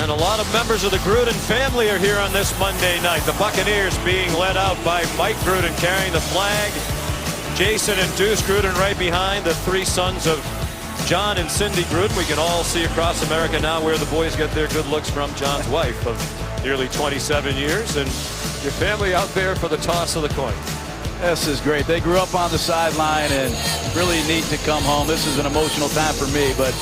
And a lot of members of the Gruden family are here on this Monday night. The Buccaneers being led out by Mike Gruden carrying the flag. Jason and Deuce Gruden right behind, the three sons of John and Cindy Gruden. We can all see across America now where the boys get their good looks from. John's wife of nearly 27 years, and your family out there for the toss of the coin. This is great. They grew up on the sideline and really need to come home. This is an emotional time for me, but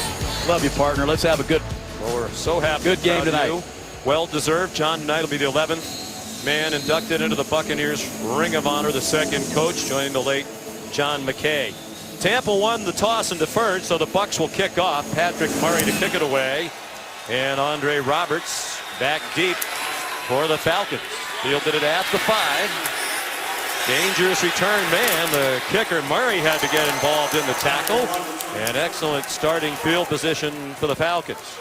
love you, partner. Let's have a good Well, we're so happy. Good game tonight. Well deserved. John tonight will be the 11th man inducted into the Buccaneers Ring of Honor, the second coach, joining the late John McKay. Tampa won the toss and deferred, so the Bucs will kick off. Patrick Murray to kick it away, and Andre Roberts back deep for the Falcons. Fielded it at the 5. Dangerous return man. The kicker Murray had to get involved in the tackle, and excellent starting field position for the Falcons.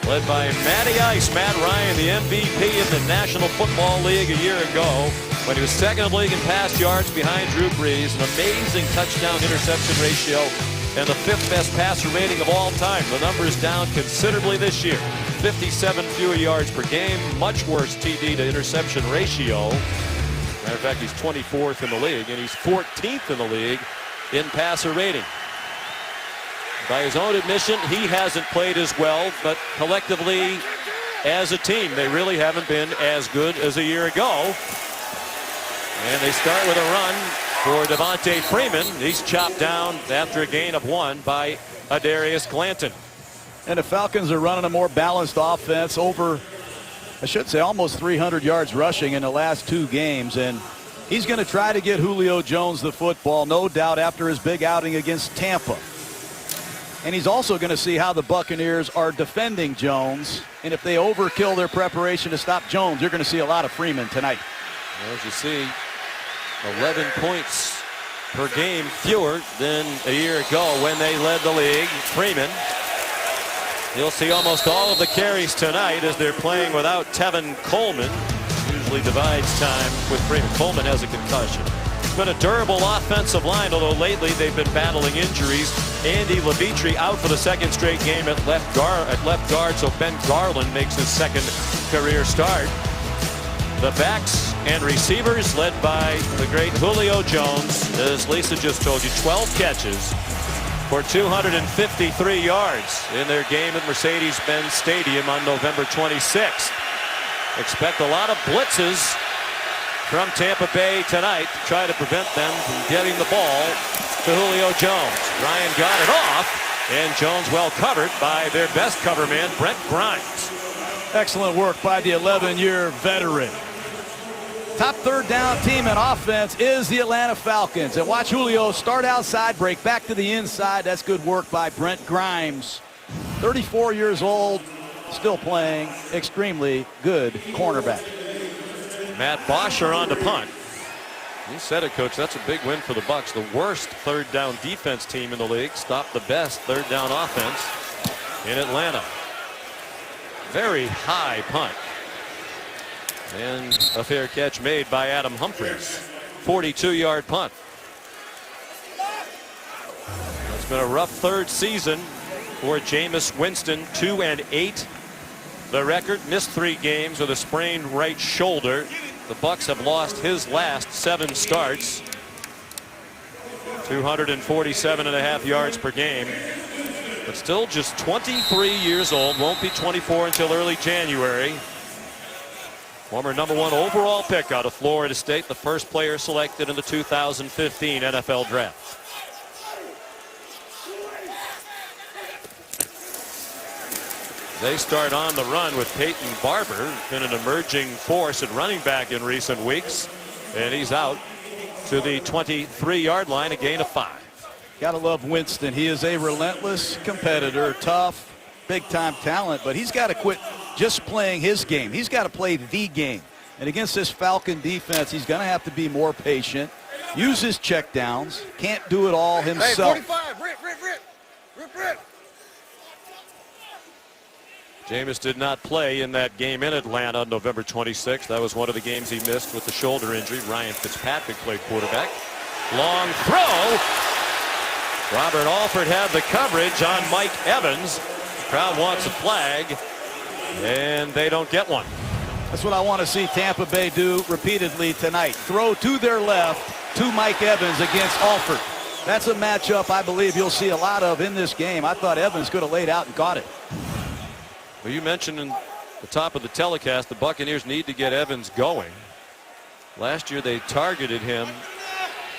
Led by Matty Ice, Matt Ryan, the MVP of the National Football League a year ago when he was second in the league in pass yards behind Drew Brees. An amazing touchdown interception ratio and the 5th best passer rating of all time. The number is down considerably this year. 57 fewer yards per game, much worse TD to interception ratio. Matter of fact, he's 24th in the league, and he's 14th in the league in passer rating. By his own admission, he hasn't played as well, but collectively as a team, they really haven't been as good as a year ago. And they start with a run for Devontae Freeman. He's chopped down after a gain of 1 by Adarius Glanton. And the Falcons are running a more balanced offense, over, I should say, almost 300 yards rushing in the last 2 games. And he's going to try to get Julio Jones the football, no doubt, after his big outing against Tampa. And he's also going to see how the Buccaneers are defending Jones. And if they overkill their preparation to stop Jones, you're going to see a lot of Freeman tonight. As you see, 11 points per game fewer than a year ago when they led the league. Freeman, you'll see almost all of the carries tonight as they're playing without Tevin Coleman. Usually divides time with Freeman. Coleman has a concussion. It's been a durable offensive line, although lately they've been battling injuries. Andy Levitre out for the 2nd straight game at left guard, so Ben Garland makes his 2nd career start. The backs and receivers led by the great Julio Jones, as Lisa just told you, 12 catches for 253 yards in their game at Mercedes-Benz Stadium on November 26th. Expect a lot of blitzes from Tampa Bay tonight to try to prevent them from getting the ball to Julio Jones. Ryan got it off, and Jones well covered by their best cover man, Brent Grimes. Excellent work by the 11-year veteran. Top 3rd down team in offense is the Atlanta Falcons. And watch Julio start outside, break back to the inside. That's good work by Brent Grimes. 34 years old, still playing, extremely good cornerback. Matt Bosher on to punt. You said it, Coach. That's a big win for the Bucs. The worst 3rd down defense team in the league stopped the best 3rd down offense in Atlanta. Very high punt. And a fair catch made by Adam Humphries. 42-yard punt. It's been a rough 3rd season for Jameis Winston. 2-8. The record, missed 3 games with a sprained right shoulder. The Bucs have lost his last 7 starts. 247.5 yards per game. But still just 23 years old. Won't be 24 until early January. Former #1 overall pick out of Florida State, the first player selected in the 2015 NFL Draft. They start on the run with Peyton Barber, been an emerging force at running back in recent weeks, and he's out to the 23-yard line, a gain of 5. Gotta love Winston. He is a relentless competitor, tough, big-time talent, but he's got to quit just playing his game. He's got to play the game. And against this Falcon defense, he's going to have to be more patient, use his checkdowns, can't do it all himself. Hey, 45, rip. Jameis did not play in that game in Atlanta on November 26th. That was one of the games he missed with the shoulder injury. Ryan Fitzpatrick played quarterback. Long throw. Robert Alford had the coverage on Mike Evans. The crowd wants a flag. And they don't get one. That's what I want to see Tampa Bay do repeatedly tonight. Throw to their left to Mike Evans against Alford. That's a matchup I believe you'll see a lot of in this game. I thought Evans could have laid out and caught it. Well, you mentioned in the top of the telecast the Buccaneers need to get Evans going. Last year they targeted him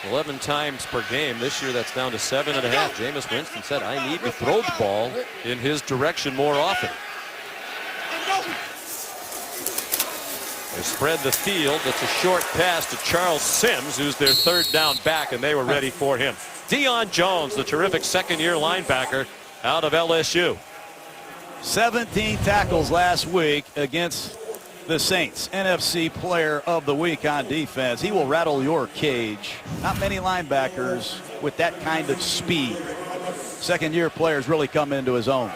11 times per game. This year that's down to 7.5. Jameis Winston said, I need to throw the ball in his direction more often. They spread the field. It's a short pass to Charles Sims, who's their third down back, and they were ready for him. Deion Jones, the terrific second-year linebacker out of LSU. 17 tackles last week against the Saints. NFC Player of the Week on defense. He will rattle your cage. Not many linebackers with that kind of speed. Second-year players really come into his own.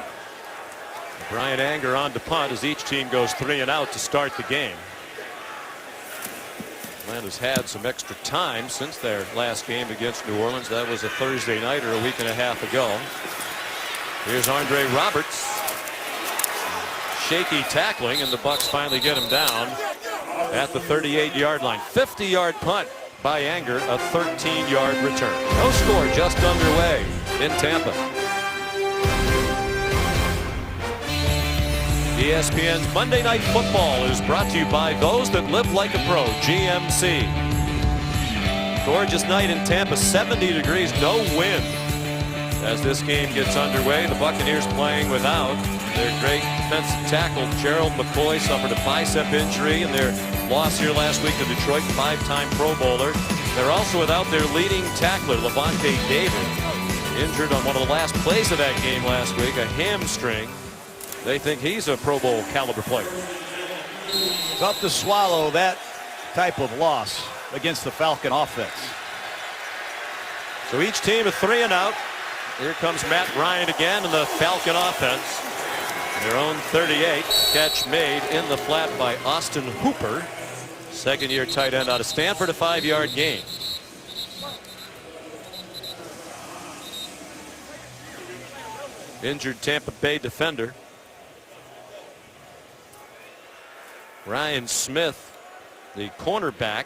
Brian Anger on to punt as each team goes 3 and out to start the game. Atlanta's had some extra time since their last game against New Orleans. That was a Thursday night or a week and a half ago. Here's Andre Roberts. Shaky tackling, and the Bucs finally get him down at the 38-yard line. 50-yard punt by Anger, a 13-yard return. No score, just underway in Tampa. ESPN's Monday Night Football is brought to you by those that live like a pro, GMC. Gorgeous night in Tampa, 70 degrees, no wind. As this game gets underway, the Buccaneers playing without their great defensive tackle, Gerald McCoy, suffered a bicep injury in their loss here last week to Detroit, 5-time Pro Bowler. They're also without their leading tackler, Levante David, injured on one of the last plays of that game last week, a hamstring. They think he's a Pro Bowl caliber player. Tough to swallow that type of loss against the Falcon offense. So each team is 3 and out. Here comes Matt Ryan again in the Falcon offense. Their own 38. Catch made in the flat by Austin Hooper. Second-year tight end out of Stanford, a 5-yard gain. Injured Tampa Bay defender Ryan Smith, the cornerback,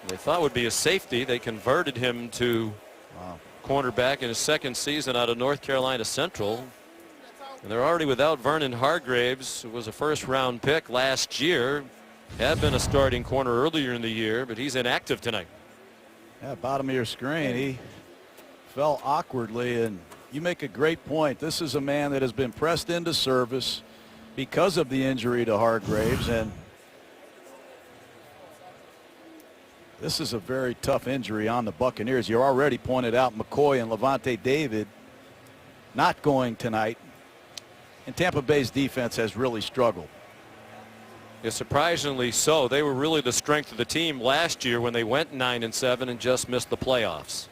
they thought would be a safety. They converted him to cornerback in his second season out of North Carolina Central. And they're already without Vernon Hargraves, who was a first-round pick last year. Had been a starting corner earlier in the year, but he's inactive tonight. Yeah, bottom of your screen, he fell awkwardly, and you make a great point. This is a man that has been pressed into service because of the injury to Hargraves, and this is a very tough injury on the Buccaneers. You already pointed out McCoy and Levante David not going tonight, and Tampa Bay's defense has really struggled. Yeah, surprisingly so. They were really the strength of the team last year when they went 9-7 and just missed the playoffs.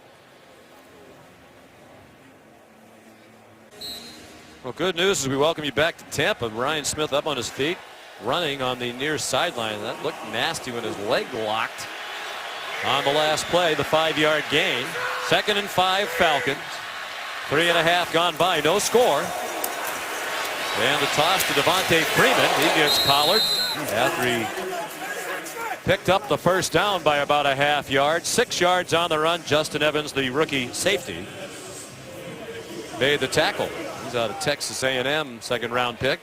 Well, good news as we welcome you back to Tampa. Ryan Smith up on his feet, running on the near sideline. That looked nasty when his leg locked on the last play. The 5-yard gain. 2nd and 5 Falcons. 3.5 gone by. No score. And the toss to Devontae Freeman. He gets collared after he picked up the first down by about a half yard. 6 yards on the run. Justin Evans, the rookie safety, made the tackle. He's out of Texas A&M, 2nd-round pick.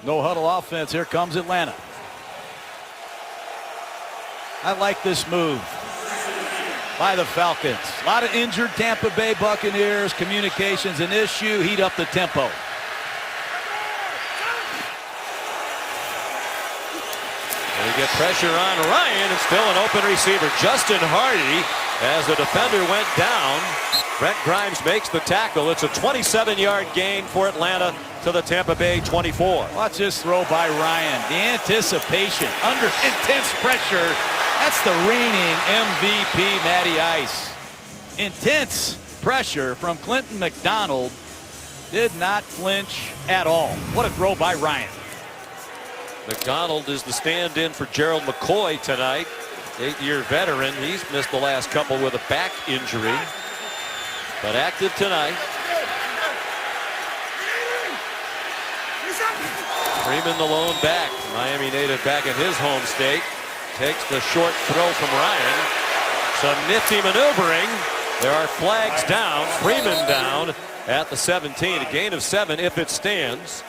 No huddle offense. Here comes Atlanta. I like this move by the Falcons. A lot of injured Tampa Bay Buccaneers. Communications an issue. Heat up the tempo. They get pressure on Ryan, and still an open receiver. Justin Hardy, as the defender went down. Brent Grimes makes the tackle. It's a 27-yard gain for Atlanta to the Tampa Bay 24. Watch this throw by Ryan. The anticipation under intense pressure. That's the reigning MVP, Matty Ice. Intense pressure from Clinton McDonald. Did not flinch at all. What a throw by Ryan. McDonald is the stand-in for Gerald McCoy tonight. 8-year veteran. He's missed the last couple with a back injury, but active tonight. Freeman the lone back. Miami native back in his home state. Takes the short throw from Ryan. Some nifty maneuvering. There are flags down. Freeman down at the 17. A gain of 7 if it stands.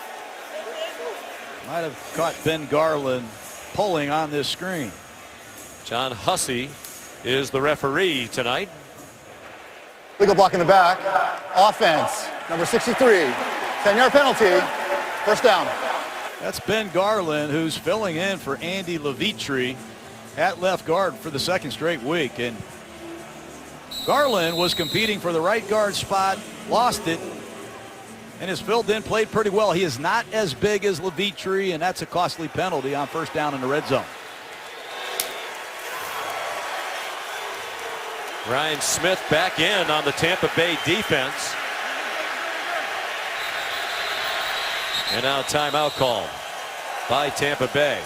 Might have caught Ben Garland pulling on this screen. John Hussey is the referee tonight. Legal block in the back. Offense, number 63. 10-yard penalty. First down. That's Ben Garland, who's filling in for Andy Levitri at left guard for the second straight week. And Garland was competing for the right guard spot, lost it, and has filled in, played pretty well. He is not as big as Levitri, and that's a costly penalty on first down in the red zone. Ryan Smith back in on the Tampa Bay defense. And now timeout call by Tampa Bay.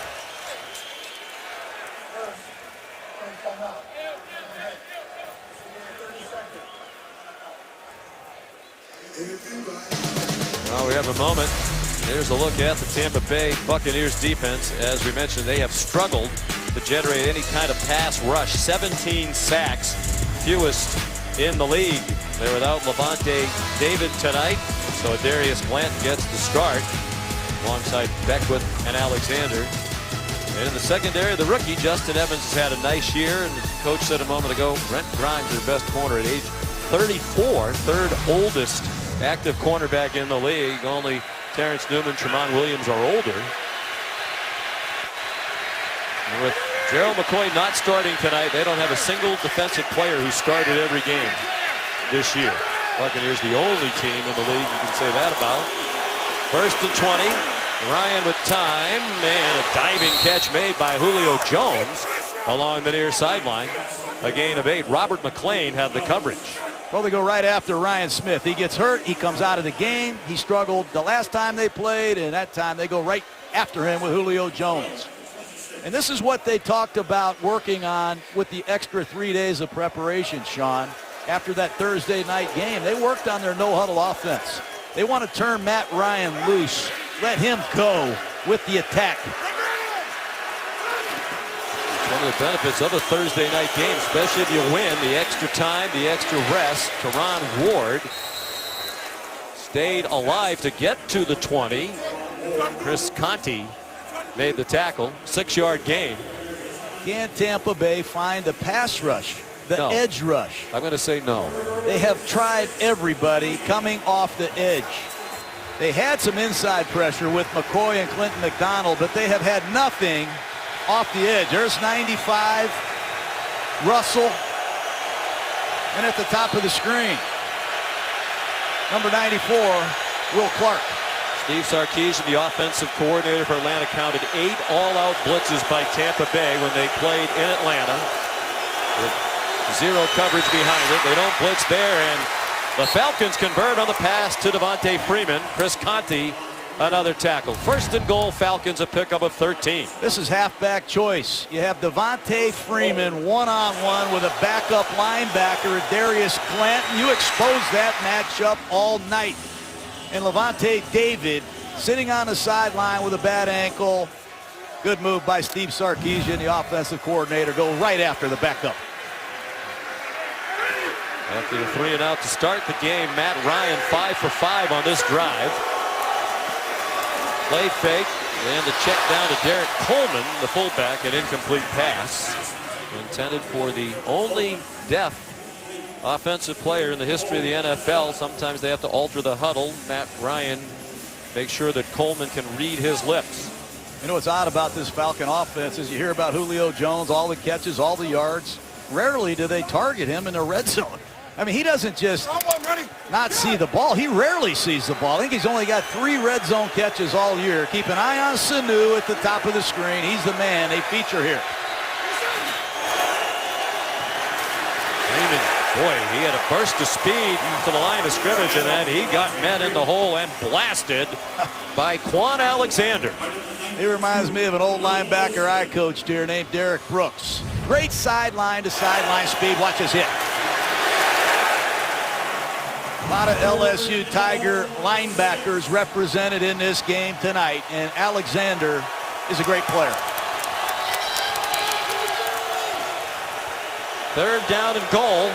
Well, we have a moment. Here's a look at the Tampa Bay Buccaneers defense. As we mentioned, they have struggled to generate any kind of pass rush. 17 sacks, fewest in the league. They're without Levante David tonight, so Darius Bland gets the start alongside Beckwith and Alexander. And in the secondary, the rookie Justin Evans has had a nice year, and the coach said a moment ago, Brent Grimes, their best corner at age 34, third oldest active cornerback in the league. Only Terrence Newman, Tremont Williams are older. And with Gerald McCoy not starting tonight, they don't have a single defensive player who started every game this year. Buccaneers the only team in the league you can say that about. First and 20. Ryan with time, and a diving catch made by Julio Jones along the near sideline. A gain of 8. Robert McClain had the coverage. Well, they go right after Ryan Smith. He gets hurt. He comes out of the game. He struggled the last time they played, and that time they go right after him with Julio Jones. And this is what they talked about working on with the extra 3 days of preparation, Sean. After that Thursday night game, they worked on their no-huddle offense. They want to turn Matt Ryan loose, let him go with the attack. One of the benefits of a Thursday night game, especially if you win, the extra time, the extra rest. Teron Ward stayed alive to get to the 20. Chris Conti made the tackle. 6-yard gain. Can Tampa Bay find the pass rush, the edge rush? I'm going to say no. They have tried everybody coming off the edge. They had some inside pressure with McCoy and Clinton McDonald, but they have had nothing off the edge. There's 95, Russell, and at the top of the screen, number 94, Will Clark. Steve Sarkisian, the offensive coordinator for Atlanta, counted 8 all-out blitzes by Tampa Bay when they played in Atlanta. With 0 coverage behind it. They don't blitz there, and the Falcons convert on the pass to Devontae Freeman. Chris Conti, another tackle. First and goal, Falcons, a pickup of 13. This is halfback choice. You have Devontae Freeman one-on-one with a backup linebacker, Darius Clanton. You expose that matchup all night. And Levante David sitting on the sideline with a bad ankle. Good move by Steve Sarkisian, the offensive coordinator. Go right after the backup. After the 3 and out to start the game, Matt Ryan 5 for 5 on this drive. Play fake, and the check down to Derek Coleman, the fullback, an incomplete pass. Intended for the only deaf offensive player in the history of the NFL. Sometimes they have to alter the huddle. Matt Ryan makes sure that Coleman can read his lips. You know what's odd about this Falcon offense is you hear about Julio Jones, all the catches, all the yards. Rarely do they target him in the red zone. I mean, he doesn't just not see the ball. He rarely sees the ball. I think he's only got 3 red zone catches all year. Keep an eye on Sanu at the top of the screen. He's the man they feature here. Freeman, boy, he had a burst of speed to the line of scrimmage, and then he got met in the hole and blasted by Quan Alexander. He reminds me of an old linebacker I coached here named Derek Brooks. Great sideline to sideline speed. Watch his hit. A lot of LSU Tiger linebackers represented in this game tonight, and Alexander is a great player. Third down and goal.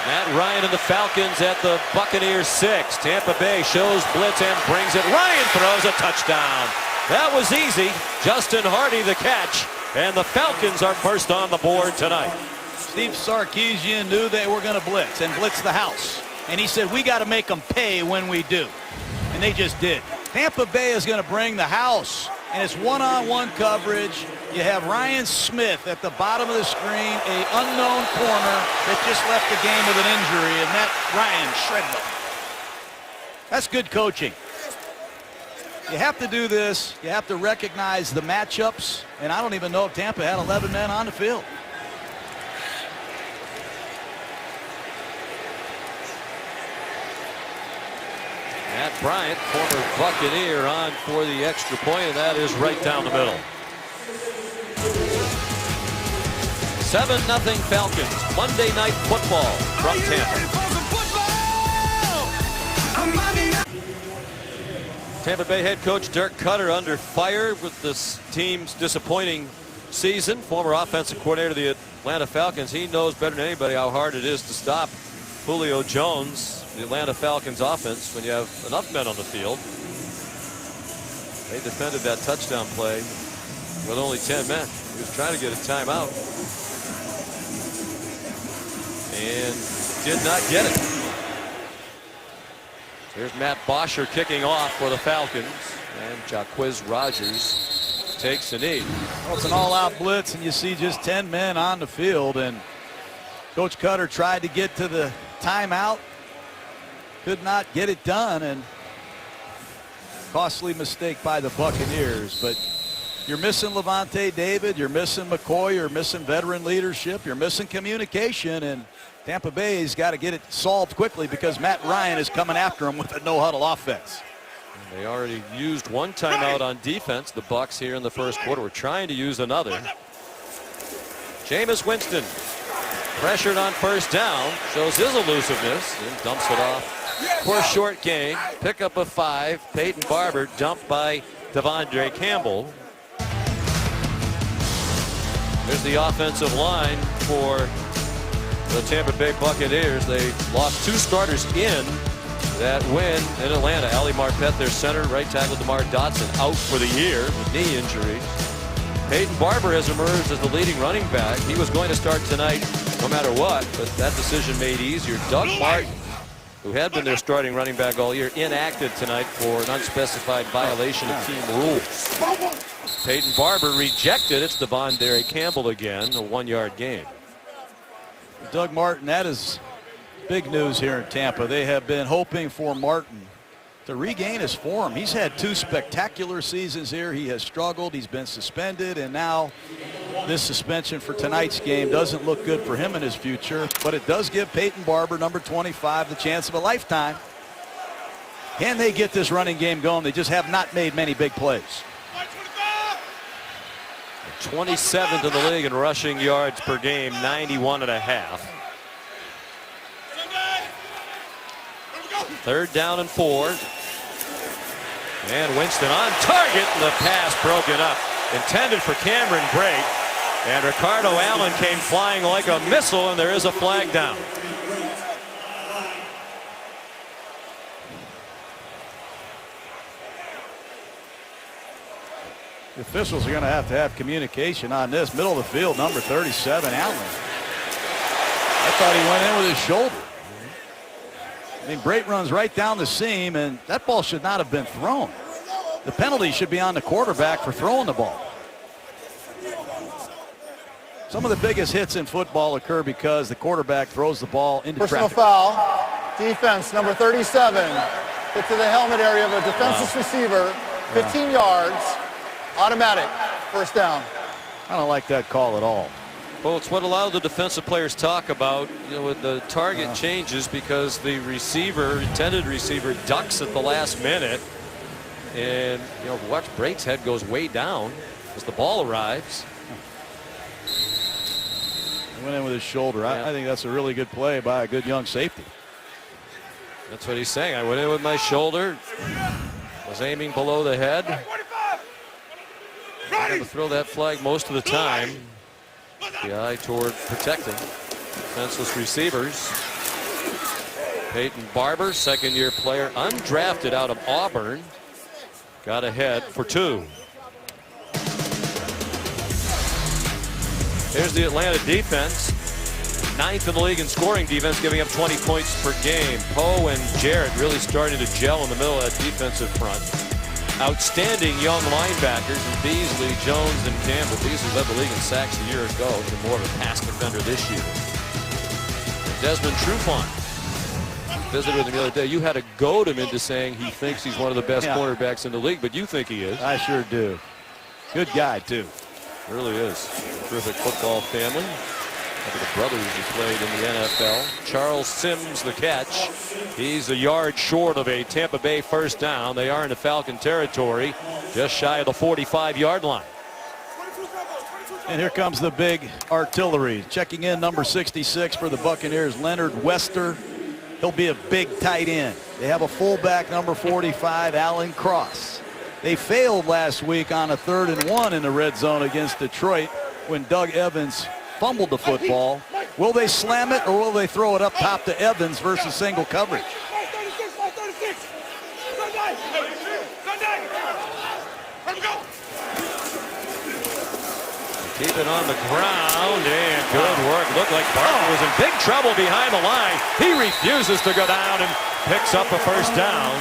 Matt Ryan and the Falcons at the Buccaneers 6. Tampa Bay shows blitz and brings it. Ryan throws a touchdown. That was easy. Justin Hardy the catch. And the Falcons are first on the board tonight. Steve Sarkisian knew they were going to blitz and blitz the house. And he said, we got to make them pay when we do. And they just did. Tampa Bay is going to bring the house. And it's one-on-one coverage. You have Ryan Smith at the bottom of the screen, a unknown corner that just left the game with an injury, and that Ryan shredded him. That's good coaching. You have to do this. You have to recognize the matchups, and I don't even know if Tampa had 11 men on the field. Matt Bryant, former Buccaneer, on for the extra point, and that is right down the middle. 7-0 Falcons. Monday Night Football from Tampa. Tampa Bay head coach Dirk Cutter under fire with this team's disappointing season. Former offensive coordinator of the Atlanta Falcons. He knows better than anybody how hard it is to stop Julio Jones, the Atlanta Falcons offense, when you have enough men on the field. They defended that touchdown play with only 10 men. He was trying to get a timeout and did not get it. Here's Matt Bosher kicking off for the Falcons, and Jaquiz Rogers takes a knee. Well, it's an all-out blitz, and you see just 10 men on the field, and Coach Cutter tried to get to the timeout, could not get it done, and costly mistake by the Buccaneers. But you're missing Levante David, you're missing McCoy, you're missing veteran leadership, you're missing communication, and Tampa Bay's got to get it solved quickly because Matt Ryan is coming after him with a no-huddle offense. They already used one timeout on defense, the Bucs, here in the first quarter. We're trying to use another. Jameis Winston, pressured on first down, shows his elusiveness and dumps it off for a short gain. Pickup of 5. Peyton Barber dumped by Devondre Campbell. There's the offensive line for the Tampa Bay Buccaneers. They lost 2 starters in that win in Atlanta. Ali Marpet, their center, right tackle DeMar Dotson, out for the year with knee injuries. Peyton Barber has emerged as the leading running back. He was going to start tonight no matter what, but that decision made easier. Doug Martin, who had been their starting running back all year, inactive tonight for an unspecified violation of team rules. Peyton Barber rejected. It's Devondre Campbell again, a 1-yard gain. Doug Martin, that is big news here in Tampa. They have been hoping for Martin to regain his form. He's had 2 spectacular seasons here. He has struggled. He's been suspended, and now this suspension for tonight's game doesn't look good for him in his future, but it does give Peyton Barber, number 25, the chance of a lifetime. Can they get this running game going? They just have not made many big plays. 27th in the league in rushing yards per game, 91.5. 3rd down and 4. And Winston on target, and the pass broken up. Intended for Cameron Brate. And Ricardo Allen came flying like a missile, and there is a flag down. The officials are going to have communication on this. Middle of the field, number 37, Allen. I thought he went in with his shoulder. I mean, Brate runs right down the seam, and that ball should not have been thrown. The penalty should be on the quarterback for throwing the ball. Some of the biggest hits in football occur because the quarterback throws the ball into Personal traffic. foul. Defense, number 37. Hit to the helmet area of a defenseless receiver. 15 yards. Automatic. First down. I don't like that call at all. Well, it's what a lot of the defensive players talk about, when the target changes because the receiver, intended receiver, ducks at the last minute. And, watch, Brate's head goes way down as the ball arrives. Went in with his shoulder. I think that's a really good play by a good young safety. That's what he's saying. I went in with my shoulder. Was aiming below the head. I'm going to throw that flag most of the time. The eye toward protecting defenseless receivers. Peyton Barber, second-year player, undrafted out of Auburn, got ahead for 2. Here's the Atlanta defense. 9th in the league in scoring defense, giving up 20 points per game. Poe and Jarrett really starting to gel in the middle of that defensive front. Outstanding young linebackers in Beasley, Jones, and Campbell. Beasley led the league in sacks a year ago. He's more of a pass defender this year. And Desmond Trufant visited with him the other day. You had to goad him into saying he thinks he's one of the best cornerbacks in the league, but you think he is. I sure do. Good guy, too. Really is. Terrific football family. The brothers who played in the NFL. Charles Sims, the catch. He's a yard short of a Tampa Bay first down. They are in the Falcon territory, just shy of the 45-yard line. And here comes the big artillery. Checking in number 66 for the Buccaneers, Leonard Wester. He'll be a big tight end. They have a fullback, number 45, Alan Cross. They failed last week on a 3rd and 1 in the red zone against Detroit when Doug Evans fumbled the football. Will they slam it or will they throw it up top to Evans versus single coverage? Keep it on the ground, and good work. Looked like Barber was in big trouble behind the line. He refuses to go down and picks up a first down.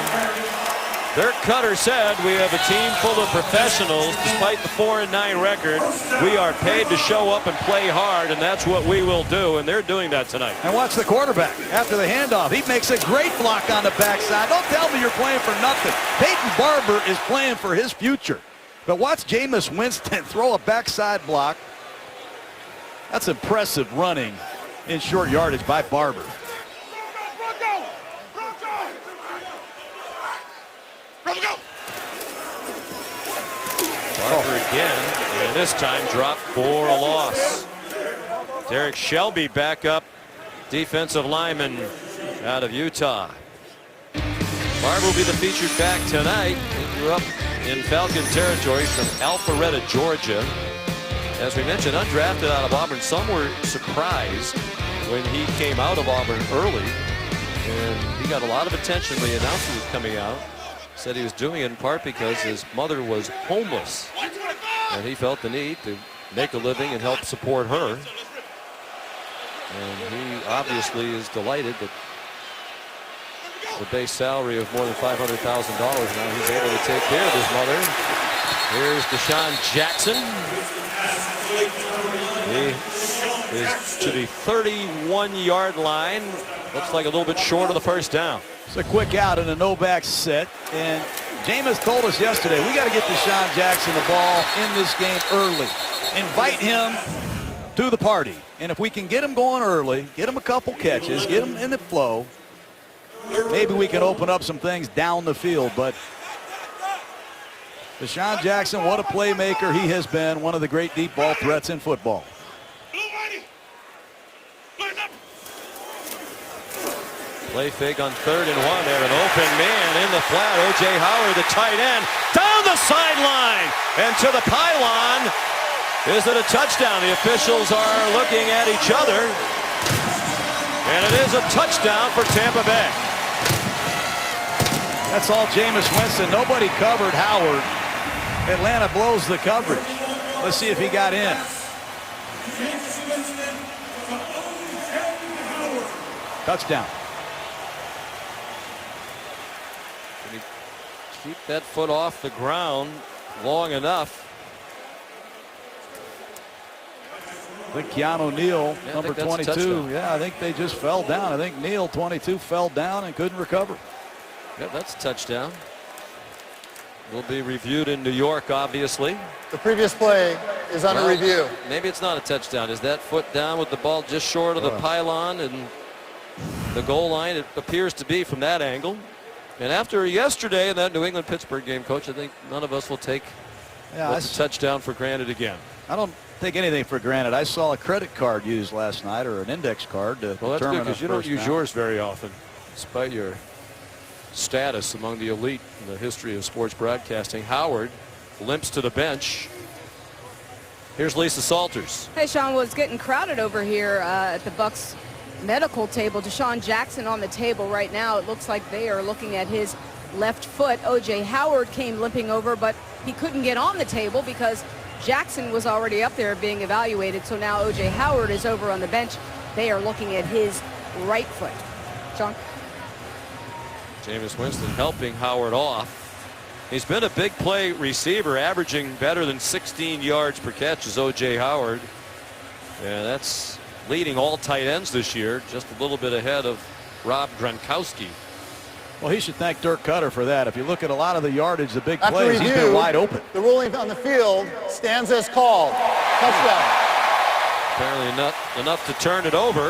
Dirk Cutter said, we have a team full of professionals. Despite the 4-9 record, we are paid to show up and play hard, and that's what we will do, and they're doing that tonight. And watch the quarterback. After the handoff, he makes a great block on the backside. Don't tell me you're playing for nothing. Peyton Barber is playing for his future. But watch Jameis Winston throw a backside block. That's impressive running in short yardage by Barber. Barber again, and this time dropped for a loss. Derek Shelby back up, defensive lineman out of Utah. Barber will be the featured back tonight. He grew up in Falcon territory from Alpharetta, Georgia. As we mentioned, undrafted out of Auburn. Some were surprised when he came out of Auburn early, and he got a lot of attention when the announcer was coming out. Said he was doing it in part because his mother was homeless, and he felt the need to make a living and help support her. And he obviously is delighted that the base salary of more than $500,000 now he's able to take care of his mother. Here's Deshaun Jackson. He is to the 31-yard line. Looks like a little bit short of the first down. It's a quick out and a no-back set. And Jameis told us yesterday, we got to get Deshaun Jackson the ball in this game early. Invite him to the party. And if we can get him going early, get him a couple catches, get him in the flow, maybe we can open up some things down the field. But Deshaun Jackson, what a playmaker he has been, one of the great deep ball threats in football. Play fake on 3rd and 1 there. An open man in the flat. O.J. Howard, the tight end, down the sideline and to the pylon. Is it a touchdown? The officials are looking at each other. And it is a touchdown for Tampa Bay. That's all Jameis Winston. Nobody covered Howard. Atlanta blows the coverage. Let's see if he got in. Touchdown. Can he keep that foot off the ground long enough? I think Keanu Neal, number 22. Yeah, I think they just fell down. I think Neal, 22, fell down and couldn't recover. Yeah, that's a touchdown. Will be reviewed in New York, obviously. The previous play is under review. Maybe it's not a touchdown. Is that foot down with the ball just short of the pylon and the goal line? It appears to be from that angle. And after yesterday in that New England-Pittsburgh game, Coach, I think none of us will take a touchdown for granted again. I don't take anything for granted. I saw a credit card used last night, or an index card to Well, that's good determine because a you don't first use down. yours very often, despite your status among the elite in the history of sports broadcasting. Howard limps to the bench. Here's Lisa Salters. Hey, Sean, well, it's getting crowded over here at the Bucs medical table. Deshaun Jackson on the table right now. It looks like they are looking at his left foot. O.J. Howard came limping over, but he couldn't get on the table because Jackson was already up there being evaluated. So now O.J. Howard is over on the bench. They are looking at his right foot. Sean? Jameis Winston helping Howard off. He's been a big play receiver, averaging better than 16 yards per catch is O.J. Howard. Yeah, that's leading all tight ends this year, just a little bit ahead of Rob Gronkowski. Well, he should thank Dirk Cutter for that. If you look at a lot of the yardage, the big After plays, he's been review, wide open. The ruling on the field stands as called. Touchdown. Apparently enough to turn it over.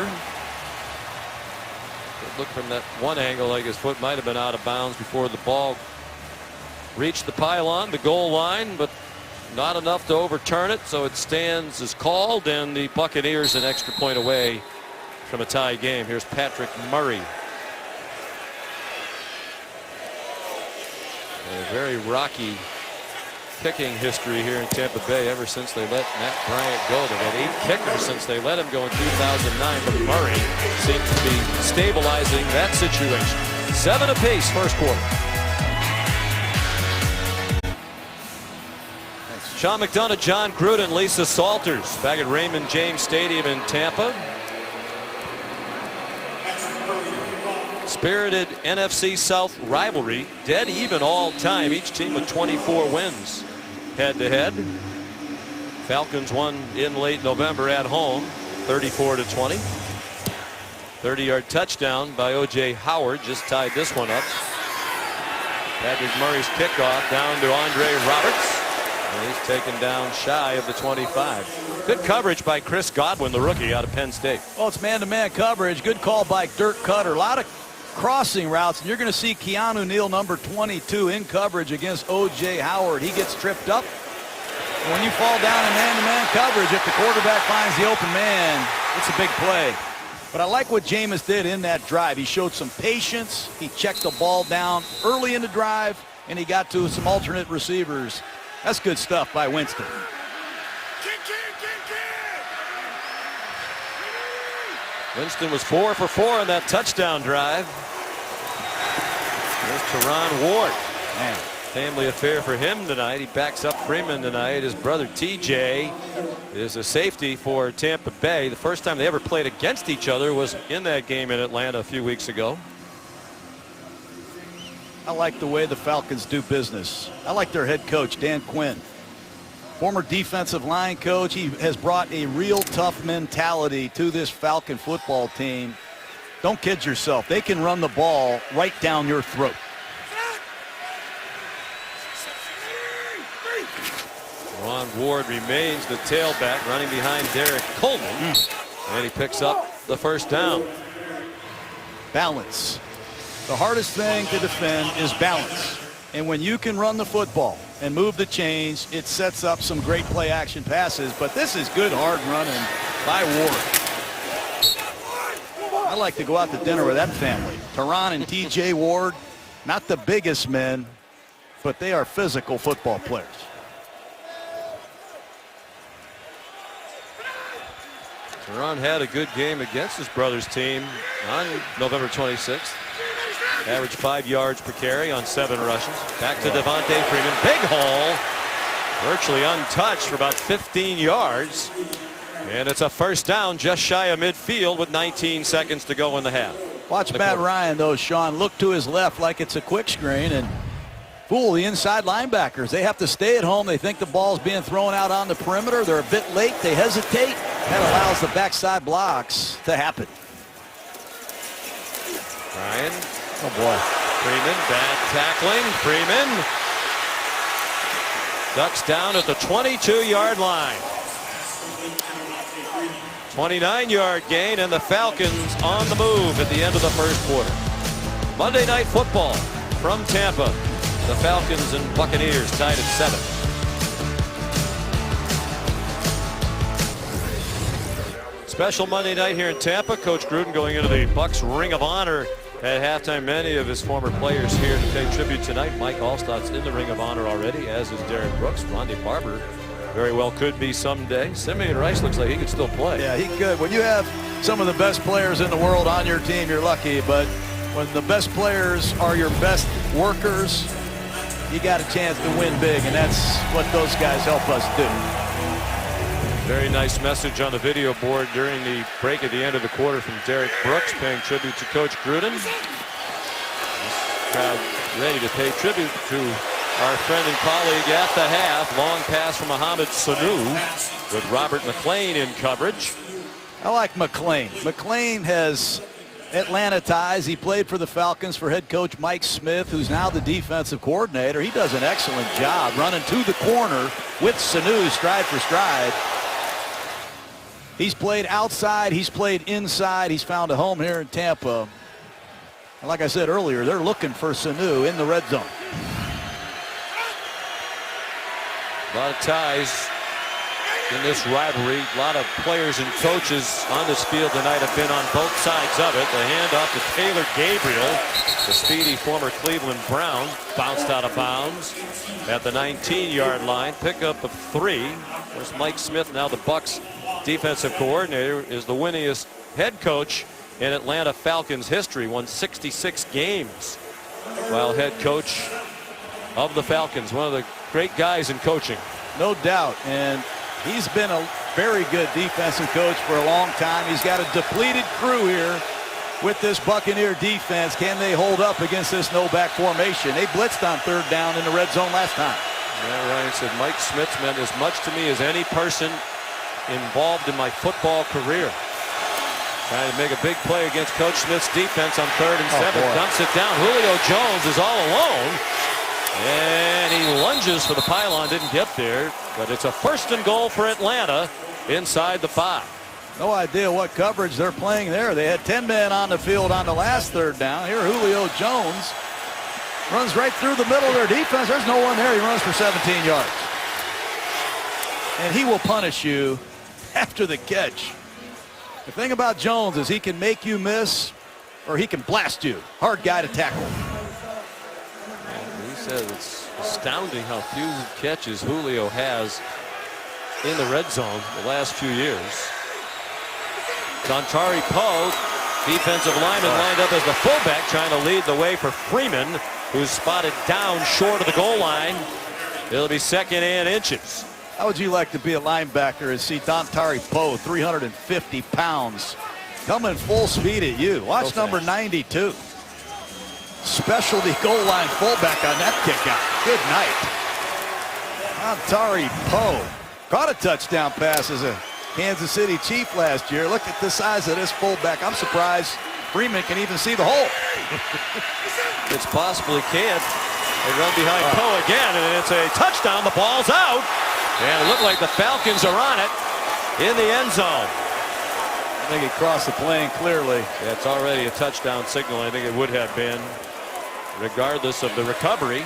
Look from that one angle like his foot might have been out of bounds before the ball reached the pylon, the goal line, but not enough to overturn it, so it stands as called, and the Buccaneers an extra point away from a tie game. Here's Patrick Murray. A very rocky kicking history here in Tampa Bay ever since they let Matt Bryant go. They've had 8 kickers since they let him go in 2009, but Murray seems to be stabilizing that situation. 7 apiece first quarter. Sean McDonough, John Gruden, Lisa Salters back at Raymond James Stadium in Tampa. Spirited NFC South rivalry, dead even all time. Each team with 24 wins head to head. Falcons won in late November at home, 34-20. 30-yard touchdown by O.J. Howard just tied this one up. Patrick Murray's kickoff down to Andre Roberts. And he's taken down shy of the 25. Good coverage by Chris Godwin, the rookie out of Penn State. Well, it's man-to-man coverage. Good call by Dirk Cutter. A lot of crossing routes, and you're going to see Keanu Neal, number 22, in coverage against O.J. Howard. He gets tripped up. When you fall down in man-to-man coverage, if the quarterback finds the open man, it's a big play. But I like what Jameis did in that drive. He showed some patience. He checked the ball down early in the drive, and he got to some alternate receivers. That's good stuff by Winston. Winston was 4 for 4 on that touchdown drive. There's Teron Ward. Man. Family affair for him tonight. He backs up Freeman tonight. His brother TJ is a safety for Tampa Bay. The first time they ever played against each other was in that game in Atlanta a few weeks ago. I like the way the Falcons do business. I like their head coach, Dan Quinn. Former defensive line coach. He has brought a real tough mentality to this Falcon football team. Don't kid yourself. They can run the ball right down your throat. Ron Ward remains the tailback, running behind Derek Coleman. And he picks up the first down. Balance. The hardest thing to defend is balance. And when you can run the football and move the chains, it sets up some great play action passes. But this is good hard running by Ward. I like to go out to dinner with that family. Teron and TJ Ward, not the biggest men, but they are physical football players. Teron had a good game against his brother's team on November 26th. Averaged 5 yards per carry on 7 rushes. Back to Devontae Freeman. Big hole. Virtually untouched for about 15 yards. And it's a first down just shy of midfield with 19 seconds to go in the half. Watch Matt Ryan, though, Sean. Look to his left like it's a quick screen and fool the inside linebackers. They have to stay at home. They think the ball's being thrown out on the perimeter. They're a bit late. They hesitate. That allows the backside blocks to happen. Ryan. Oh, boy. Freeman, bad tackling. Freeman ducks down at the 22-yard line. 29-yard gain, and the Falcons on the move at the end of the first quarter. Monday Night Football from Tampa. The Falcons and Buccaneers tied at 7. Special Monday night here in Tampa. Coach Gruden going into the Bucs Ring of Honor at halftime. Many of his former players here to pay tribute tonight. Mike Allstott's in the Ring of Honor already, as is Derek Brooks. Ronde Barber very well could be someday. Simeon Rice looks like he could still play. Yeah, he could. When you have some of the best players in the world on your team, you're lucky. But when the best players are your best workers, you got a chance to win big, and that's what those guys help us do. Very nice message on the video board during the break at the end of the quarter from Derek Brooks, paying tribute to Coach Gruden. This crowd ready to pay tribute to our friend and colleague at the half. Long pass from Mohamed Sanu with Robert McClain in coverage. I like McClain. McClain has Atlanta ties. He played for the Falcons for head coach Mike Smith, who's now the defensive coordinator. He does an excellent job running to the corner with Sanu stride for stride. He's played outside. He's played inside. He's found a home here in Tampa. And like I said earlier, they're looking for Sanu in the red zone. A lot of ties in this rivalry. A lot of players and coaches on this field tonight have been on both sides of it. The handoff to Taylor Gabriel, the speedy former Cleveland Brown, bounced out of bounds at the 19-yard line. Pickup of 3. Of course, Mike Smith, now the Bucs defensive coordinator, is the winningest head coach in Atlanta Falcons history. Won 66 games while head coach of the Falcons. One of the great guys in coaching. No doubt. And he's been a very good defensive coach for a long time. He's got a depleted crew here with this Buccaneer defense. Can they hold up against this no-back formation? They blitzed on third down in the red zone last time. Yeah, Ryan said Mike Smith meant as much to me as any person involved in my football career. Trying to make a big play against Coach Smith's defense on 3rd and 7. Dumps it down. Julio Jones is all alone. And he lunges for the pylon. Didn't get there. But it's a 1st and goal for Atlanta inside the 5. No idea what coverage they're playing there. They had 10 men on the field on the last 3rd down. Here Julio Jones runs right through the middle of their defense. There's no one there. He runs for 17 yards. And he will punish you after the catch. The thing about Jones is he can make you miss or he can blast you. Hard guy to tackle. He said it's astounding how few catches Julio has in the red zone the last few years. Dontari Poe, defensive lineman, lined up as the fullback, trying to lead the way for Freeman, who's spotted down short of the goal line. It'll be 2nd and inches. How would you like to be a linebacker and see Dontari Poe, 350 pounds, coming full speed at you? Watch number 92. Specialty goal line fullback on that kick out. Good night. Dontari Poe caught a touchdown pass as a Kansas City Chief last year. Look at the size of this fullback. I'm surprised Freeman can even see the hole. It's possible he can't. They run behind Poe again, and it's a touchdown. The ball's out. And it looked like the Falcons are on it in the end zone. I think he crossed the plane clearly. Yeah, it's already a touchdown signal. I think it would have been, regardless of the recovery.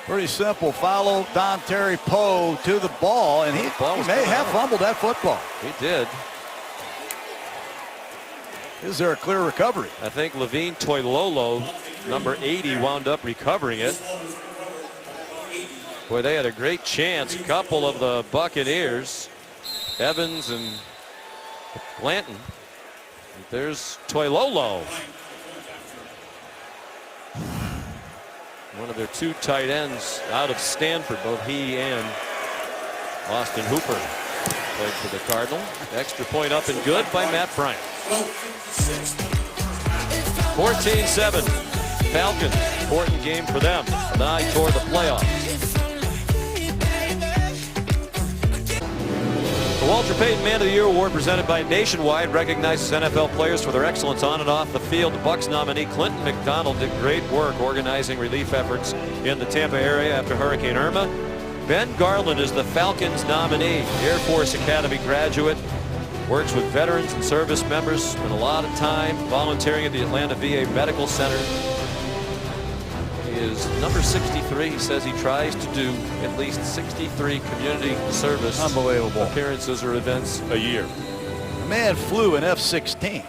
Pretty simple. Follow Dontari Poe to the ball, and he may have fumbled that football. He did. Is there a clear recovery? I think Levine Toilolo, number 80, wound up recovering it. Boy, they had a great chance. A couple of the Buccaneers, Evans and Blanton. There's Toilolo. One of their 2 tight ends out of Stanford, both he and Austin Hooper played for the Cardinal. Extra point up and good by Matt Bryant. 14-7. Falcons, important game for them. An eye toward the playoffs. The Walter Payton Man of the Year Award, presented by Nationwide, recognizes NFL players for their excellence on and off the field. The Bucs nominee Clinton McDonald did great work organizing relief efforts in the Tampa area after Hurricane Irma. Ben Garland is the Falcons nominee. Air Force Academy graduate, works with veterans and service members, spent a lot of time volunteering at the Atlanta VA Medical Center. is number 63. He says he tries to do at least 63 community service Unbelievable. appearances or events a year. The man flew an F-16.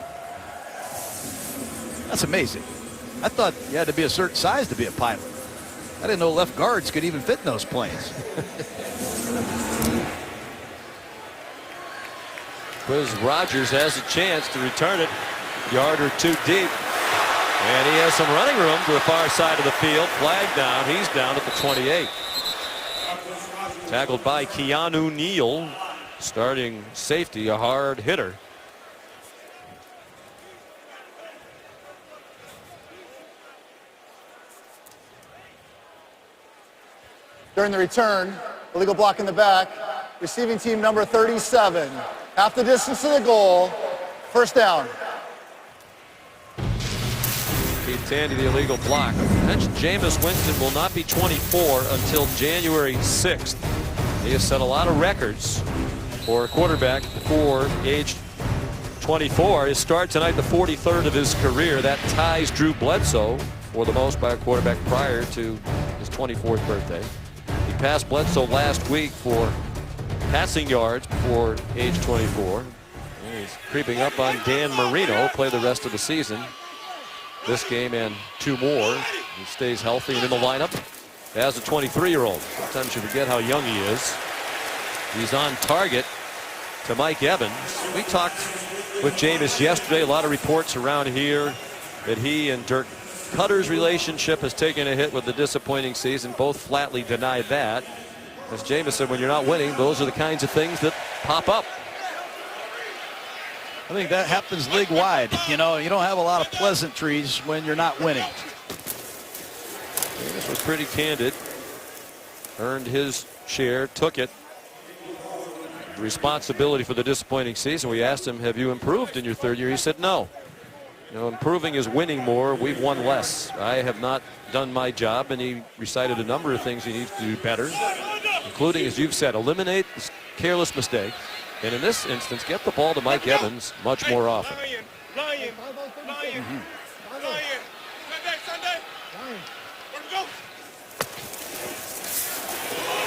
That's amazing. I thought you had to be a certain size to be a pilot. I didn't know left guards could even fit in those planes. Quiz Rogers has a chance to return it. Yard or two deep. And he has some running room to the far side of the field. Flag down. He's down at the 28. Tackled by Keanu Neal, starting safety, a hard hitter. During the return, illegal block in the back, receiving team number 37. Half the distance to the goal, first down. Keith Tandy, the illegal block. That's Jameis Winston will not be 24 until January 6th. He has set a lot of records for a quarterback before age 24. His start tonight, the 43rd of his career. That ties Drew Bledsoe for the most by a quarterback prior to his 24th birthday. He passed Bledsoe last week for passing yards before age 24. And he's creeping up on Dan Marino. Play the rest of the season. This game and two more. He stays healthy and in the lineup as a 23-year-old. Sometimes you forget how young he is. He's on target to Mike Evans. We talked with Jameis yesterday. A lot of reports around here that he and Dirk Cutter's relationship has taken a hit with the disappointing season. Both flatly denied that. As Jameis said, when you're not winning, those are the kinds of things that pop up. I think that happens league-wide. You know, you don't have a lot of pleasantries when you're not winning. This was pretty candid. Earned his share, took it. The responsibility for the disappointing season. We asked him, have you improved in your third year? He said no. You know, improving is winning more. We've won less. I have not done my job, and he recited a number of things he needs to do better, including, as you've said, eliminate careless mistakes. And in this instance, get the ball to Mike Evans much more often.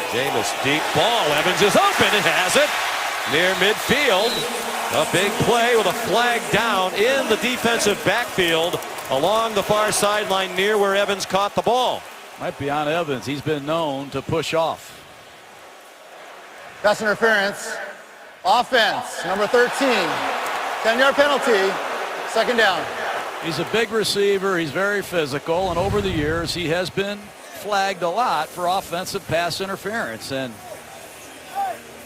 Jameis, deep ball. Evans is open and has it near midfield. A big play with a flag down in the defensive backfield along the far sideline near where Evans caught the ball. Might be on Evans. He's been known to push off. Pass interference. Offense, number 13. 10-yard penalty, second down. He's a big receiver. He's very physical. And over the years, he has been flagged a lot for offensive pass interference. And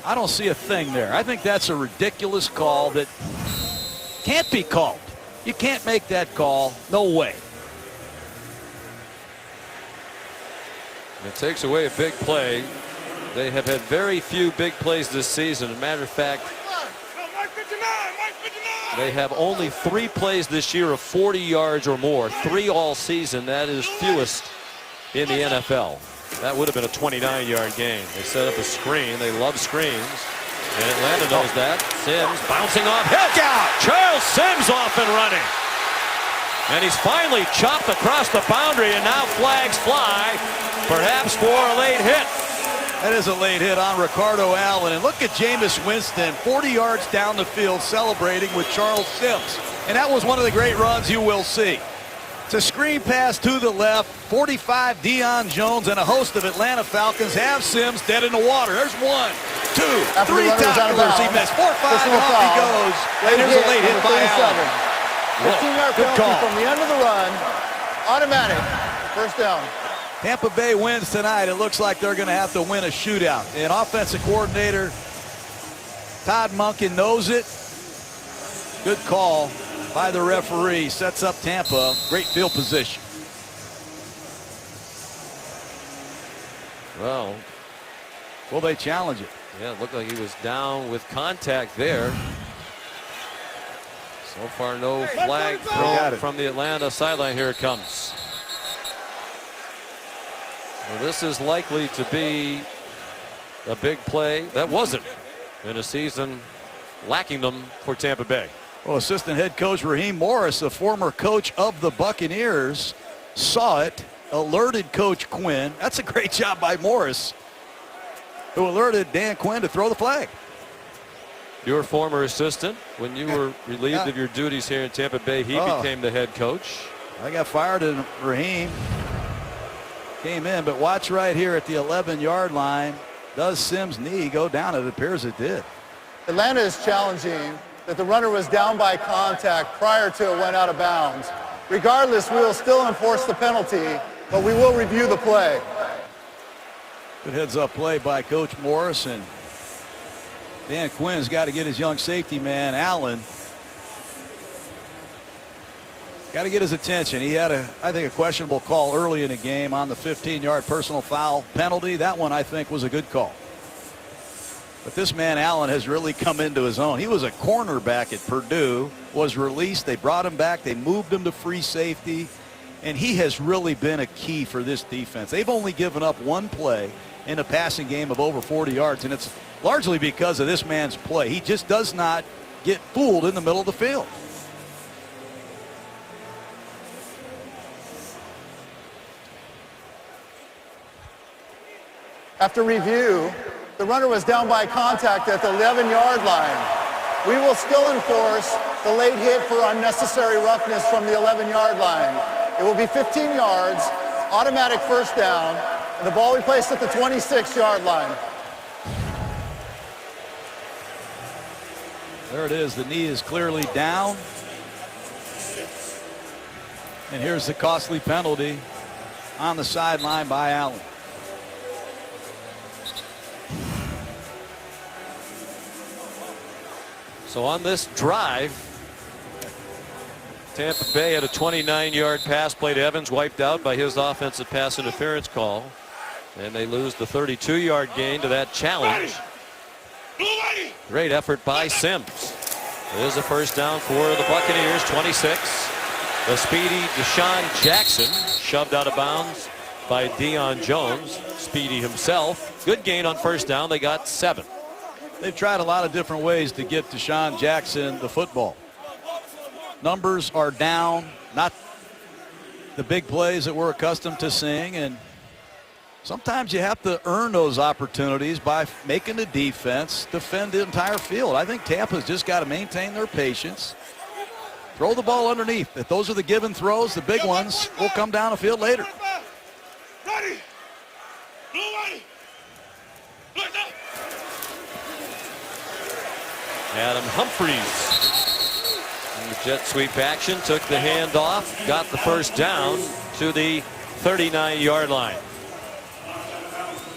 I don't see a thing there. I think that's a ridiculous call that can't be called. You can't make that call. No way. It takes away a big play. They have had very few big plays this season. As a matter of fact, they have only 3 plays this year of 40 yards or more. 3 all season. That is fewest in the NFL. That would have been a 29-yard game. They set up a screen. They love screens. And Atlanta knows that. Sims bouncing off. Hit out. Charles Sims off and running. And he's finally chopped across the boundary, and now flags fly, perhaps for a late hit. That is a late hit on Ricardo Allen. And look at Jameis Winston, 40 yards down the field, celebrating with Charles Sims. And that was one of the great runs you will see. It's a screen pass to the left. 45 Deion Jones and a host of Atlanta Falcons have Sims dead in the water. There's 1, 2, 3 tacklers. He missed 4, 5, and off he goes. And there's a late hit by Allen. 15-yard penalty from the end of the run. Automatic. First down. Tampa Bay wins tonight. It looks like they're going to have to win a shootout. And offensive coordinator Todd Monken knows it. Good call by the referee. Sets up Tampa. Great field position. Well, will they challenge it? Yeah, it looked like he was down with contact there. So far, no flag thrown from the Atlanta sideline. Here it comes. Well, this is likely to be a big play. That wasn't in a season lacking them for Tampa Bay. Well, assistant head coach Raheem Morris, the former coach of the Buccaneers, saw it alerted Coach Quinn. That's a great job by Morris, who alerted Dan Quinn to throw the flag. Your former assistant, when you were relieved of your duties here in Tampa Bay, he became the head coach. I got fired and Raheem came in, but watch right here at the 11-yard line. Does Sims' knee go down? It appears it did. Atlanta is challenging that the runner was down by contact prior to it went out of bounds. Regardless, we will still enforce the penalty, but we will review the play. Good heads-up play by Coach Morris, and Dan Quinn's got to get his young safety man, Allen. Got to get his attention. He had, I think, a questionable call early in the game on the 15-yard personal foul penalty. That one, I think, was a good call. But this man, Allen, has really come into his own. He was a cornerback at Purdue, was released. They brought him back. They moved him to free safety. And he has really been a key for this defense. They've only given up one play in a passing game of over 40 yards, and it's largely because of this man's play. He just does not get fooled in the middle of the field. After review, the runner was down by contact at the 11-yard line. We will still enforce the late hit for unnecessary roughness from the 11-yard line. It will be 15 yards, automatic first down, and the ball will be placed at the 26-yard line. There it is. The knee is clearly down. And here's the costly penalty on the sideline by Allen. So on this drive, Tampa Bay had a 29-yard pass play to Evans, wiped out by his offensive pass interference call. And they lose the 32-yard gain to that challenge. Great effort by Sims. There's a first down for the Buccaneers, 26. The speedy Deshaun Jackson shoved out of bounds by Deion Jones. Speedy himself. Good gain on first down. They got 7. They've tried a lot of different ways to get Deshaun Jackson the football. Numbers are down, not the big plays that we're accustomed to seeing, and sometimes you have to earn those opportunities by making the defense defend the entire field. I think Tampa's just got to maintain their patience, throw the ball underneath. If those are the given throws, the big ones will come down the field later. Ready. Ready. Adam Humphries in the jet sweep action took the handoff, got the first down to the 39-yard line.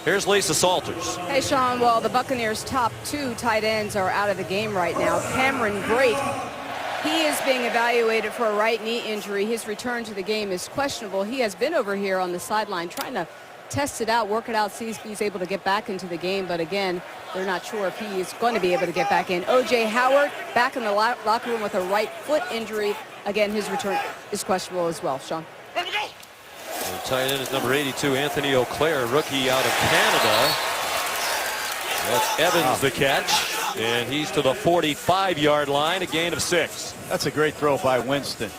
Here's Lisa Salters. Hey, Sean, well, the Buccaneers' top 2 tight ends are out of the game right now. Cameron Brate, he is being evaluated for a right knee injury. His return to the game is questionable. He has been over here on the sideline trying to test it out, work it out, see if he's able to get back into the game. But again, they're not sure if he is going to be able to get back in. O.J. Howard back in the locker room with a right foot injury. Again, his return is questionable as well. Sean. The tight end is number 82, Anthony Auclair, rookie out of Canada. That's Evans the catch, and he's to the 45-yard line, a gain of 6. That's a great throw by Winston.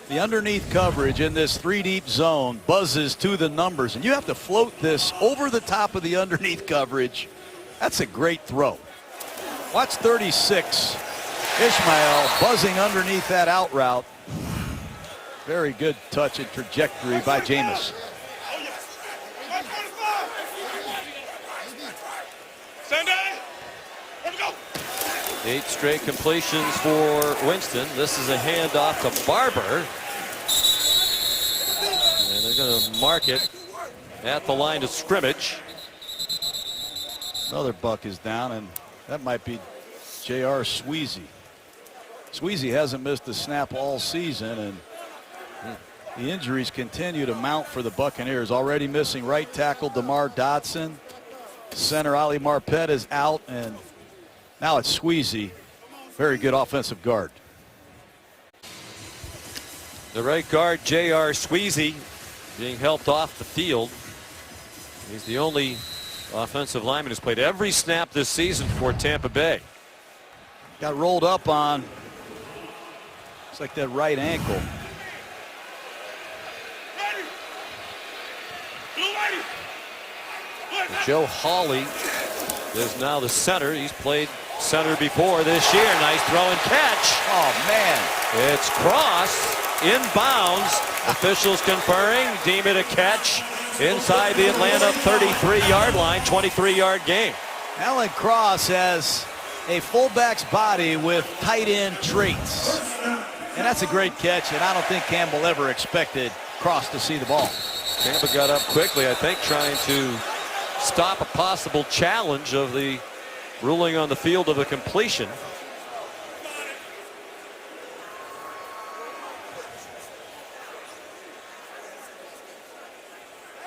The underneath coverage in this 3-deep zone buzzes to the numbers, and you have to float this over the top of the underneath coverage. That's a great throw. Watch 36. Ishmael buzzing underneath that out route. Very good touch and trajectory by Jameis. Stand down. Let's go. 8 straight completions for Winston. This is a handoff to Barber. And they're going to mark it at the line of scrimmage. Another Buck is down, and that might be J.R. Sweezy. Sweezy hasn't missed a snap all season, and the injuries continue to mount for the Buccaneers. Already missing right tackle DeMar Dotson. Center Ali Marpet is out, and now it's Sweezy. Very good offensive guard. The right guard, J.R. Sweezy, being helped off the field. He's the only offensive lineman who's played every snap this season for Tampa Bay. Got rolled up on, looks like that right ankle. Joe Hawley is now the center. He's played center before this year. Nice throw and catch. Oh, man. It's cross, inbounds. Officials conferring, deem it a catch inside the Atlanta 33-yard line, 23-yard game. Alan Cross has a fullback's body with tight end traits. And that's a great catch, and I don't think Campbell ever expected Cross to see the ball. Tampa got up quickly, I think, trying to stop a possible challenge of the ruling on the field of a completion.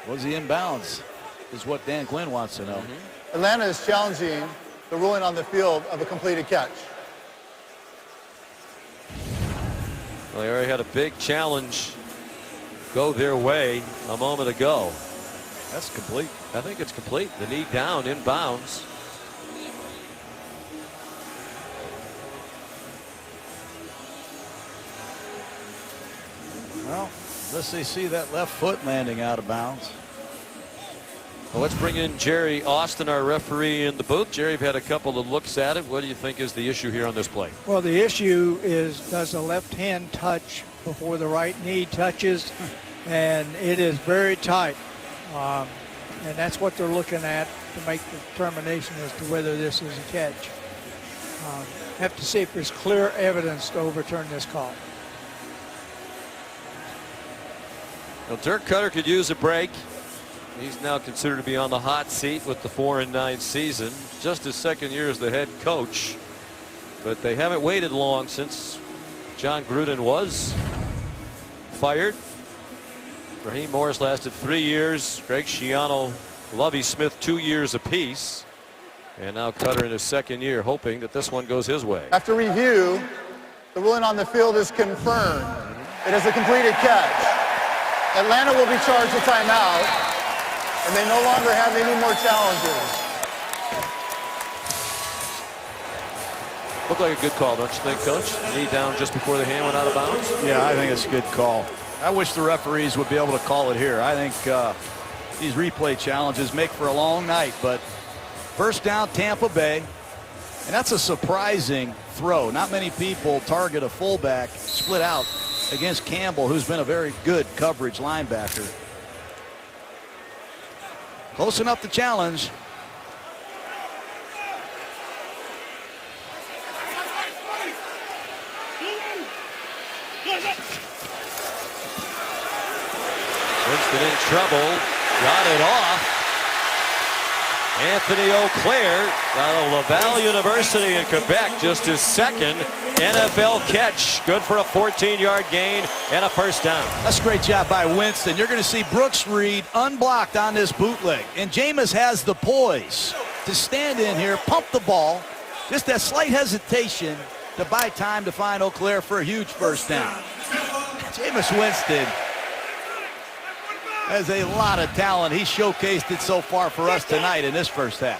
Was he in bounds is what Dan Quinn wants to know. Atlanta is challenging the ruling on the field of a completed catch. Well, they already had a big challenge go their way a moment ago. That's complete. I think it's complete. The knee down, in bounds. Well, unless they see that left foot landing out of bounds. Well, let's bring in Jerry Austin, our referee in the booth. Jerry, you've had a couple of looks at it. What do you think is the issue here on this play? Well, the issue is, does the left hand touch before the right knee touches? And it is very tight. And that's what they're looking at to make the determination as to whether this is a catch. Have to see if there's clear evidence to overturn this call. Well, Dirk Cutter could use a break. He's now considered to be on the hot seat with the 4-9 season. Just his second year as the head coach. But they haven't waited long since John Gruden was fired. Raheem Morris lasted 3 years. Greg Schiano, Lovie Smith 2 years apiece. And now Cutter in his second year, hoping that this one goes his way. After review, the ruling on the field is confirmed. It is a completed catch. Atlanta will be charged with timeout, and they no longer have any more challenges. Looked like a good call, don't you think, Coach? Knee down just before the hand went out of bounds. Yeah, I think it's a good call. I wish the referees would be able to call it here. I think these replay challenges make for a long night, but first down, Tampa Bay. And that's a surprising throw. Not many people target a fullback split out against Campbell, who's been a very good coverage linebacker. Close enough to challenge. Winston in trouble, got it off. Anthony Auclair out of Laval University in Quebec, just his second NFL catch. Good for a 14-yard gain and a first down. That's a great job by Winston. You're going to see Brooks Reed unblocked on this bootleg. And Jameis has the poise to stand in here, pump the ball. Just that slight hesitation to buy time to find Auclair for a huge first down. Jameis Winston has a lot of talent. He showcased it so far for us tonight in this first half.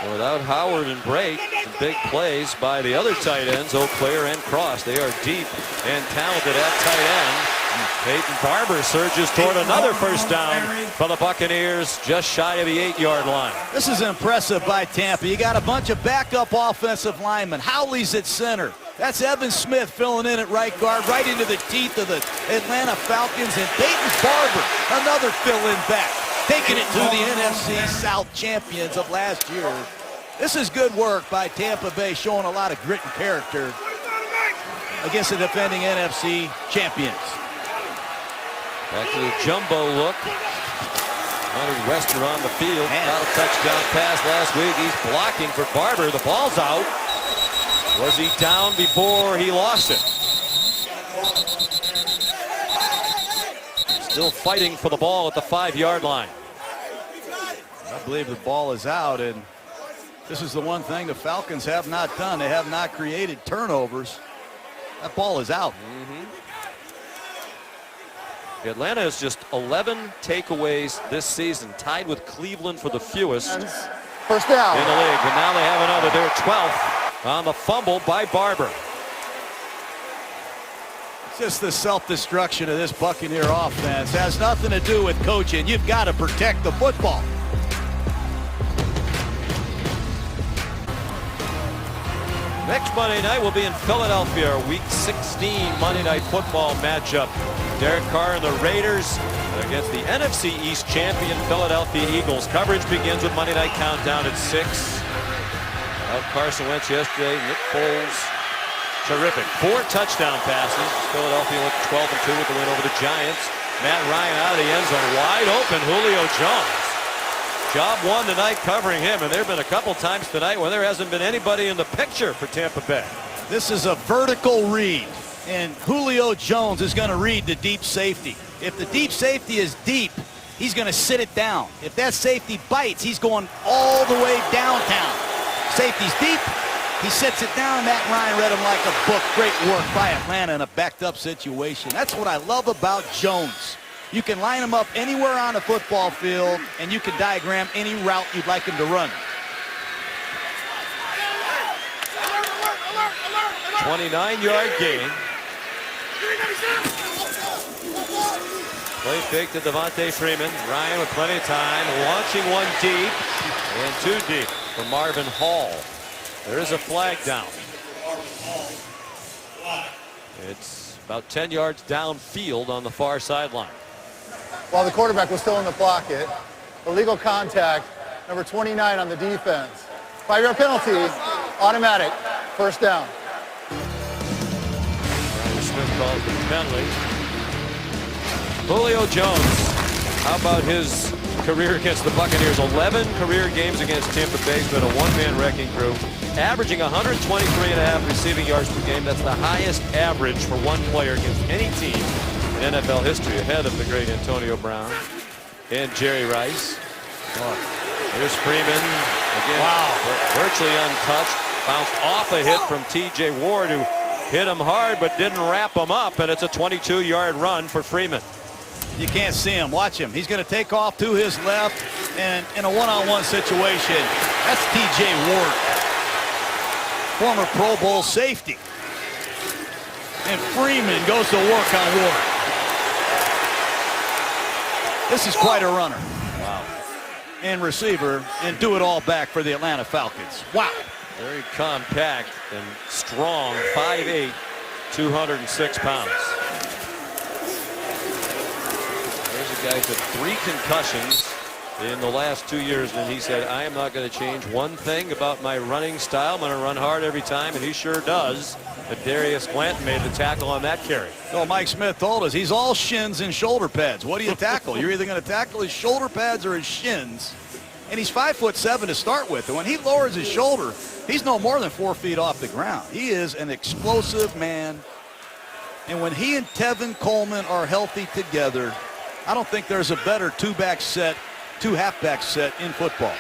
So without Howard and Brake, some big plays by the other tight ends, Auclair and Cross. They are deep and talented at tight end. Peyton Barber surges toward another first down for the Buccaneers, just shy of the 8-yard line. This is impressive by Tampa. You got a bunch of backup offensive linemen. Howley's at center. That's Evan Smith filling in at right guard, right into the teeth of the Atlanta Falcons. And Peyton Barber, another fill-in back, taking it to the NFC South champions of last year. This is good work by Tampa Bay, showing a lot of grit and character against the defending NFC champions. Back to the jumbo look. Leonard Wester on the field. Got a touchdown pass last week. He's blocking for Barber. The ball's out. Was he down before he lost it? Still fighting for the ball at the 5-yard line. I believe the ball is out, and this is the one thing the Falcons have not done. They have not created turnovers. That ball is out. Atlanta has just 11 takeaways this season, tied with Cleveland for the fewest First down. in the league. But now they have another. They're 12th on the fumble by Barber. Just the self-destruction of this Buccaneer offense has nothing to do with coaching. You've got to protect the football. Next Monday night will be in Philadelphia, Week 16 Monday Night Football matchup. Derek Carr and the Raiders against the NFC East champion Philadelphia Eagles. Coverage begins with Monday Night Countdown at 6. Out Carson Wentz yesterday. Nick Foles, terrific. 4 touchdown passes. Philadelphia went 12-2 with the win over the Giants. Matt Ryan out of the end zone, wide open. Julio Jones. Job one tonight covering him, and there have been a couple times tonight where there hasn't been anybody in the picture for Tampa Bay. This is a vertical read, and Julio Jones is going to read the deep safety. If the deep safety is deep, he's going to sit it down. If that safety bites, he's going all the way downtown. Safety's deep, he sits it down. Matt Ryan read him like a book. Great work by Atlanta in a backed-up situation. That's what I love about Jones. You can line him up anywhere on the football field, and you can diagram any route you'd like him to run. 29-yard gain. Play fake to Devontae Freeman. Ryan with plenty of time, launching one deep and 2 deep for Marvin Hall. There is a flag down. It's about 10 yards downfield on the far sideline. While the quarterback was still in the pocket, illegal contact, number 29 on the defense. 5-yard penalty, automatic, first down. Smith calls the penalty. Julio Jones, how about his career against the Buccaneers? 11 career games against Tampa Bay. He's been a one-man wrecking crew, averaging 123.5 receiving yards per game. That's the highest average for one player against any team in NFL history, ahead of the great Antonio Brown and Jerry Rice. Here's Freeman again. Wow, virtually untouched. Bounced off a hit from T.J. Ward, who hit him hard but didn't wrap him up, and it's a 22-yard run for Freeman. You can't see him. Watch him. He's going to take off to his left, and in a one-on-one situation, that's T.J. Ward, former Pro Bowl safety. And Freeman goes to work on Ward. This is quite a runner. Wow. And receiver, and do it all back for the Atlanta Falcons. Wow. Very compact and strong, 5'8", 206 pounds. There's a guy with 3 concussions in the last 2 years, and he said, I am not going to change one thing about my running style. I'm going to run hard every time, and he sure does. But Darius Glanton made the tackle on that carry. Well, Mike Smith told us he's all shins and shoulder pads. What do you tackle? You're either going to tackle his shoulder pads or his shins. And he's 5'7" to start with. And when he lowers his shoulder, he's no more than 4 feet off the ground. He is an explosive man. And when he and Tevin Coleman are healthy together, I don't think there's a better two halfback set in football.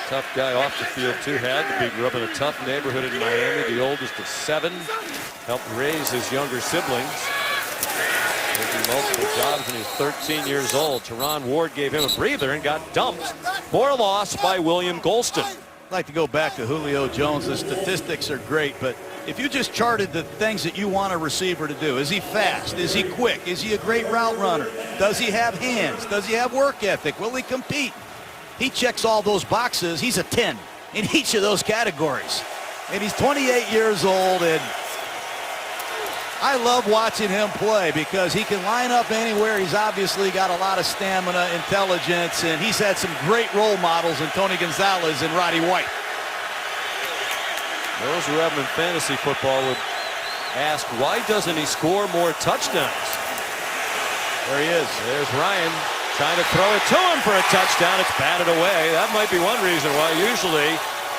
Tough guy off the field, too. Had to be. Grew up in a tough neighborhood in Miami. The oldest of 7. Helped raise his younger siblings. Taking multiple jobs when he was 13 years old. Teron Ward gave him a breather and got dumped for a loss by William Golston. I'd like to go back to Julio Jones. The statistics are great, but if you just charted the things that you want a receiver to do, is he fast? Is he quick? Is he a great route runner? Does he have hands? Does he have work ethic? Will he compete? He checks all those boxes. He's a 10 in each of those categories. And he's 28 years old, and I love watching him play because he can line up anywhere. He's obviously got a lot of stamina, intelligence, and he's had some great role models in Tony Gonzalez and Roddy White. Those who have him in fantasy football would ask, why doesn't he score more touchdowns? There he is. There's Ryan trying to throw it to him for a touchdown. It's batted away. That might be one reason why usually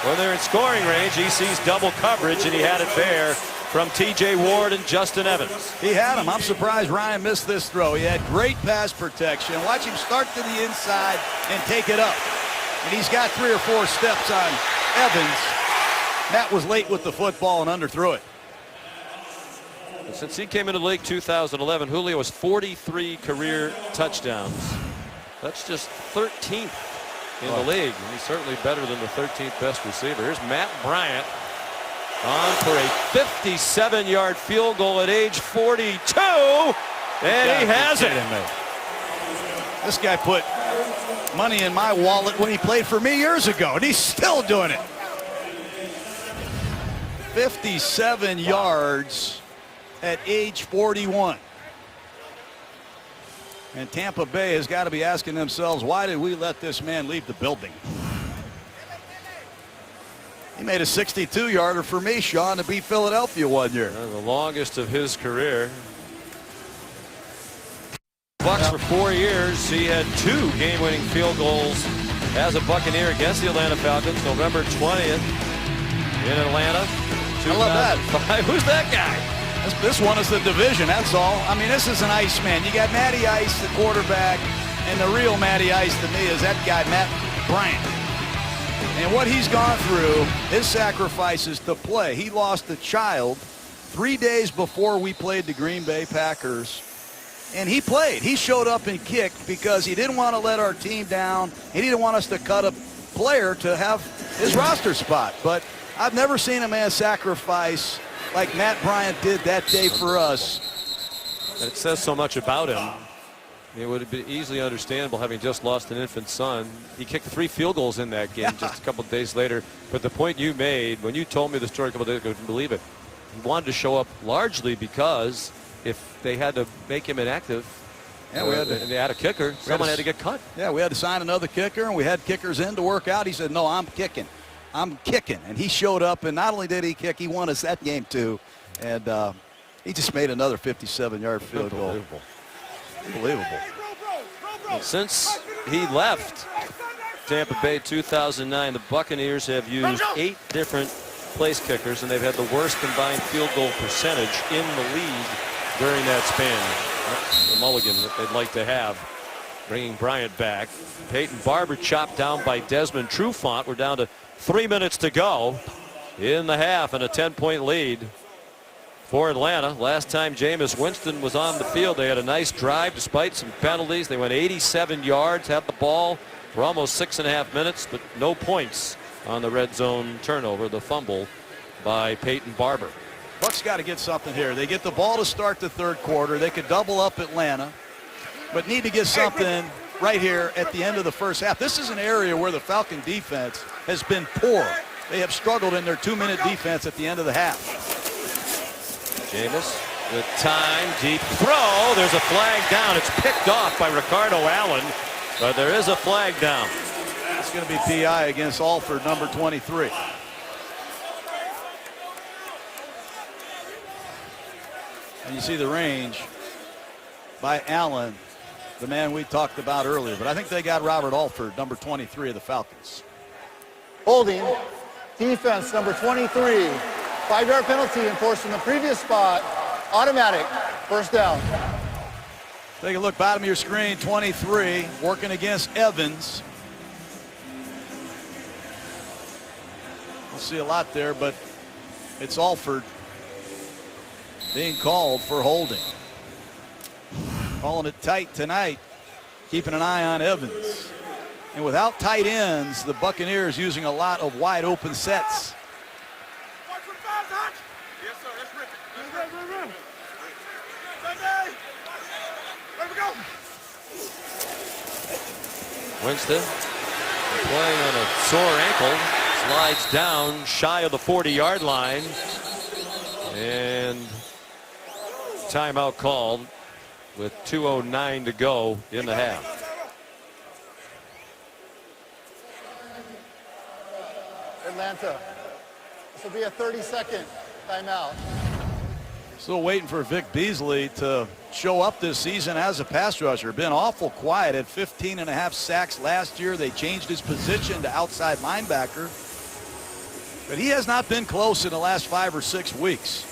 when they're in scoring range, he sees double coverage, and he had it there from T.J. Ward and Justin Evans. He had him. I'm surprised Ryan missed this throw. He had great pass protection. Watch him start to the inside and take it up. And he's got 3 or 4 steps on Evans. Matt was late with the football and underthrew it. Since he came into the league 2011, Julio has 43 career touchdowns. That's just 13th in the league. And he's certainly better than the 13th best receiver. Here's Matt Bryant On for a 57-yard field goal at age 42. And he has it. This guy put money in my wallet when he played for me years ago, and he's still doing it. 57 yards at age 41. And Tampa Bay has got to be asking themselves, why did we let this man leave the building? He made a 62-yarder for me, Sean, to beat Philadelphia one year. The longest of his career. Bucs for 4 years. He had 2 game-winning field goals as a Buccaneer against the Atlanta Falcons, November 20th in Atlanta. I love that. Who's that guy? This one is the division, that's all. I mean, this is an Iceman. You got Matty Ice, the quarterback, and the real Matty Ice to me is that guy, Matt Bryant. And what he's gone through, his sacrifices to play. He lost a child 3 days before we played the Green Bay Packers. And he played. He showed up and kicked because he didn't want to let our team down. He didn't want us to cut a player to have his roster spot. But I've never seen a man sacrifice like Matt Bryant did that day for us. It says so much about him. It would have been easily understandable having just lost an infant son. He kicked 3 field goals in that game just a couple of days later. But the point you made when you told me the story a couple of days ago, I couldn't believe it. He wanted to show up largely because if they had to make him inactive, and they had a kicker, someone had to get cut. Yeah, we had to sign another kicker, and we had kickers in to work out. He said, no, I'm kicking. I'm kicking. And he showed up, and not only did he kick, he won us that game too. And he just made another 57-yard field goal. Unbelievable. Well, since he left Tampa Bay 2009, the Buccaneers have used 8 different place kickers, and they've had the worst combined field goal percentage in the league during that span. That's the mulligan that they'd like to have, bringing Bryant back. Peyton Barber chopped down by Desmond Trufant. We're down to 3 minutes to go in the half and a 10-point lead for Atlanta. Last time Jameis Winston was on the field, they had a nice drive despite some penalties. They went 87 yards, had the ball for almost 6.5 minutes, but no points on the red zone turnover, the fumble by Peyton Barber. Bucs got to get something here. They get the ball to start the third quarter. They could double up Atlanta, but need to get something right here at the end of the first half. This is an area where the Falcon defense has been poor. They have struggled in their 2-minute defense at the end of the half. Jameis with time, deep throw. There's a flag down. It's picked off by Ricardo Allen, but there is a flag down. It's going to be PI against Alford, number 23. And you see the range by Allen, the man we talked about earlier. But I think they got Robert Alford, number 23 of the Falcons. Holding, defense number 23. 5-yard penalty enforced from the previous spot. Automatic, first down. Take a look, bottom of your screen, 23, working against Evans. We'll see a lot there, but it's Alford being called for holding. Calling it tight tonight, keeping an eye on Evans. And without tight ends, the Buccaneers using a lot of wide open sets. Yes, sir. That's Rick. Run. Sunday. Let me go. Winston playing on a sore ankle, slides down shy of the 40-yard line, and timeout called with 2:09 to go in the half. Atlanta. This will be a 30-second timeout. Still waiting for Vic Beasley to show up this season as a pass rusher. Been awful quiet at 15.5 sacks last year. They changed his position to outside linebacker. But he has not been close in the last 5 or 6 weeks.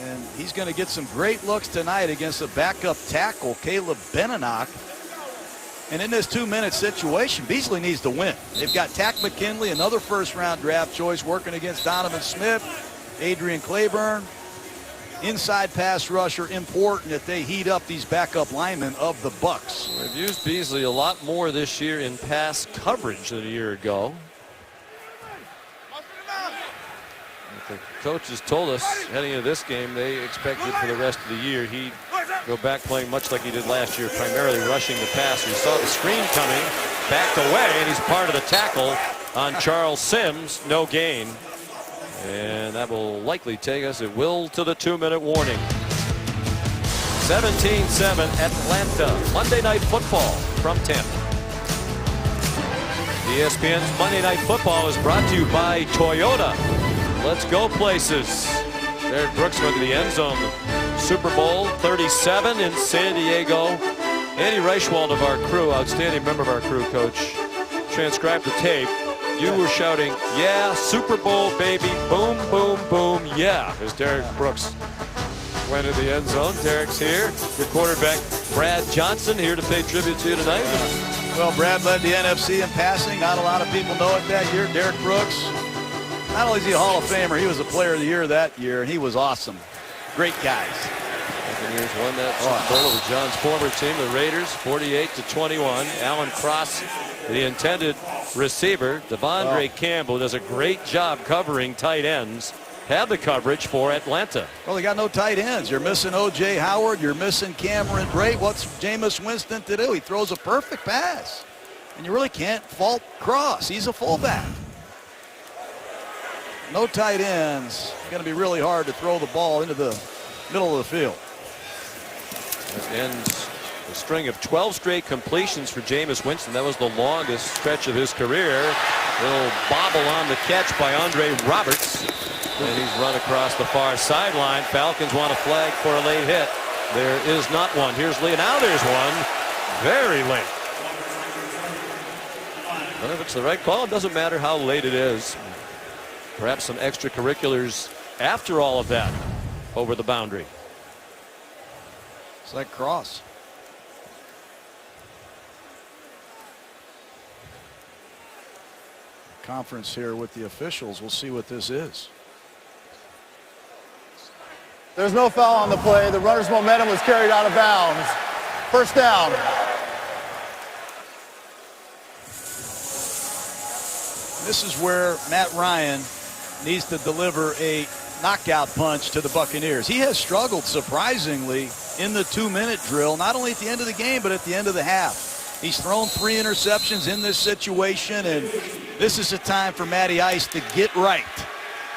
And he's going to get some great looks tonight against a backup tackle, Caleb Beninock. And in this 2-minute situation, Beasley needs to win. They've got Tack McKinley, another first-round draft choice, working against Donovan Smith, Adrian Claiborne. Inside pass rusher, important that they heat up these backup linemen of the Bucs. They've used Beasley a lot more this year in pass coverage than a year ago. The coaches told us heading into this game they expected for the rest of the year he'd go back playing much like he did last year, primarily rushing the passer. You saw the screen coming, backed away, and he's part of the tackle on Charles Sims. No gain. And that will likely take us, it will, to the 2-minute warning. 17-7 Atlanta. Monday Night Football from Tampa. ESPN's Monday Night Football is brought to you by Toyota. Let's go places. Derek Brooks went to the end zone. Super Bowl 37 in San Diego. Andy Reichwald of our crew, outstanding member of our crew, Coach, transcribed the tape. You were shouting, yeah, Super Bowl, baby, boom, boom, boom, yeah, as Derek Brooks went to the end zone. Derek's here. Your quarterback, Brad Johnson, here to pay tribute to you tonight. Well, Brad led the NFC in passing. Not a lot of people know it that year. Derek Brooks, not only is he a Hall of Famer, he was a Player of the Year that year, and he was awesome. Great guys. Buccaneers won that Super Bowl with John's former team, the Raiders, 48-21. Alan Cross, the intended receiver. Devondre Campbell does a great job covering tight ends. Had the coverage for Atlanta. Well, they got no tight ends. You're missing O.J. Howard. You're missing Cameron Brate. What's Jameis Winston to do? He throws a perfect pass. And you really can't fault Cross. He's a fullback. No tight ends. It's going to be really hard to throw the ball into the middle of the field. That ends a string of 12 straight completions for Jameis Winston. That was the longest stretch of his career. Little bobble on the catch by Andre Roberts. And he's run across the far sideline. Falcons want a flag for a late hit. There is not one. Here's Lee. Now there's one. Very late. But if it's the right call, it doesn't matter how late it is. Perhaps some extracurriculars after all of that over the boundary. It's like Cross. Conference here with the officials. We'll see what this is. There's no foul on the play. The runner's momentum was carried out of bounds. First down. This is where Matt Ryan needs to deliver a knockout punch to the Buccaneers. He has struggled surprisingly in the 2-minute drill, not only at the end of the game, but at the end of the half. He's thrown 3 interceptions in this situation, and this is a time for Matty Ice to get right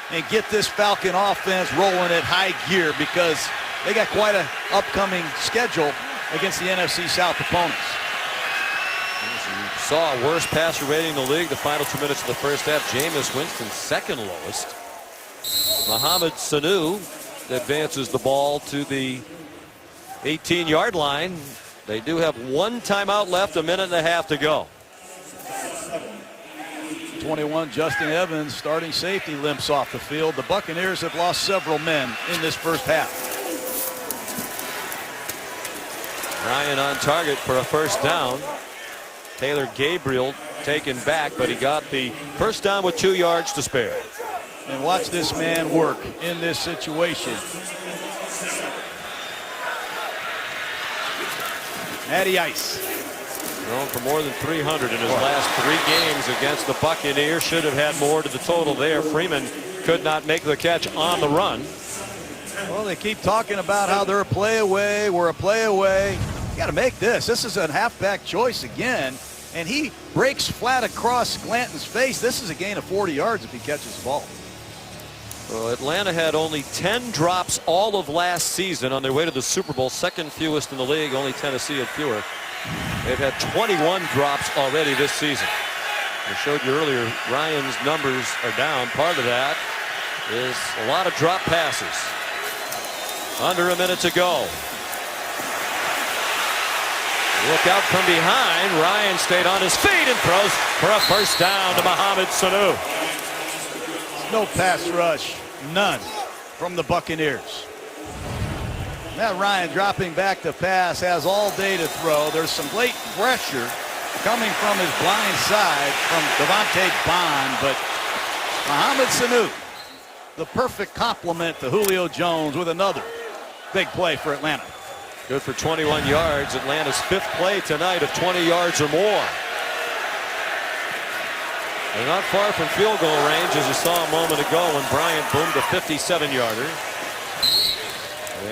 and get this Falcon offense rolling at high gear, because they got quite an upcoming schedule against the NFC South opponents. Saw a worst passer rating in the league the final 2 minutes of the first half. Jameis Winston second lowest. Mohamed Sanu advances the ball to the 18-yard line. They do have 1 timeout left, 1.5 minutes to go. 21, Justin Evans, starting safety, limps off the field. The Buccaneers have lost several men in this first half. Ryan on target for a first down. Taylor Gabriel taken back, but he got the first down with 2 yards to spare. And watch this man work in this situation. Matty Ice. Thrown for more than 300 in his last 3 games against the Buccaneers. Should have had more to the total there. Freeman could not make the catch on the run. Well, they keep talking about how they're a play away. We're a play away. You got to make this. This is a halfback choice again. And he breaks flat across Glanton's face. This is a gain of 40 yards if he catches the ball. Well, Atlanta had only 10 drops all of last season on their way to the Super Bowl. Second fewest in the league. Only Tennessee had fewer. They've had 21 drops already this season. I showed you earlier, Ryan's numbers are down. Part of that is a lot of drop passes. Under 1 minute to go. Look out from behind. Ryan stayed on his feet and throws for a first down to Mohamed Sanu. No pass rush. None from the Buccaneers. Matt Ryan dropping back to pass, has all day to throw. There's some late pressure coming from his blind side from Devontae Bond, but Mohamed Sanu, the perfect complement to Julio Jones with another big play for Atlanta. Good for 21 yards. Atlanta's 5th play tonight of 20 yards or more. They're not far from field goal range, as you saw a moment ago when Bryant boomed a 57-yarder.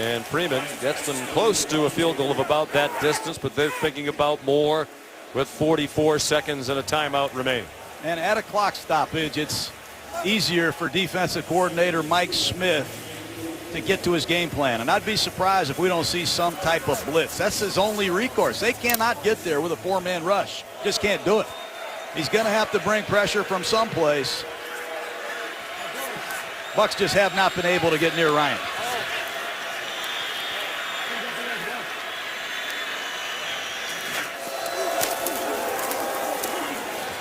And Freeman gets them close to a field goal of about that distance, but they're thinking about more with 44 seconds and a timeout remaining. And at a clock stoppage, it's easier for defensive coordinator Mike Smith to get to his game plan. And I'd be surprised if we don't see some type of blitz. That's his only recourse. They cannot get there with a 4-man rush. Just can't do it. He's going to have to bring pressure from someplace. Bucs just have not been able to get near Ryan.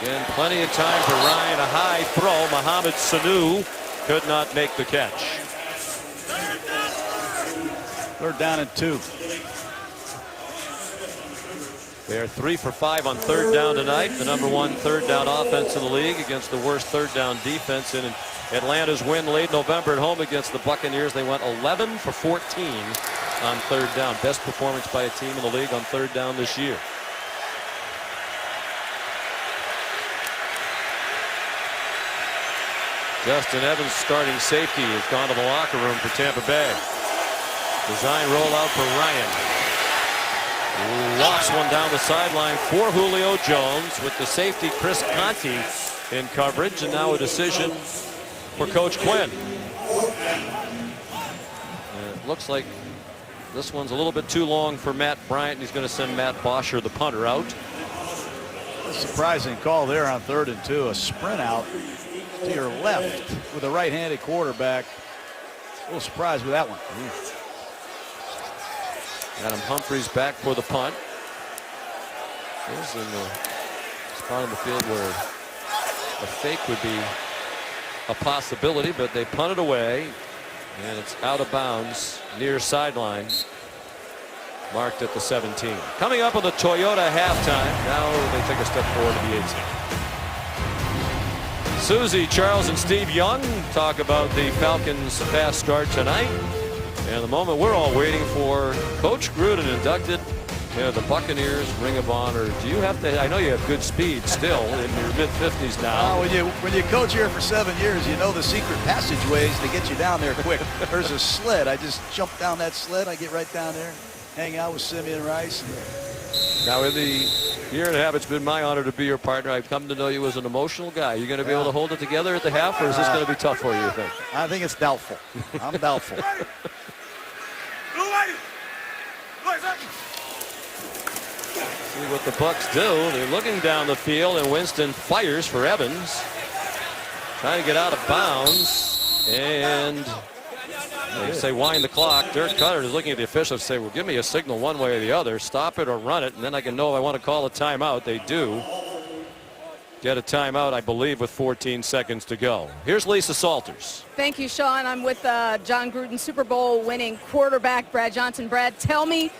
Again, plenty of time for Ryan. A high throw. Mohamed Sanu could not make the catch. 3rd down and 2. They're 3 for 5 on 3rd down tonight. The #1 3rd down offense in the league against the worst 3rd down defense. In Atlanta's win late November at home against the Buccaneers, they went 11 for 14 on 3rd down. Best performance by a team in the league on 3rd down this year. Justin Evans, starting safety, has gone to the locker room for Tampa Bay. Design rollout for Ryan. Lofts one down the sideline for Julio Jones with the safety Chris Conti in coverage, and now a decision for Coach Quinn. And it looks like this one's a little bit too long for Matt Bryant. He's going to send Matt Bosher, the punter, out. A surprising call there on 3rd and 2. A sprint out to your left with a right-handed quarterback. A little surprised with that one. Adam Humphries back for the punt. He's in the spot on the field where a fake would be a possibility, but they punt it away, and it's out of bounds near sideline, marked at the 17. Coming up on the Toyota halftime. Now they take a step forward to the 18. Susie, Charles, and Steve Young talk about the Falcons' fast start tonight. And the moment we're all waiting for, Coach Gruden inducted the Buccaneers Ring of Honor. Do you have to? I know you have good speed still in your mid-50s now. When you coach here for 7 years, you know the secret passageways to get you down there quick. There's a sled. I just jump down that sled. I get right down there, hang out with Simeon Rice. Now, in the year and a half, it's been my honor to be your partner. I've come to know you as an emotional guy. You going to be able to hold it together at the half, or is this going to be tough for you, you think? I think it's doubtful. I'm doubtful. See what the Bucs do. They're looking down the field, and Winston fires for Evans. Trying to get out of bounds, and they say wind the clock. Dirk Cutter is looking at the officials and say, well, give me a signal one way or the other. Stop it or run it, and then I can know if I want to call a timeout. They do get a timeout, I believe, with 14 seconds to go. Here's Lisa Salters. Thank you, Sean. I'm with John Gruden, Super Bowl winning quarterback Brad Johnson. Brad, tell me,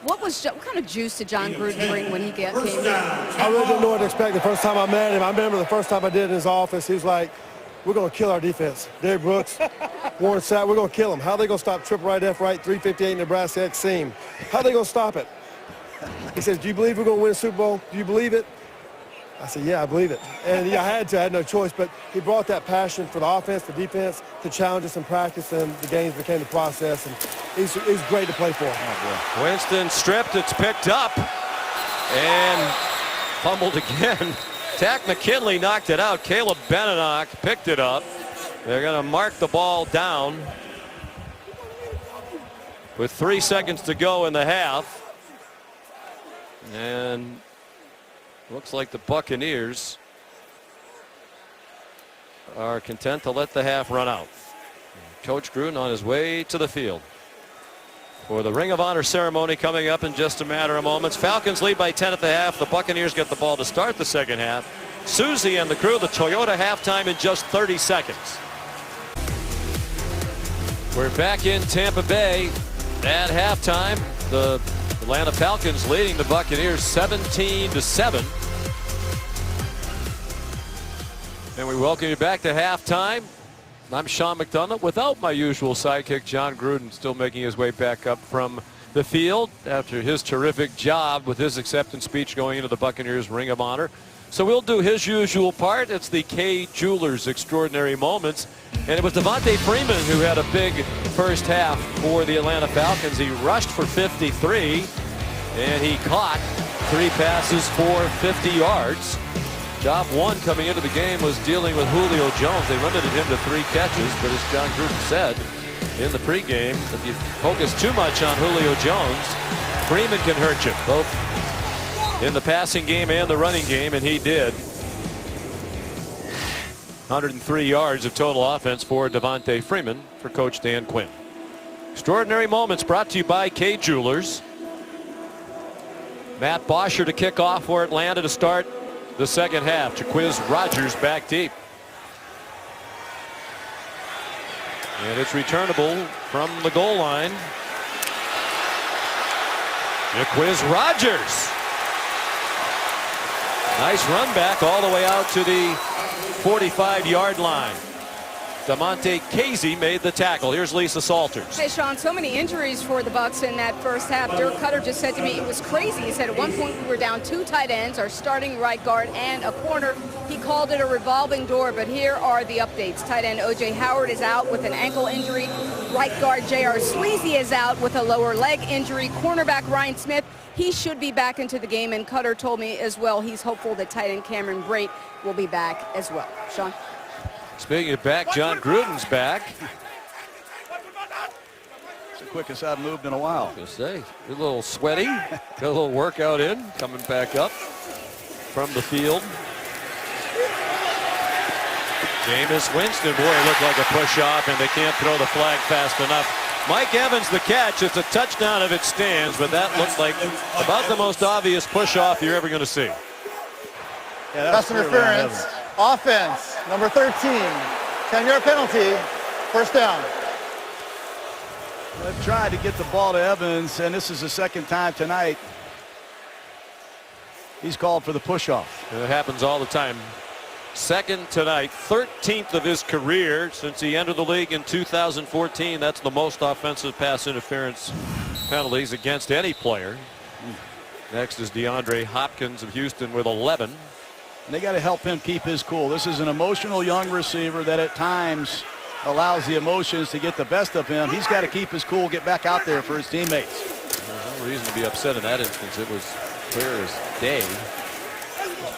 what kind of juice did John Gruden bring when he came in? I really didn't know what to expect the first time I met him. I remember the first time I did in his office, he was like, we're going to kill our defense. Derrick Brooks, Warren Sapp, we're going to kill them. How are they going to stop triple right, F right, 358 Nebraska X seam? How are they going to stop it? He says, do you believe we're going to win a Super Bowl? Do you believe it? I said, yeah, I believe it. And yeah, I had no choice, but he brought that passion for the offense, the defense, to challenge us in practice, and the games became the process, and he's great to play for. Oh, Winston stripped, it's picked up, and fumbled again. Tack McKinley knocked it out. Caleb Benenoch picked it up. They're going to mark the ball down with 3 seconds to go in the half. And looks like the Buccaneers are content to let the half run out. Coach Gruden on his way to the field for the Ring of Honor ceremony coming up in just a matter of moments. Falcons lead by 10 at the half. The Buccaneers get the ball to start the second half. Susie and the crew, the Toyota halftime in just 30 seconds. We're back in Tampa Bay at halftime. The Atlanta Falcons leading the Buccaneers 17-7. And we welcome you back to halftime. I'm Sean McDonough without my usual sidekick, John Gruden, still making his way back up from the field after his terrific job with his acceptance speech going into the Buccaneers Ring of Honor. So we'll do his usual part. It's the Kay Jewelers Extraordinary Moments. And it was Devontae Freeman who had a big first half for the Atlanta Falcons. He rushed for 53, and he caught 3 passes for 50 yards. Job one coming into the game was dealing with Julio Jones. They limited him to 3 catches, but as John Gruden said in the pregame, if you focus too much on Julio Jones, Freeman can hurt you, both in the passing game and the running game, and he did. 103 yards of total offense for Devontae Freeman for Coach Dan Quinn. Extraordinary Moments brought to you by Kay Jewelers. Matt Bosher to kick off for Atlanta to start the second half. Jaquiz Rogers back deep. And it's returnable from the goal line. Jaquiz Rogers. Nice run back all the way out to the 45-yard line. DeMonte Casey made the tackle. Here's Lisa Salters. Hey, Sean, so many injuries for the Bucs in that first half. Dirk Cutter just said to me it was crazy. He said at one point we were down 2 tight ends, our starting right guard and a corner. He called it a revolving door, but here are the updates. Tight end O.J. Howard is out with an ankle injury. Right guard J.R. Sleazy is out with a lower leg injury. Cornerback Ryan Smith, he should be back into the game, and Cutter told me as well he's hopeful that tight end Cameron Brate will be back as well. Sean? Speaking of back, John Gruden's back. It's the quickest I've moved in a while. I was going to say, a little sweaty, got a little workout in, coming back up from the field. Jameis Winston, boy, it looked like a push-off, and they can't throw the flag fast enough. Mike Evans, the catch. It's a touchdown if it stands, but that looks like about the most obvious push-off you're ever going to see. Yeah, Pass interference. Offense, number 13. 10-yard penalty. First down. They've tried to get the ball to Evans, and this is the second time tonight he's called for the push-off. It happens all the time. Second tonight, 13th of his career since he entered the league in 2014. That's the most offensive pass interference penalties against any player. Next is DeAndre Hopkins of Houston with 11. And they got to help him keep his cool. This is an emotional young receiver that at times allows the emotions to get the best of him. He's got to keep his cool, get back out there for his teammates. There's no reason to be upset in that instance. It was clear as day.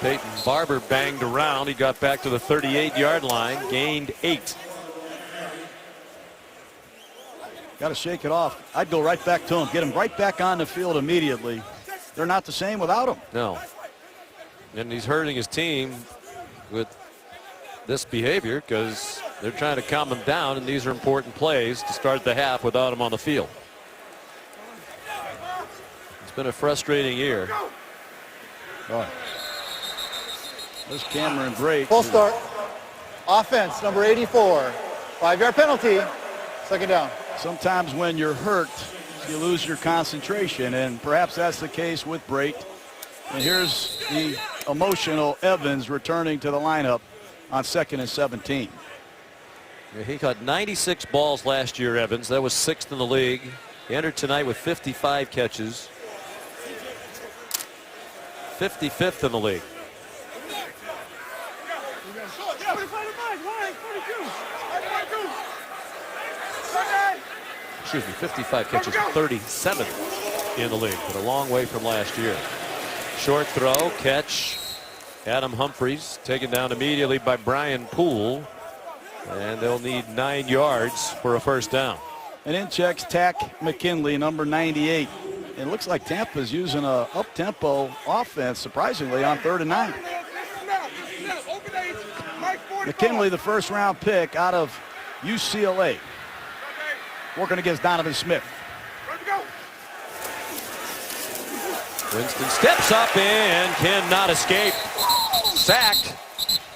Peyton Barber banged around. He got back to the 38-yard line, gained 8. Got to shake it off. I'd go right back to him, get him right back on the field immediately. They're not the same without him. No. And he's hurting his team with this behavior because they're trying to calm him down, and these are important plays to start the half without him on the field. It's been a frustrating year. Oh. There's Cameron Brate. Full start. Offense, number 84. 5-yard penalty. Second down. Sometimes when you're hurt, you lose your concentration, and perhaps that's the case with Brate. And here's the emotional Evans returning to the lineup on 2nd and 17. He caught 96 balls last year, Evans. That was 6th in the league. He entered tonight with 55 catches. 55th in the league. Excuse me, 55 catches, 37th in the league, but a long way from last year. Short throw, catch. Adam Humphries taken down immediately by Brian Poole, and they'll need 9 yards for a first down. And in checks Tack McKinley, number 98. It looks like Tampa's using a up-tempo offense, surprisingly, on 3rd and 9. McKinley, the first-round pick out of UCLA, working against Donovan Smith. Winston steps up and cannot escape. Sacked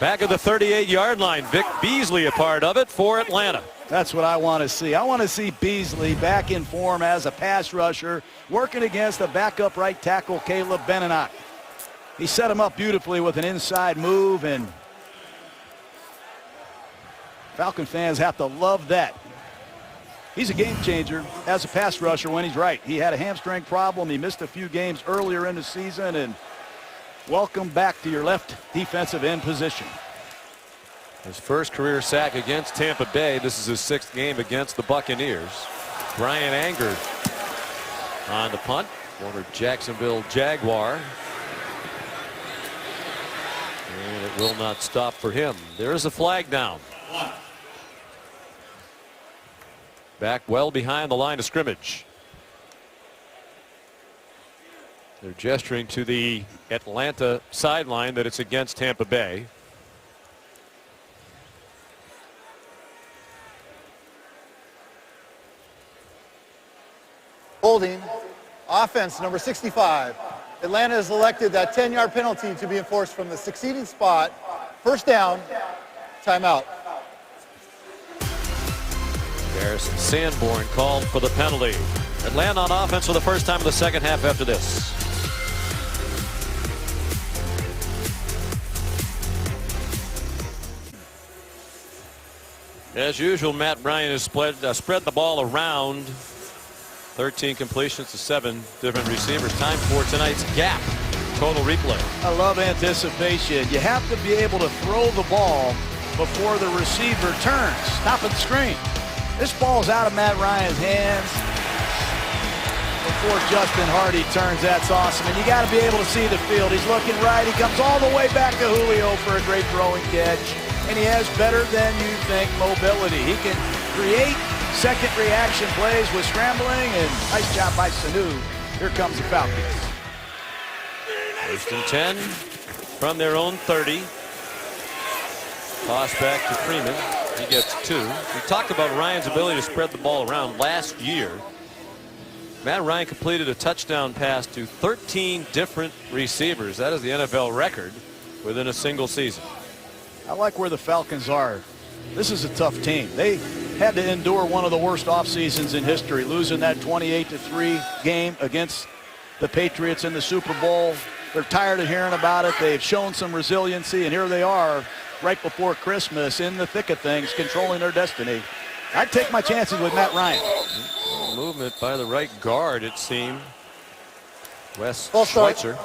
back at the 38-yard line. Vic Beasley a part of it for Atlanta. That's what I want to see. I want to see Beasley back in form as a pass rusher, working against the backup right tackle, Caleb Benenoch. He set him up beautifully with an inside move, and Falcon fans have to love that. He's a game changer as a pass rusher when he's right. He had a hamstring problem. He missed a few games earlier in the season, and welcome back to your left defensive end position. His first career sack against Tampa Bay. This is his 6th game against the Buccaneers. Brian Anger on the punt, former Jacksonville Jaguar. And it will not stop for him. There is a flag down. Back well behind the line of scrimmage. They're gesturing to the Atlanta sideline that it's against Tampa Bay. Holding. Offense number 65. Atlanta has elected that 10-yard penalty to be enforced from the succeeding spot. First down. Timeout. Garrison Sanborn called for the penalty. Atlanta on offense for the first time in the second half after this. As usual, Matt Bryant has spread the ball around. 13 completions to 7 different receivers. Time for tonight's gap total replay. I love anticipation. You have to be able to throw the ball before the receiver turns. Top of the screen. This ball's out of Matt Ryan's hands before Justin Hardy turns. That's awesome. And you got to be able to see the field. He's looking right. He comes all the way back to Julio for a great throwing catch. And he has better than you think mobility. He can create second reaction plays with scrambling, and nice job by Sanu. Here comes the Falcons. First and 10 from their own 30. Toss back to Freeman. He gets 2. We talked about Ryan's ability to spread the ball around last year. Matt Ryan completed a touchdown pass to 13 different receivers. That is the NFL record within a single season. I like where the Falcons are. This is a tough team. They had to endure one of the worst off seasons in history, losing that 28-3 game against the Patriots in the Super Bowl. They're tired of hearing about it. They've shown some resiliency, and here they are right before Christmas in the thick of things, controlling their destiny. I'd take my chances with Matt Ryan. Movement by the right guard, it seemed. Wes Full start. Schweitzer.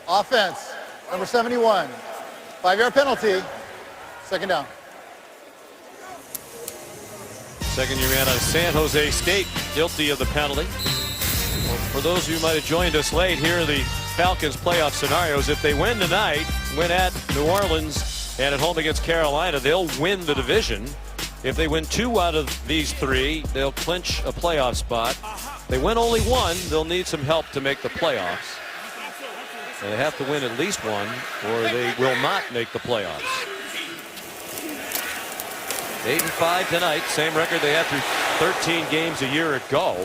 Offense number 71. 5-yard penalty. Second down. Second year man out of San Jose State, guilty of the penalty. Well, for those of you who might have joined us late, here are the Falcons playoff scenarios. If they win tonight, win at New Orleans and at home against Carolina, they'll win the division. If they win 2 out of these 3, they'll clinch a playoff spot. If they win only 1, they'll need some help to make the playoffs. And they have to win at least 1 or they will not make the playoffs. 8-5 tonight, same record they had through 13 games a year ago.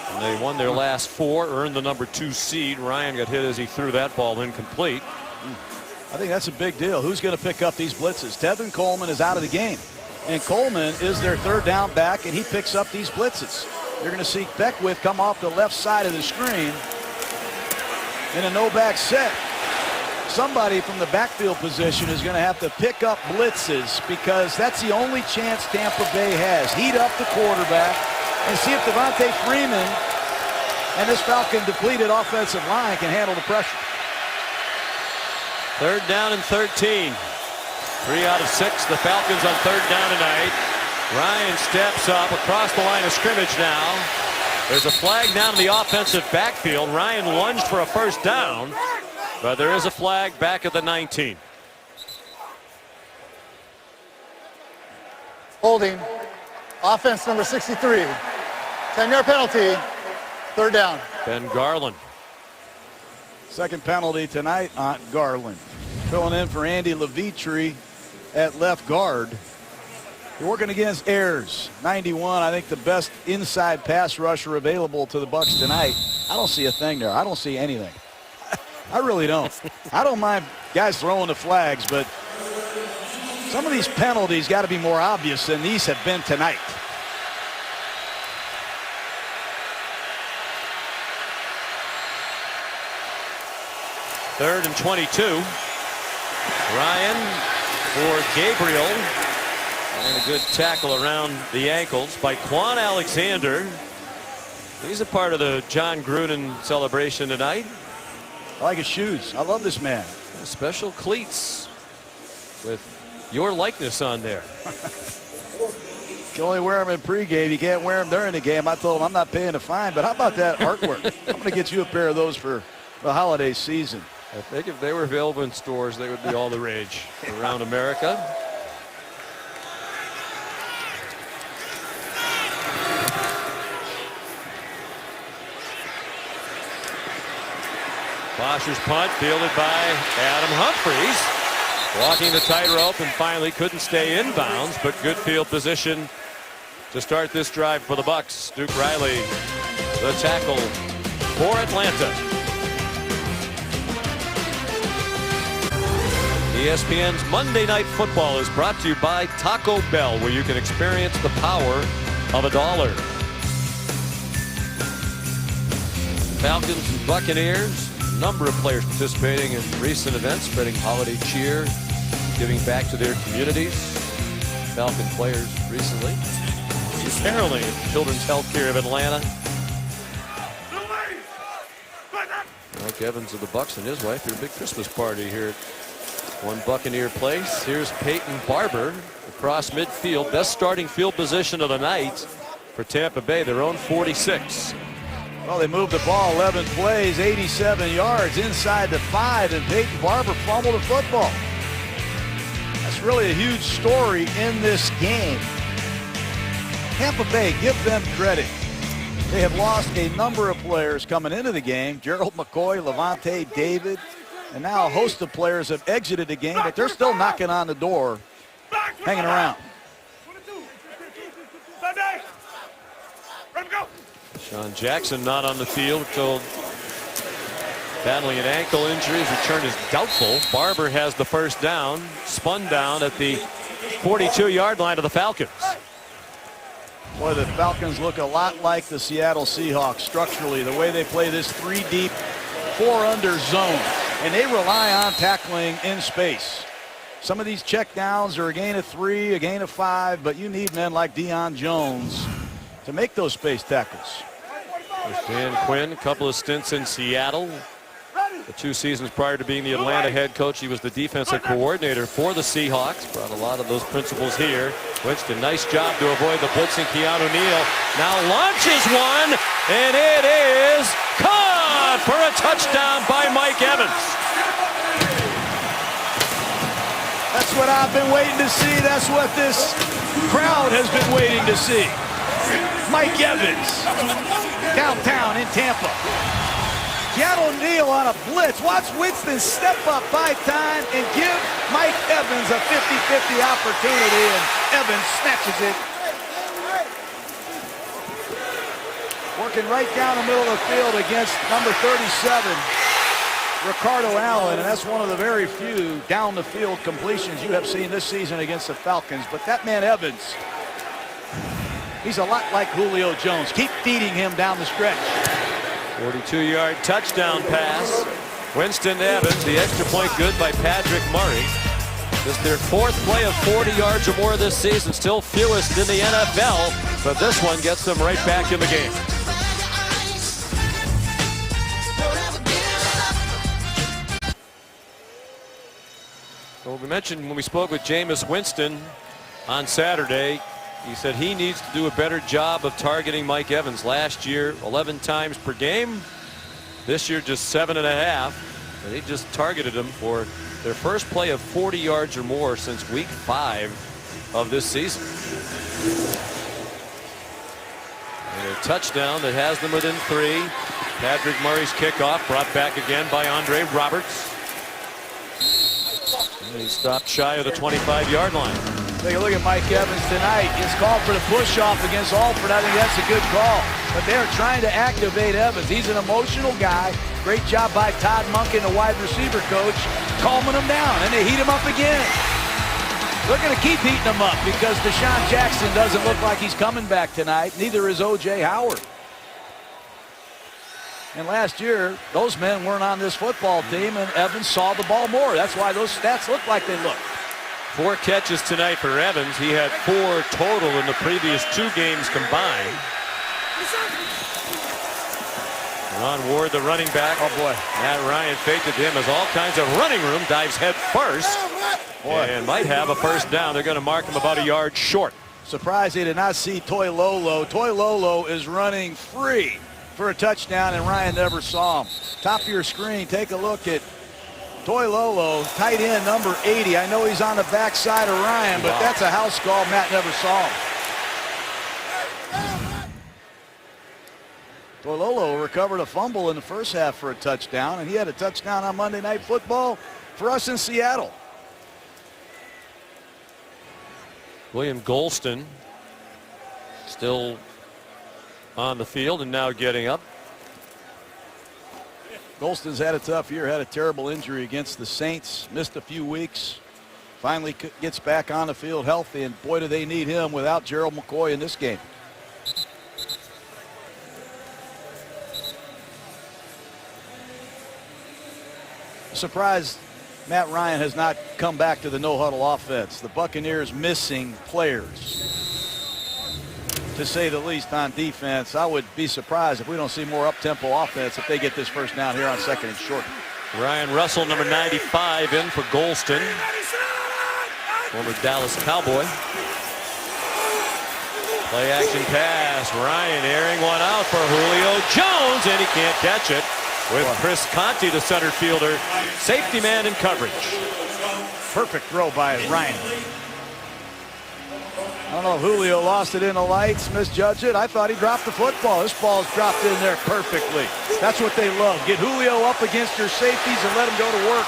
And they won their last 4, earned the number 2 seed. Ryan got hit as he threw that ball incomplete. I think that's a big deal. Who's going to pick up these blitzes? Tevin Coleman is out of the game. And Coleman is their third down back, and he picks up these blitzes. You're going to see Beckwith come off the left side of the screen in a no-back set. Somebody from the backfield position is going to have to pick up blitzes because that's the only chance Tampa Bay has. Heat up the quarterback and see if Devontae Freeman and this Falcon depleted offensive line can handle the pressure. Third down and 13. 3 out of 6. The Falcons on third down tonight. Ryan steps up across the line of scrimmage now. There's a flag down in the offensive backfield. Ryan lunged for a first down, but there is a flag back at the 19. Holding. Offense number 63. 10-yard penalty. Third down. Ben Garland. Second penalty tonight on Garland. Filling in for Andy Levitre at left guard. You're working against Ayers. 91, I think the best inside pass rusher available to the Bucs tonight. I don't see a thing there. I don't see anything. I really don't. I don't mind guys throwing the flags, but some of these penalties got to be more obvious than these have been tonight. Third and 22. Ryan for Gabriel. And a good tackle around the ankles by Quan Alexander. He's a part of the John Gruden celebration tonight. I like his shoes. I love this man. Special cleats with your likeness on there. You can only wear them in pregame. You can't wear them during the game. I told him I'm not paying a fine, but how about that artwork? I'm going to get you a pair of those for the holiday season. I think if they were available in stores, they would be all the rage around America. Bosch's punt fielded by Adam Humphries. Walking the tightrope and finally couldn't stay inbounds, but good field position to start this drive for the Bucs. Duke Riley, the tackle for Atlanta. ESPN's Monday Night Football is brought to you by Taco Bell, where you can experience the power of $1. Falcons and Buccaneers. A number of players participating in recent events, spreading holiday cheer, giving back to their communities. Falcon players recently. Apparently, Children's Healthcare of Atlanta. Mike Evans of the Bucs and his wife had a big Christmas party here at One Buccaneer Place. Here's Peyton Barber across midfield. Best starting field position of the night for Tampa Bay, their own 46. Well, they moved the ball 11 plays, 87 yards inside the 5, and Peyton Barber fumbled the football. That's really a huge story in this game. Tampa Bay, give them credit. They have lost a number of players coming into the game. Gerald McCoy, Levante David, and now a host of players have exited the game, but they're still knocking on the door, hanging around. Sean Jackson not on the field, told battling an ankle injury. His return is doubtful. Barber has the first down, spun down at the 42-yard line of the Falcons. Boy, the Falcons look a lot like the Seattle Seahawks structurally, the way they play this 3-deep, 4-under zone, and they rely on tackling in space. Some of these check downs are a gain of 3, a gain of 5, but you need men like Deion Jones to make those space tackles. There's Dan Quinn, a couple of stints in Seattle. The 2 seasons prior to being the Atlanta head coach, he was the defensive coordinator for the Seahawks. Brought a lot of those principles here. Winston, nice job to avoid the blitzing Keanu Neal. Now launches one, and it is caught for a touchdown by Mike Evans. That's what I've been waiting to see. That's what this crowd has been waiting to see. Mike Evans, downtown in Tampa. Keanu Neal on a blitz. Watch Winston step up by time and give Mike Evans a 50-50 opportunity, and Evans snatches it. Working right down the middle of the field against number 37, Ricardo Allen, and that's one of the very few down-the-field completions you have seen this season against the Falcons. But that man Evans, he's a lot like Julio Jones. Keep feeding him down the stretch. 42-yard touchdown pass. Winston Evans, the extra point good by Patrick Murray. Just their 4th play of 40 yards or more this season, still fewest in the NFL, but this one gets them right back in the game. Well, we mentioned when we spoke with Jameis Winston on Saturday, he said he needs to do a better job of targeting Mike Evans. Last year, 11 times per game. This year, just 7.5. And he just targeted him for their first play of 40 yards or more since week 5 of this season. And a touchdown that has them within 3. Patrick Murray's kickoff brought back again by Andre Roberts. And he stopped shy of the 25-yard line. Take a look at Mike Evans tonight. He's called for the push-off against Alford. I think that's a good call. But they're trying to activate Evans. He's an emotional guy. Great job by Todd Monken, the wide receiver coach, calming him down, and they heat him up again. They're going to keep heating him up because Deshaun Jackson doesn't look like he's coming back tonight. Neither is O.J. Howard. And last year, those men weren't on this football team, and Evans saw the ball more. That's why those stats look like they look. 4 catches tonight for Evans. He had 4 total in the previous 2 games combined. Ron Ward, the running back. Oh, boy. Matt Ryan faked it to him. Has all kinds of running room. Dives head first. Boy. And might have a first down. They're going to mark him about a yard short. Surprised he did not see Toy Lolo. Toy Lolo is running free for a touchdown, and Ryan never saw him. Top of your screen, take a look at Toy Lolo, tight end number 80. I know he's on the backside of Ryan, but that's a house call. Matt never saw him. Toy Lolo recovered a fumble in the first half for a touchdown, and he had a touchdown on Monday Night Football for us in Seattle. William Golston still on the field and now getting up. Golston's had a tough year, had a terrible injury against the Saints, missed a few weeks, finally gets back on the field healthy, and boy do they need him without Gerald McCoy in this game. Surprised Matt Ryan has not come back to the no-huddle offense. The Buccaneers missing players, to say the least, on defense. I would be surprised if we don't see more up-tempo offense if they get this first down here on second and short. Ryan Russell, number 95, in for Golston, former Dallas Cowboy. Play action pass. Ryan airing one out for Julio Jones, and he can't catch it. With Chris Conti, the center fielder, safety man in coverage. Perfect throw by Ryan. I don't know if Julio lost it in the lights, misjudged it. I thought he dropped the football. This ball's dropped in there perfectly. That's what they love. Get Julio up against your safeties and let him go to work.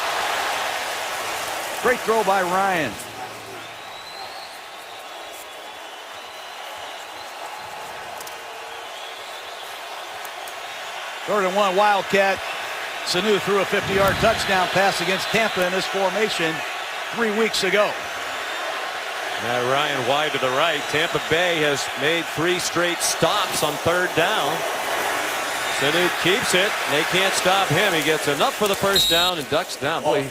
Great throw by Ryan. Third and one, Wildcat. Sanu threw a 50-yard touchdown pass against Tampa in this formation 3 weeks ago. Now Ryan wide to the right. Tampa Bay has made 3 straight stops on third down. Sanu keeps it. They can't stop him. He gets enough for the first down and ducks down. Boy,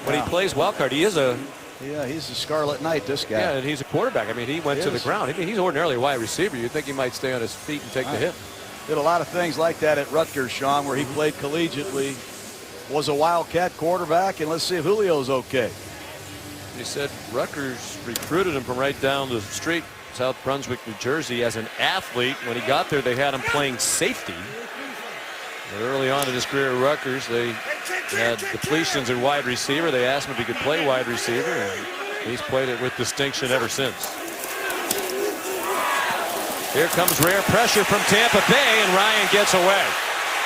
when he plays wild card, he is a... Yeah, he's a Scarlet Knight, this guy. Yeah, and he's a quarterback. I mean, he went to the ground. I mean, he's ordinarily a wide receiver. You'd think he might stay on his feet and take the hit. Did a lot of things like that at Rutgers, Sean, where he played collegiately, was a Wildcat quarterback, and let's see if Julio's okay. He said Rutgers recruited him from right down the street, South Brunswick, New Jersey, as an athlete. When he got there, they had him playing safety. But early on in his career at Rutgers, they had depletions at wide receiver. They asked him if he could play wide receiver, and he's played it with distinction ever since. Here comes rare pressure from Tampa Bay, and Ryan gets away.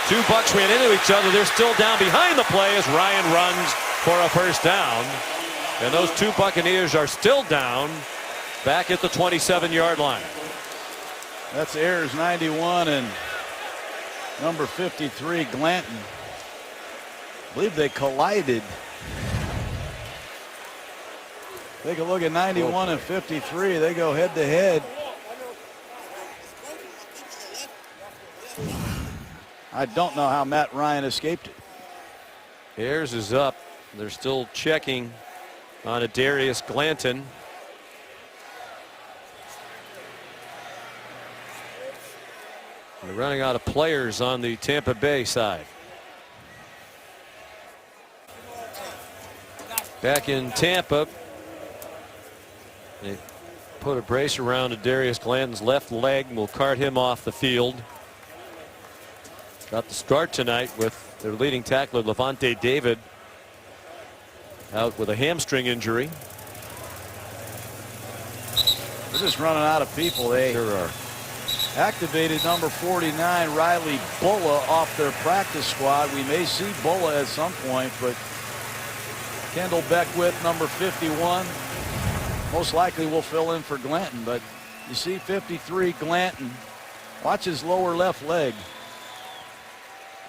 2 Bucs ran into each other. They're still down behind the play as Ryan runs for a first down. And those 2 Buccaneers are still down back at the 27-yard line. That's Ayers, 91, and number 53, Glanton. I believe they collided. Take a look at 91 and 53. They go head to head. I don't know how Matt Ryan escaped it. Ayers is up. They're still checking on Darius Glanton. They're running out of players on the Tampa Bay side. Back in Tampa, they put a brace around Darius Glanton's left leg and will cart him off the field. Got the start tonight with their leading tackler, Levante David, out with a hamstring injury. They're just running out of people. They Sure are. activated number 49, Riley Bulla, off their practice squad. We may see Bulla at some point, but Kendall Beckwith, number 51, most likely will fill in for Glanton. But you see 53, Glanton. Watch his lower left leg.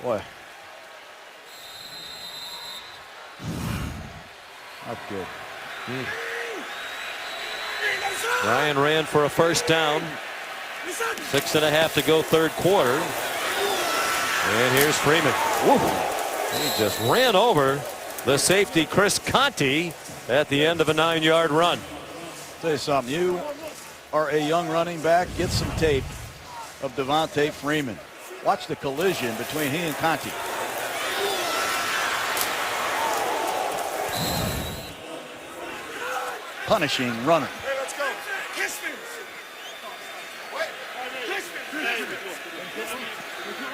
Boy. Not good. Ryan ran for a first down. 6.5 to go, third quarter. And here's Freeman. Woo. He just ran over the safety, Chris Conti, at the end of a 9-yard run. Tell you something. You are a young running back. Get some tape of Devontae Freeman. Watch the collision between he and Conti. Punishing runner. Hey, let's go.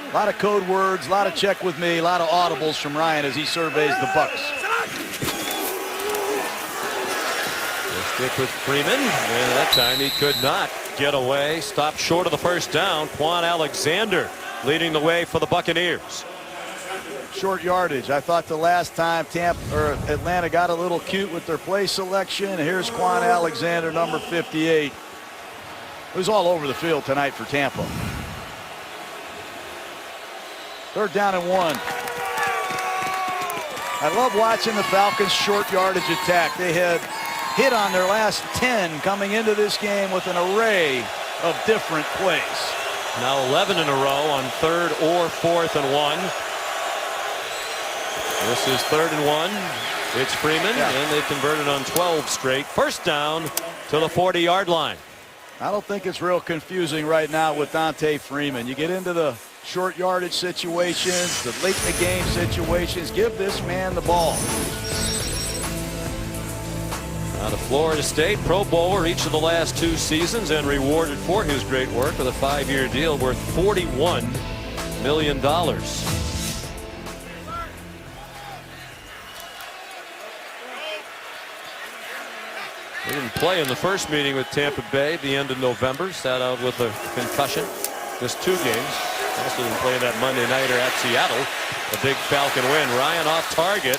A lot of code words, a lot of check with me, a lot of audibles from Ryan as he surveys the Bucs. Stick with Freeman, and that time he could not get away. Stopped short of the first down. Quan Alexander leading the way for the Buccaneers. Short yardage. I thought the last time Atlanta got a little cute with their play selection. Here's Quan Alexander, number 58. Who's all over the field tonight for Tampa. 3rd down and 1. I love watching the Falcons' short yardage attack. They had hit on their last 10 coming into this game with an array of different plays. Now 11 in a row on 3rd or 4th and 1. This is 3rd and 1. It's Freeman, and they converted on 12 straight. First down to the 40-yard line. I don't think it's real confusing right now with Dante Freeman. You get into the short yardage situations, the late in the game situations. Give this man the ball. Out of Florida State, Pro Bowler each of the last 2 seasons and rewarded for his great work with a 5-year deal worth $41 million. He didn't play in the first meeting with Tampa Bay at the end of November. Sat out with a concussion. Just 2 games. Also didn't play that Monday nighter at Seattle. A big Falcon win. Ryan off target.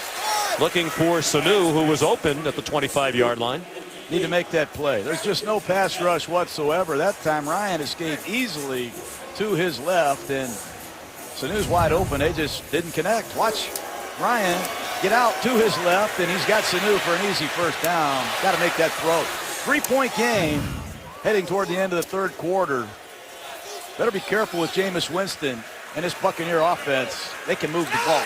Looking for Sanu, who was open at the 25-yard line. Need to make that play. There's just no pass rush whatsoever. That time Ryan escaped easily to his left, and Sanu's wide open. They just didn't connect. Watch Ryan get out to his left, and he's got Sanu for an easy first down. Got to make that throw. 3-point game heading toward the end of the 3rd quarter. Better be careful with Jameis Winston and this Buccaneer offense. They can move the ball.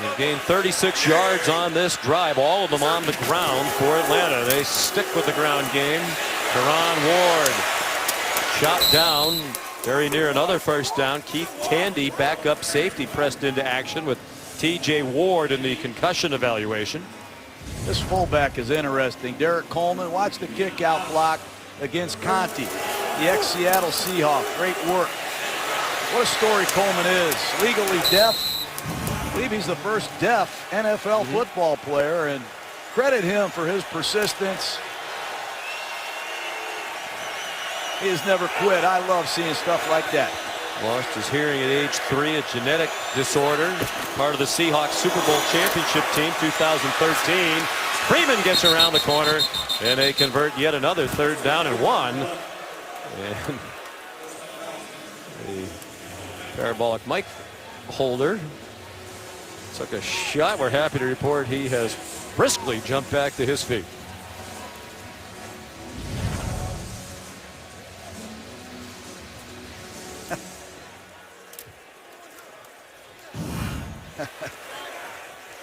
They've gained 36 yards on this drive, all of them on the ground for Atlanta. They stick with the ground game. Teron Ward shot down very near another first down. Keith Tandy, backup safety, pressed into action with TJ Ward in the concussion evaluation. This fullback is interesting. Derek Coleman, watch the kick out block against Conti, the ex-Seattle Seahawk. Great work. What a story Coleman is. Legally deaf. I believe he's the first deaf NFL football player, and credit him for his persistence. He has never quit. I love seeing stuff like that. Lost his hearing at age 3, a genetic disorder. Part of the Seahawks Super Bowl championship team 2013. Freeman gets around the corner, and they convert yet another 3rd down and 1. And the parabolic mic holder took a shot. We're happy to report he has briskly jumped back to his feet.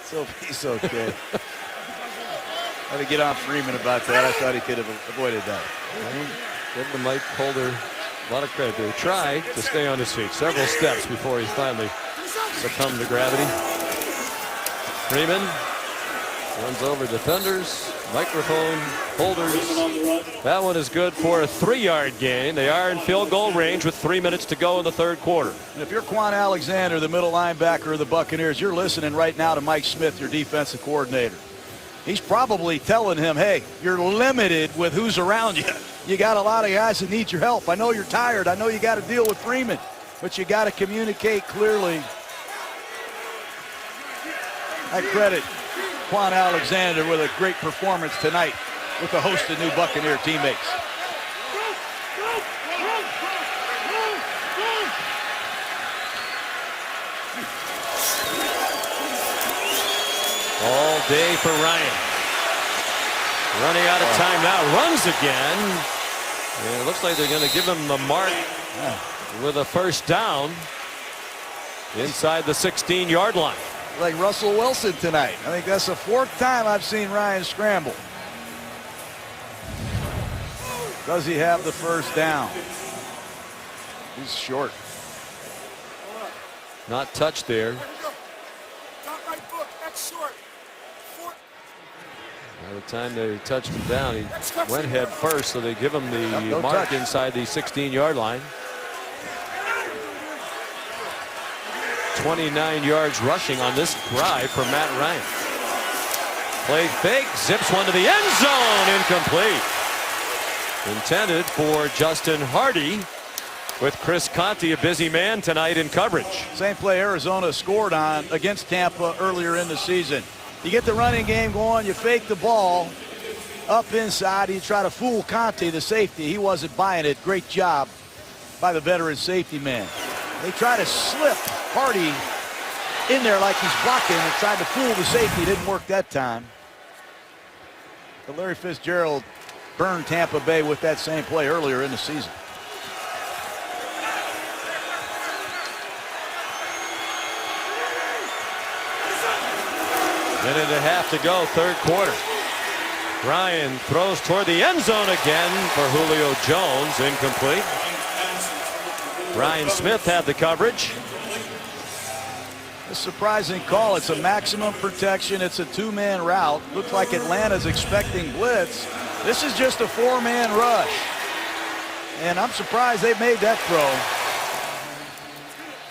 So he's okay. Had to get on Freeman about that. I thought he could have avoided that. Give the mic holder a lot of credit. He tried to stay on his feet several steps before he finally succumbed to gravity. Freeman runs over defenders, microphone holders. That one is good for a 3-yard gain. They are in field goal range with 3 minutes to go in the 3rd quarter. And if you're Quan Alexander, the middle linebacker of the Buccaneers, you're listening right now to Mike Smith, your defensive coordinator. He's probably telling him, hey, you're limited with who's around you. You got a lot of guys that need your help. I know you're tired. I know you got to deal with Freeman, but you got to communicate clearly. I credit Quan Alexander with a great performance tonight with a host of new Buccaneer teammates. All day for Ryan. Running out of time now. Runs again. And it looks like they're going to give him the mark with a first down inside the 16-yard line. Like Russell Wilson tonight. I think that's the 4th time I've seen Ryan scramble. Does he have the first down? He's short. Not touched there. By the time they touched him down, he went head first, so they give him the No mark touch. inside the 16-yard line. 29 yards rushing on this drive for Matt Ryan. Play fake, zips one to the end zone, incomplete. Intended for Justin Hardy, with Chris Conti a busy man tonight in coverage. Same play Arizona scored on against Tampa earlier in the season. You get the running game going, you fake the ball up inside, you try to fool Conti, the safety. He wasn't buying it. Great job by the veteran safety man. They try to slip Hardy in there like he's blocking and tried to fool the safety. Didn't work that time. But Larry Fitzgerald burned Tampa Bay with that same play earlier in the season. Minute and a half to go, third quarter. Ryan throws toward the end zone again for Julio Jones, incomplete. Ryan Smith had the coverage. A surprising call. It's a maximum protection. It's a two-man route. Looks like Atlanta's expecting blitz. This is just a four-man rush. And I'm surprised they made that throw.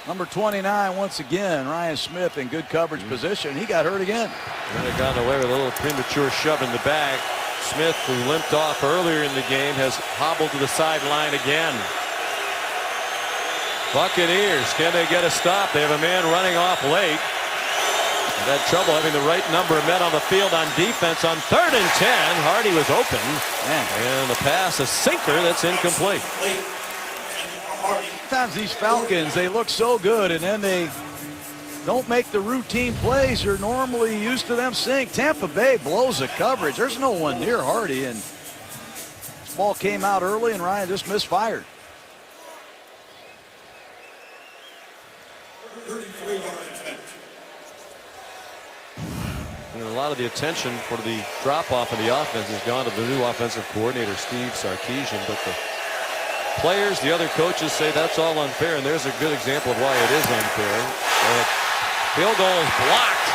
Number 29 once again, Ryan Smith in good coverage position. He got hurt again. Might have gotten away with a little premature shove in the back. Smith, who limped off earlier in the game, has hobbled to the sideline again. Buccaneers, can they get a stop? They have a man running off late. They've had trouble having the right number of men on the field on defense on 3rd and 10. Hardy was open. And the pass, a sinker that's incomplete. Sometimes these Falcons, they look so good and then they don't make the routine plays you're normally used to them seeing. Tampa Bay blows the coverage. There's no one near Hardy, and this ball came out early and Ryan just misfired. And a lot of the attention for the drop-off in the offense has gone to the new offensive coordinator, Steve Sarkisian, but the players, the other coaches say that's all unfair, and there's a good example of why it is unfair. The field goal is blocked.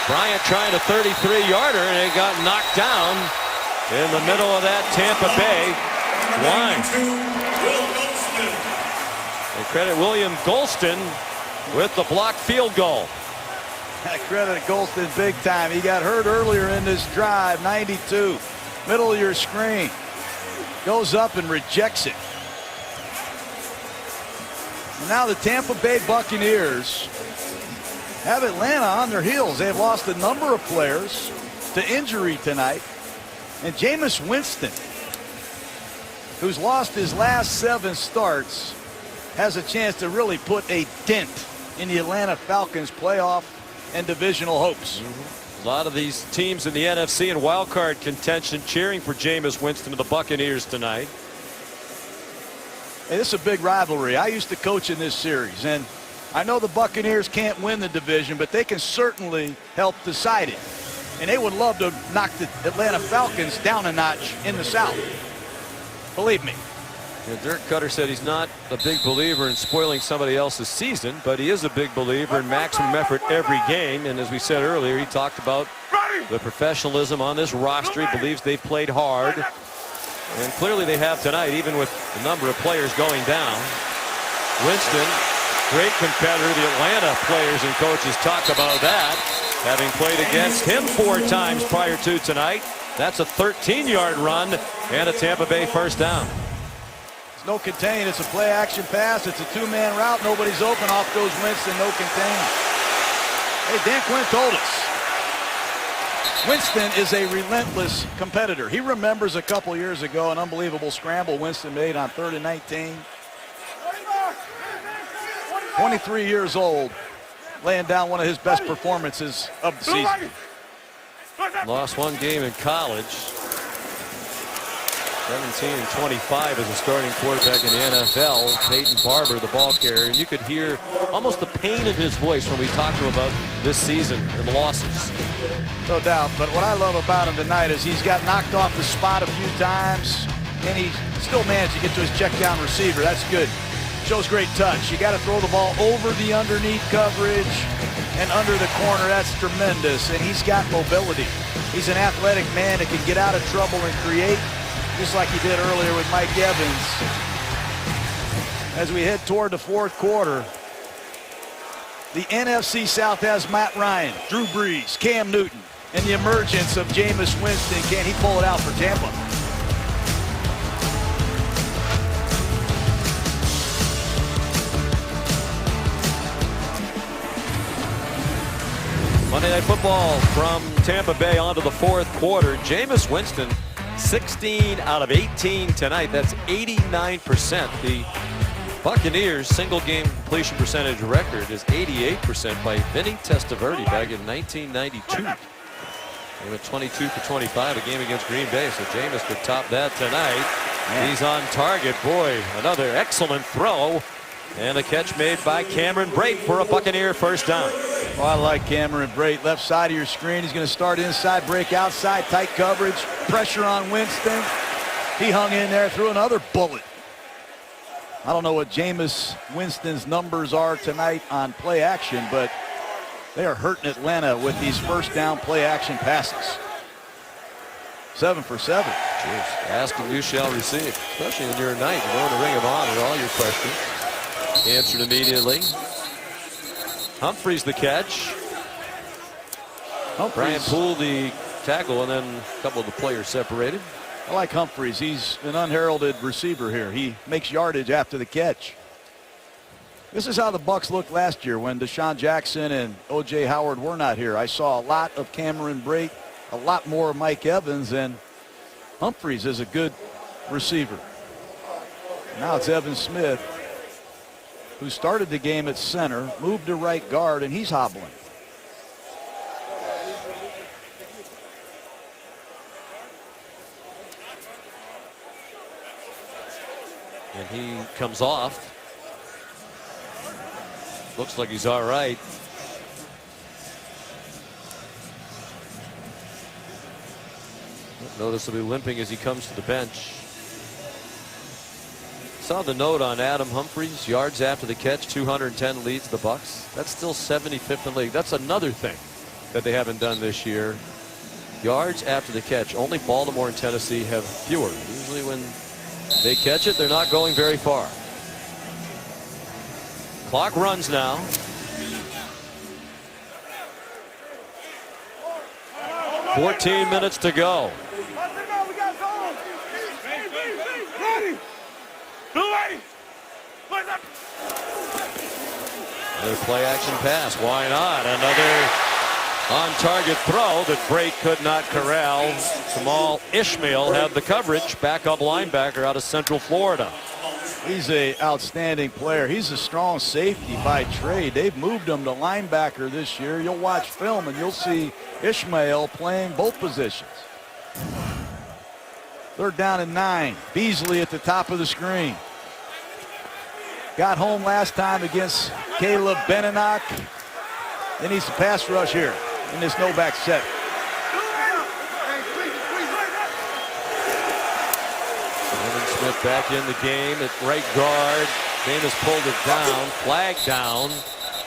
Bryant trying a 33-yarder, and it got knocked down in the middle of that Tampa Bay line. They credit William Golston with the blocked field goal. I credit Golston big time. He got hurt earlier in this drive. 92, middle of your screen. Goes up and rejects it. And now the Tampa Bay Buccaneers have Atlanta on their heels. They've lost a number of players to injury tonight. And Jameis Winston, who's lost his last 7 starts, has a chance to really put a dent in the Atlanta Falcons playoff and divisional hopes. A lot of these teams in the NFC and wild card contention cheering for Jameis Winston of the Buccaneers tonight. Hey, this is a big rivalry. I used to coach in this series, and I know the Buccaneers can't win the division, but they can certainly help decide it. And they would love to knock the Atlanta Falcons down a notch in the South. Believe me. Yeah, Dirk Cutter said he's not a big believer in spoiling somebody else's season, but he is a big believer in maximum effort every game. And as we said earlier, he talked about the professionalism on this roster. He believes they've played hard. And clearly they have tonight, even with the number of players going down. Winston, great competitor. The Atlanta players and coaches talk about that, having played against him 4 times prior to tonight. That's a 13-yard run and a Tampa Bay first down. No contain. It's a play action pass. It's a 2-man route. Nobody's open. Off goes Winston. No contain. Hey, Dan Quinn told us Winston is a relentless competitor. He remembers a couple years ago an unbelievable scramble Winston made on 3rd and 19. 23 years old, laying down one of his best performances of the season. Lost 1 game in college. 17-25 as a starting quarterback in the NFL. Peyton Barber, the ball carrier. And you could hear almost the pain in his voice when we talked to him about this season and the losses. No doubt. But what I love about him tonight is he's got knocked off the spot a few times, and he still managed to get to his check down receiver. That's good. Shows great touch. You got to throw the ball over the underneath coverage and under the corner. That's tremendous. And he's got mobility. He's an athletic man that can get out of trouble and create, just like he did earlier with Mike Evans. As we head toward the fourth quarter, the NFC South has Matt Ryan, Drew Brees, Cam Newton, and the emergence of Jameis Winston. Can he pull it out for Tampa? Monday Night Football from Tampa Bay onto the fourth quarter. Jameis Winston, 16 out of 18 tonight. That's 89%. The Buccaneers' single game completion percentage record is 88% by Vinny Testaverde back in 1992. They went 22 for 25 a game against Green Bay, so Jameis could top that tonight. Man. He's on target. Boy, another excellent throw. And a catch made by Cameron Brate for a Buccaneer first down. Oh, I like Cameron Brate. Left side of your screen. He's going to start inside, break outside, tight coverage, pressure on Winston. He hung in there, threw another bullet. I don't know what Jameis Winston's numbers are tonight on play action, but they are hurting Atlanta with these first down play action passes. 7 for 7. Jeez. Ask and you shall receive, especially in your night. You go in the Ring of Honor, all your questions answered immediately. Humphreys the catch. Brian Poole the tackle, and then a couple of the players separated. I like Humphreys. He's an unheralded receiver here. He makes yardage after the catch. This is how the Bucs looked last year when Deshaun Jackson and O.J. Howard were not here. I saw a lot of Cameron Brate, a lot more of Mike Evans, and Humphreys is a good receiver. Now it's Evan Smith, who started the game at center, moved to right guard, and he's hobbling. And he comes off. Looks like he's all right. Notice he'll be limping as he comes to the bench. Saw the note on Adam Humphries, yards after the catch, 210 leads the Bucs. That's still 75th in the league. That's another thing that they haven't done this year. Yards after the catch. Only Baltimore and Tennessee have fewer. Usually when they catch it, they're not going very far. Clock runs now. $14 minutes to go. Another play action pass. Why not? Another on target throw that Brate could not corral. Jamal Ishmael had the coverage. Backup linebacker out of Central Florida. He's an outstanding player. He's a strong safety by trade. They've moved him to linebacker this year. You'll watch film and you'll see Ishmael playing both positions. Third down and 9. Beasley at the top of the screen. Got home last time against Caleb Benenoch. They need some pass rush here in this no-back set. Evan Smith back in the game at right guard. Jameis pulled it down, flag down.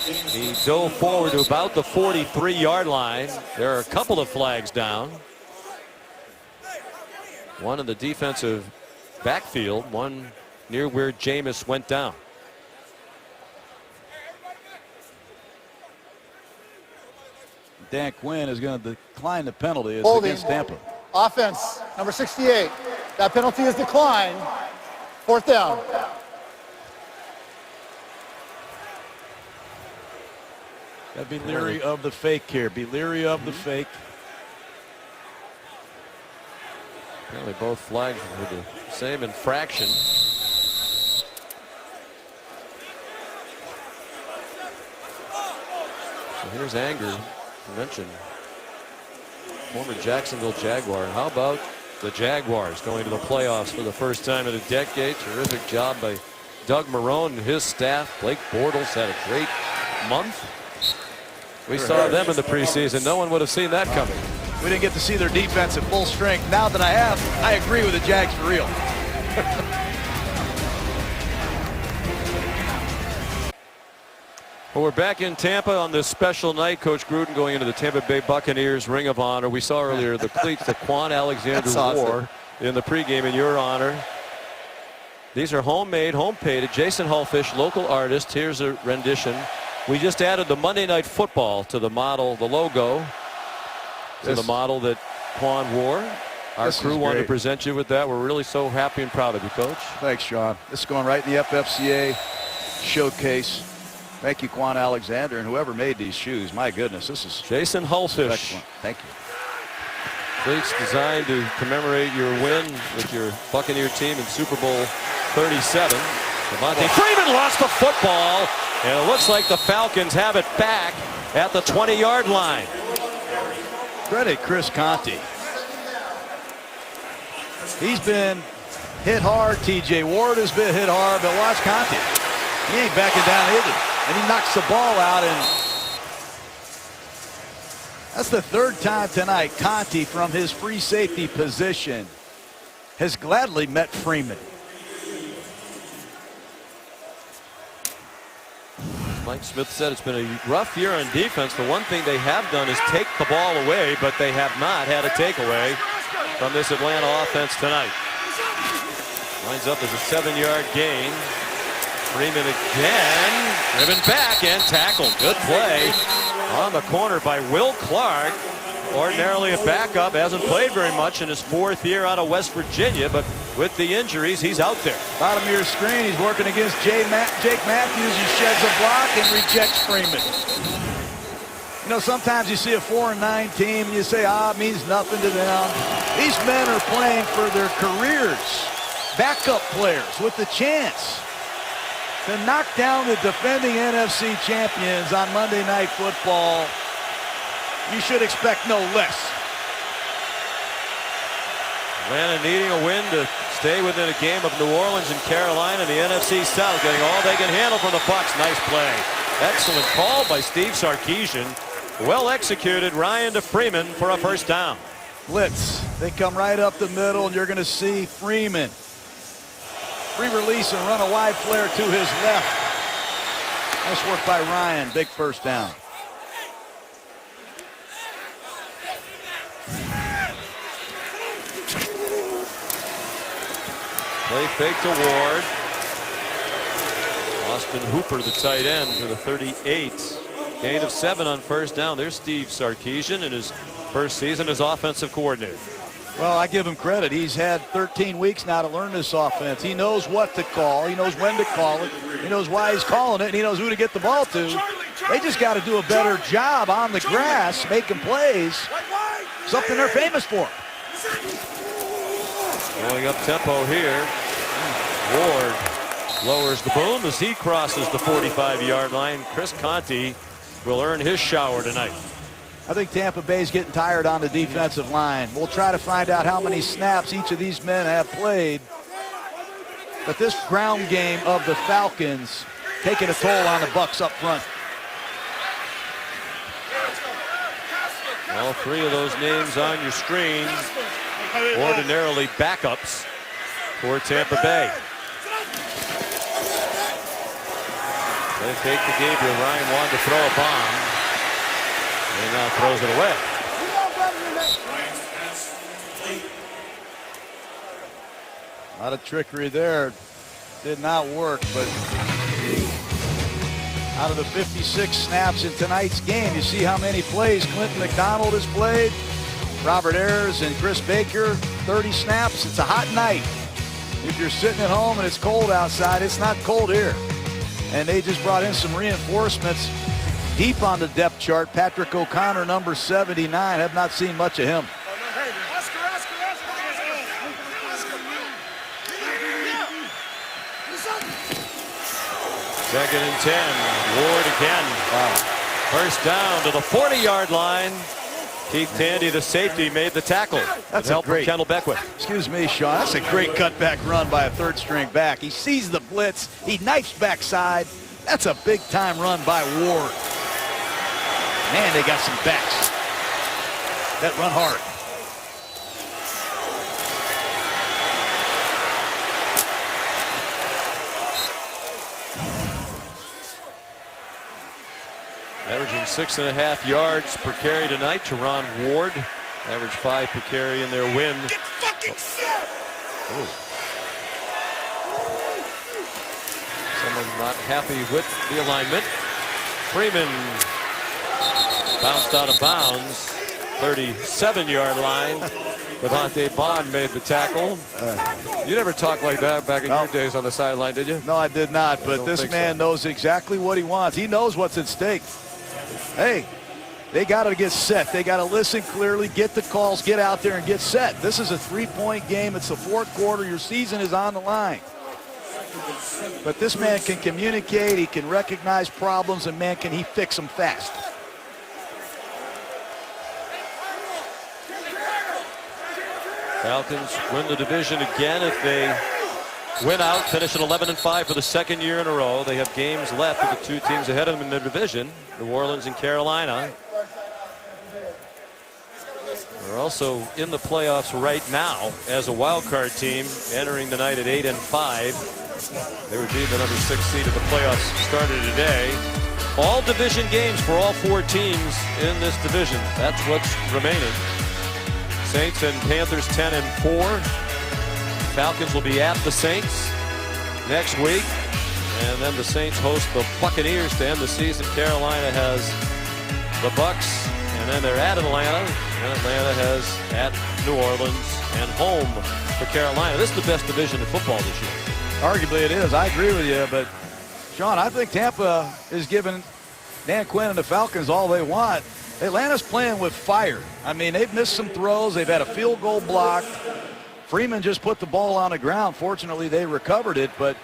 He dove forward to about the 43-yard line. There are a couple of flags down. One in the defensive backfield, one near where Jameis went down. Dan Quinn is going to decline the penalty. It's Holding. against Tampa. Offense, number 68. That penalty is declined. Fourth down. Got to be leery of the fake here. Be leery of the fake. Apparently both flags were the same infraction. So here's Anger. Mentioned former Jacksonville Jaguar. How about the Jaguars going to the playoffs for the first time in a decade? Terrific job by Doug Marrone and his staff. Blake Bortles had a great month. We saw them in the preseason. No one would have seen that coming. We didn't get to see their defense at full strength. Now that I have, I agree with the Jags for real. Well, we're back in Tampa on this special night. Coach Gruden going into the Tampa Bay Buccaneers Ring of Honor. We saw earlier the cleats that Quan Alexander wore in the pregame in your honor. These are homemade, home painted. Jason Hullfish, local artist. Here's a rendition. We just added the Monday Night Football to the model, the logo, to the model that Quan wore. Our crew wanted to present you with that. We're really so happy and proud of you, Coach. Thanks, Sean. This is going right in the FFCA showcase. Thank you, Quan Alexander, and whoever made these shoes. My goodness, this is Jason Hullfish. Excellent. Thank you. Cleats designed to commemorate your win with your Buccaneer team in Super Bowl 37. Devontae Freeman lost the football, and it looks like the Falcons have it back at the 20-yard line. Credit Chris Conte. He's been hit hard. TJ Ward has been hit hard, but watch Conte. He ain't backing down either. And he knocks the ball out, and that's the third time tonight Conte from his free safety position has gladly met Freeman. Mike Smith said it's been a rough year on defense. The one thing they have done is take the ball away, but they have not had a takeaway from this Atlanta offense tonight. Lines up as a 7-yard gain. Freeman again, driven back and tackled. Good play on the corner by Will Clark. Ordinarily a backup, hasn't played very much in his 4th year out of West Virginia, but with the injuries, he's out there. Bottom of your screen, he's working against Jake Matthews. He sheds a block and rejects Freeman. You know, sometimes you see a 4-9 team and you say, it means nothing to them. These men are playing for their careers. Backup players with the chance to knock down the defending NFC champions on Monday Night Football. You should expect no less. Atlanta needing a win to stay within a game of New Orleans and Carolina in the NFC South, getting all they can handle from the Bucs. Nice play. Excellent call by Steve Sarkisian. Well executed. Ryan to Freeman for a first down. Blitz. They come right up the middle, and you're going to see Freeman free release and run a wide flare to his left. Nice work by Ryan. Big first down. Play fake to Ward. Austin Hooper, the tight end, to the 38. Gain of 7 on first down. There's Steve Sarkisian in his first season as offensive coordinator. Well, I give him credit. He's had 13 weeks now to learn this offense. He knows what to call. He knows when to call it. He knows why he's calling it, and he knows who to get the ball to. They just got to do a better job on the grass, making plays. Something they're famous for. Going up tempo here. Ward lowers the boom as he crosses the 45-yard line. Chris Conte will earn his shower tonight. I think Tampa Bay's getting tired on the defensive line. We'll try to find out how many snaps each of these men have played. But this ground game of the Falcons taking a toll on the Bucs up front. All 3 of those names on your screen, ordinarily backups for Tampa Bay. They fake to Gabriel. Ryan wanted to throw a bomb. And now throws it away. A lot of trickery there. Did not work, but out of the 56 snaps in tonight's game, you see how many plays Clinton McDonald has played. Robert Ayers and Chris Baker, 30 snaps. It's a hot night. If you're sitting at home and it's cold outside, it's not cold here. And they just brought in some reinforcements. Deep on the depth chart, Patrick O'Connor, number 79. Have not seen much of him. Second and 10. Ward again. Wow. First down to the 40-yard line. Keith Tandy, the safety, made the tackle. That's help from Kendall Beckwith. Excuse me, Sean. That's a great cutback run by a third-string back. He sees the blitz. He knifes backside. That's a big-time run by Ward. Man, they got some backs that run hard. Averaging 6.5 yards per carry tonight. Teron Ward averaged 5 per carry in their win. Oh. Someone not happy with the alignment. Freeman bounced out of bounds. 37-yard line. Devontae Bond made the tackle. You never talked like that back in your days on the sideline, did you? No, I did not. But this man knows exactly what he wants. He knows what's at stake. Hey, they got to get set. They got to listen clearly, get the calls, get out there and get set. This is a 3-point game. It's the fourth quarter. Your season is on the line. But this man can communicate. He can recognize problems, and man, can he fix them fast. Falcons win the division again if they win out, finish at 11-5 for the second year in a row. They have games left with the two teams ahead of them in the division, New Orleans and Carolina. They're also in the playoffs right now as a wild card team, entering the night at 8-5. They would be the number 6 seed if the playoffs started today. All division games for all 4 teams in this division. That's what's remaining. Saints and Panthers 10-4. Falcons will be at the Saints next week. And then the Saints host the Buccaneers to end the season. Carolina has the Bucs. And then they're at Atlanta. And Atlanta has at New Orleans and home for Carolina. This is the best division in football this year. Arguably it is. I agree with you. But, Sean, I think Tampa is giving Dan Quinn and the Falcons all they want. Atlanta's playing with fire. I mean, they've missed some throws. They've had a field goal blocked. Freeman just put the ball on the ground. Fortunately, they recovered it. But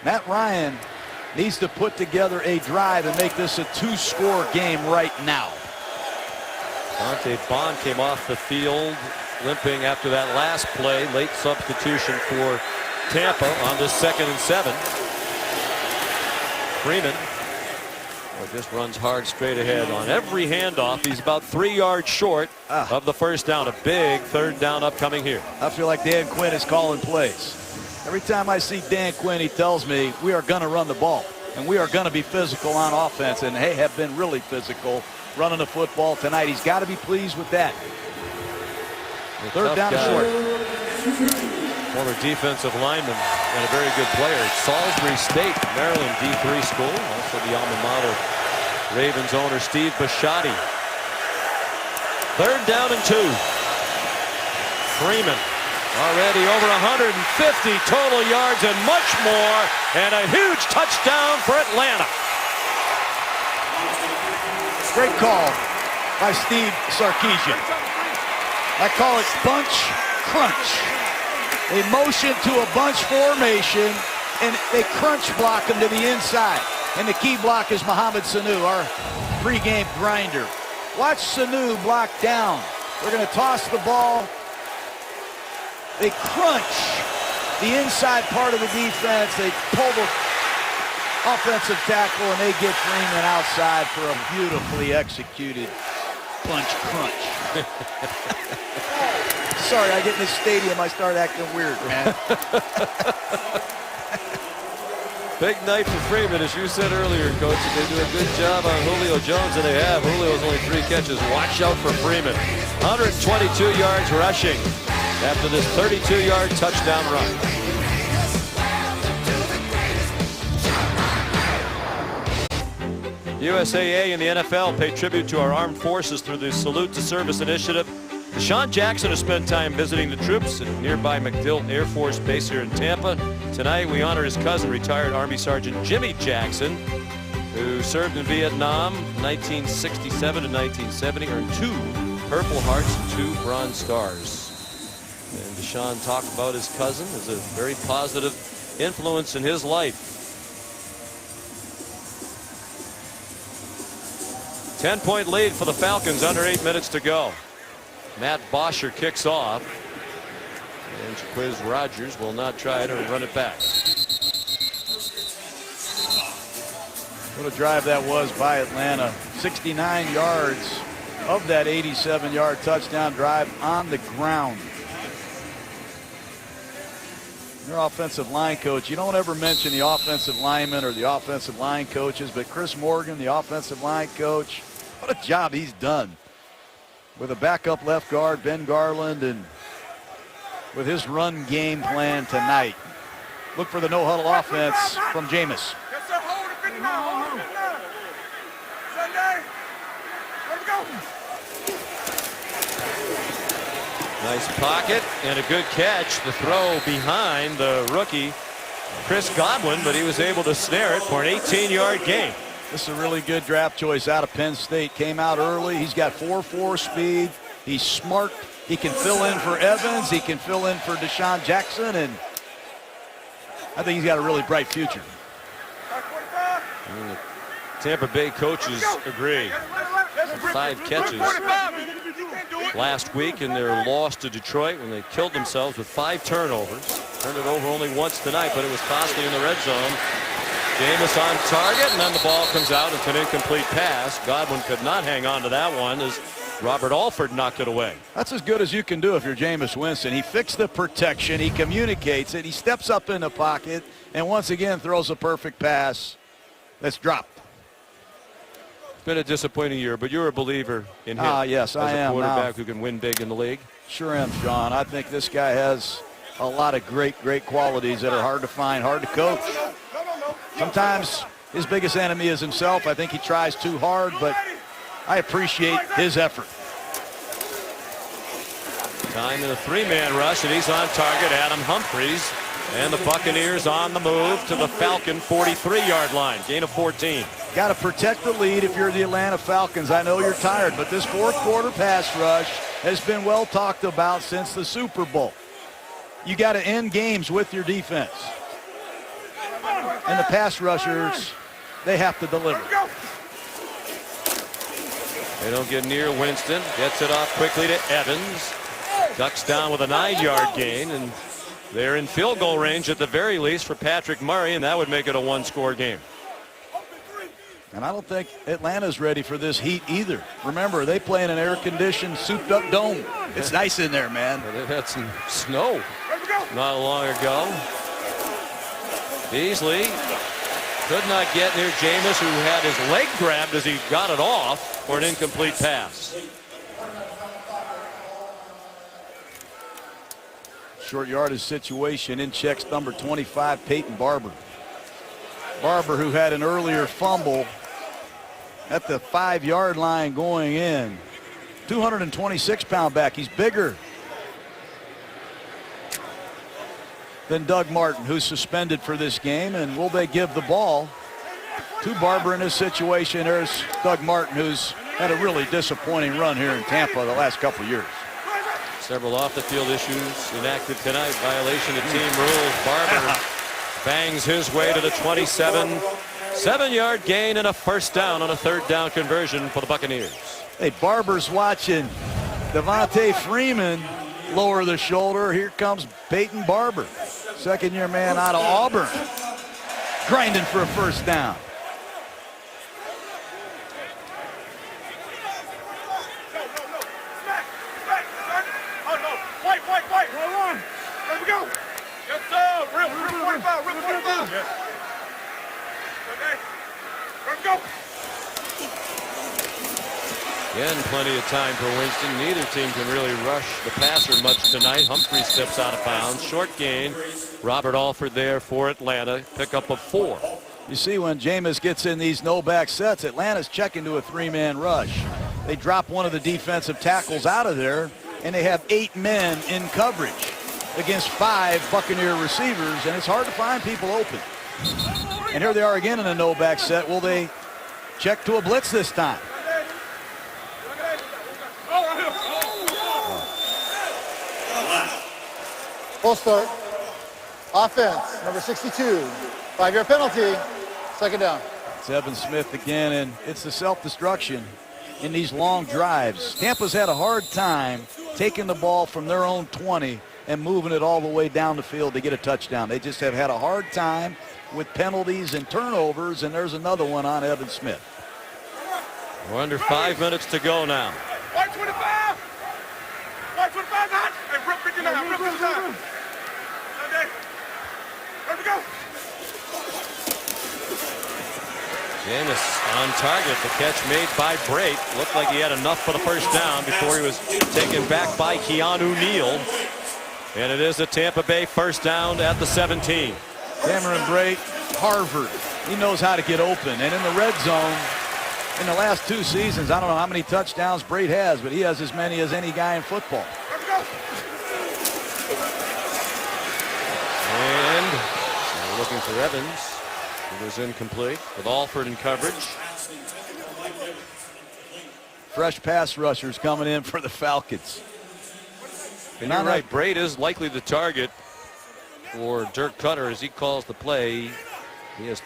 Matt Ryan needs to put together a drive and make this a 2-score game right now. Devontae Bond came off the field limping after that last play. Late substitution for Tampa on this 2nd and 7. Freeman just runs hard straight ahead on every handoff. He's about 3 yards short of the first down. A big 3rd down upcoming here. I feel like Dan Quinn is calling plays. Every time I see Dan Quinn, he tells me we are going to run the ball and we are going to be physical on offense, and hey, have been really physical running the football tonight. He's got to be pleased with that. 3rd down short. Former defensive lineman and a very good player at Salisbury State, Maryland D3 school, also the alma mater Ravens owner Steve Bisciotti. 3rd down and 2. Freeman already over 150 total yards and much more, and a huge touchdown for Atlanta. Great call by Steve Sarkisian. I call it bunch crunch. They motion to a bunch formation, and they crunch block them to the inside. And the key block is Mohamed Sanu, our pregame grinder. Watch Sanu block down. They're going to toss the ball. They crunch the inside part of the defense. They pull the offensive tackle, and they get Freeman outside for a beautifully executed bunch crunch. Sorry, I get in the stadium, I start acting weird, man. Big night for Freeman, as you said earlier, Coach. They do a good job on Julio Jones, and they have. Julio's only 3 catches. Watch out for Freeman. 122 yards rushing after this 32-yard touchdown run. USAA and the NFL pay tribute to our armed forces through the Salute to Service initiative. Deshaun Jackson has spent time visiting the troops at nearby MacDill Air Force Base here in Tampa. Tonight we honor his cousin, retired Army Sergeant Jimmy Jackson, who served in Vietnam 1967 to 1970, earned 2 Purple Hearts and 2 Bronze Stars. And Deshaun talked about his cousin as a very positive influence in his life. 10-point lead for the Falcons, under 8 minutes to go. Matt Bosher kicks off, and Jaquiz Rogers will not try to run it back. What a drive that was by Atlanta. 69 yards of that 87-yard touchdown drive on the ground. Your offensive line coach, you don't ever mention the offensive linemen or the offensive line coaches, but Chris Morgan, the offensive line coach, what a job he's done with a backup left guard, Ben Garland, and with his run game plan tonight. Look for the no-huddle offense from Jameis. Yes, sir. Hold it 59. Hold it 59. Sunday. Let's go. Nice pocket and a good catch. The throw behind the rookie, Chris Godwin, but he was able to snare it for an 18-yard gain. This is a really good draft choice out of Penn State. Came out early. He's got 4.4 speed. He's smart. He can fill in for Evans. He can fill in for Deshaun Jackson, and I think he's got a really bright future. And the Tampa Bay coaches agree. 5 catches last week in their loss to Detroit when they killed themselves with 5 turnovers. Turned it over only once tonight, but it was costly in the red zone. Jameis on target, and then the ball comes out. It's an incomplete pass. Godwin could not hang on to that one as Robert Alford knocked it away. That's as good as you can do if you're Jameis Winston. He fixed the protection. He communicates it. He steps up in the pocket and once again throws a perfect pass that's dropped. It's been a disappointing year, but you're a believer in him. Yes, as I am. a quarterback now, who can win big in the league. Sure am, John. I think this guy has a lot of great qualities that are hard to find, hard to coach. Sometimes his biggest enemy is himself. I think he tries too hard, but I appreciate his effort. Time in a 3-man rush, and he's on target, Adam Humphries. And the Buccaneers on the move to the Falcon 43-yard line. Gain of 14. Got to protect the lead if you're the Atlanta Falcons. I know you're tired, but this fourth quarter pass rush has been well talked about since the Super Bowl. You got to end games with your defense. And the pass rushers, they have to deliver. They don't get near Winston. Gets it off quickly to Evans. Ducks down with a 9-yard gain, and they're in field goal range at the very least for Patrick Murray, and that would make it a 1-score game. And I don't think Atlanta's ready for this heat either. Remember, they play in an air-conditioned, souped-up dome. It's nice in there, man. Well, they've had some snow not long ago. Beasley could not get near Jameis, who had his leg grabbed as he got it off for an incomplete pass. Short yardage situation. In checks number 25, Peyton Barber. Barber, who had an earlier fumble at the 5-yard line going in. 226-pound back. He's bigger than Doug Martin, who's suspended for this game. And will they give the ball to Barber in this situation? There's Doug Martin, who's had a really disappointing run here in Tampa the last couple of years. Several off-the-field issues enacted tonight. Violation of team rules. Barber bangs his way to the 27. 7-yard gain and a first down on a 3rd down conversion for the Buccaneers. Hey, Barber's watching Devontae Freeman lower the shoulder. Here comes Peyton Barber, 2nd-year man out of Auburn, grinding for a first down. Again, plenty of time for Winston. Neither team can really rush the passer much tonight. Humphrey steps out of bounds. Short gain. Robert Alford there for Atlanta. Pickup of 4. You see, when Jameis gets in these no-back sets, Atlanta's checking to a 3-man rush. They drop one of the defensive tackles out of there, and they have 8 men in coverage against 5 Buccaneer receivers, and it's hard to find people open. And here they are again in a no-back set. Will they check to a blitz this time? Full start. Offense, number 62. 5-yard penalty. 2nd down. It's Evan Smith again, and it's the self-destruction in these long drives. Tampa's had a hard time taking the ball from their own 20 and moving it all the way down the field to get a touchdown. They just have had a hard time with penalties and turnovers, and there's another one on Evan Smith. We're under 5 minutes to go now. White 25. White 25, not. Hey, rip 59. Rip 59. Okay. Jameis on target. The catch made by Brate. Looked like he had enough for the first down before he was taken back by Keanu Neal. And it is a Tampa Bay first down at the 17. Cameron Brate, Harvard. He knows how to get open. And in the red zone, in the last 2 seasons, I don't know how many touchdowns Brate has, but he has as many as any guy in football. And we're looking for Evans. It was incomplete with Alford in coverage. Fresh pass rushers coming in for the Falcons. And you're right, Brate is likely the target for Dirk Cutter as he calls the play. He has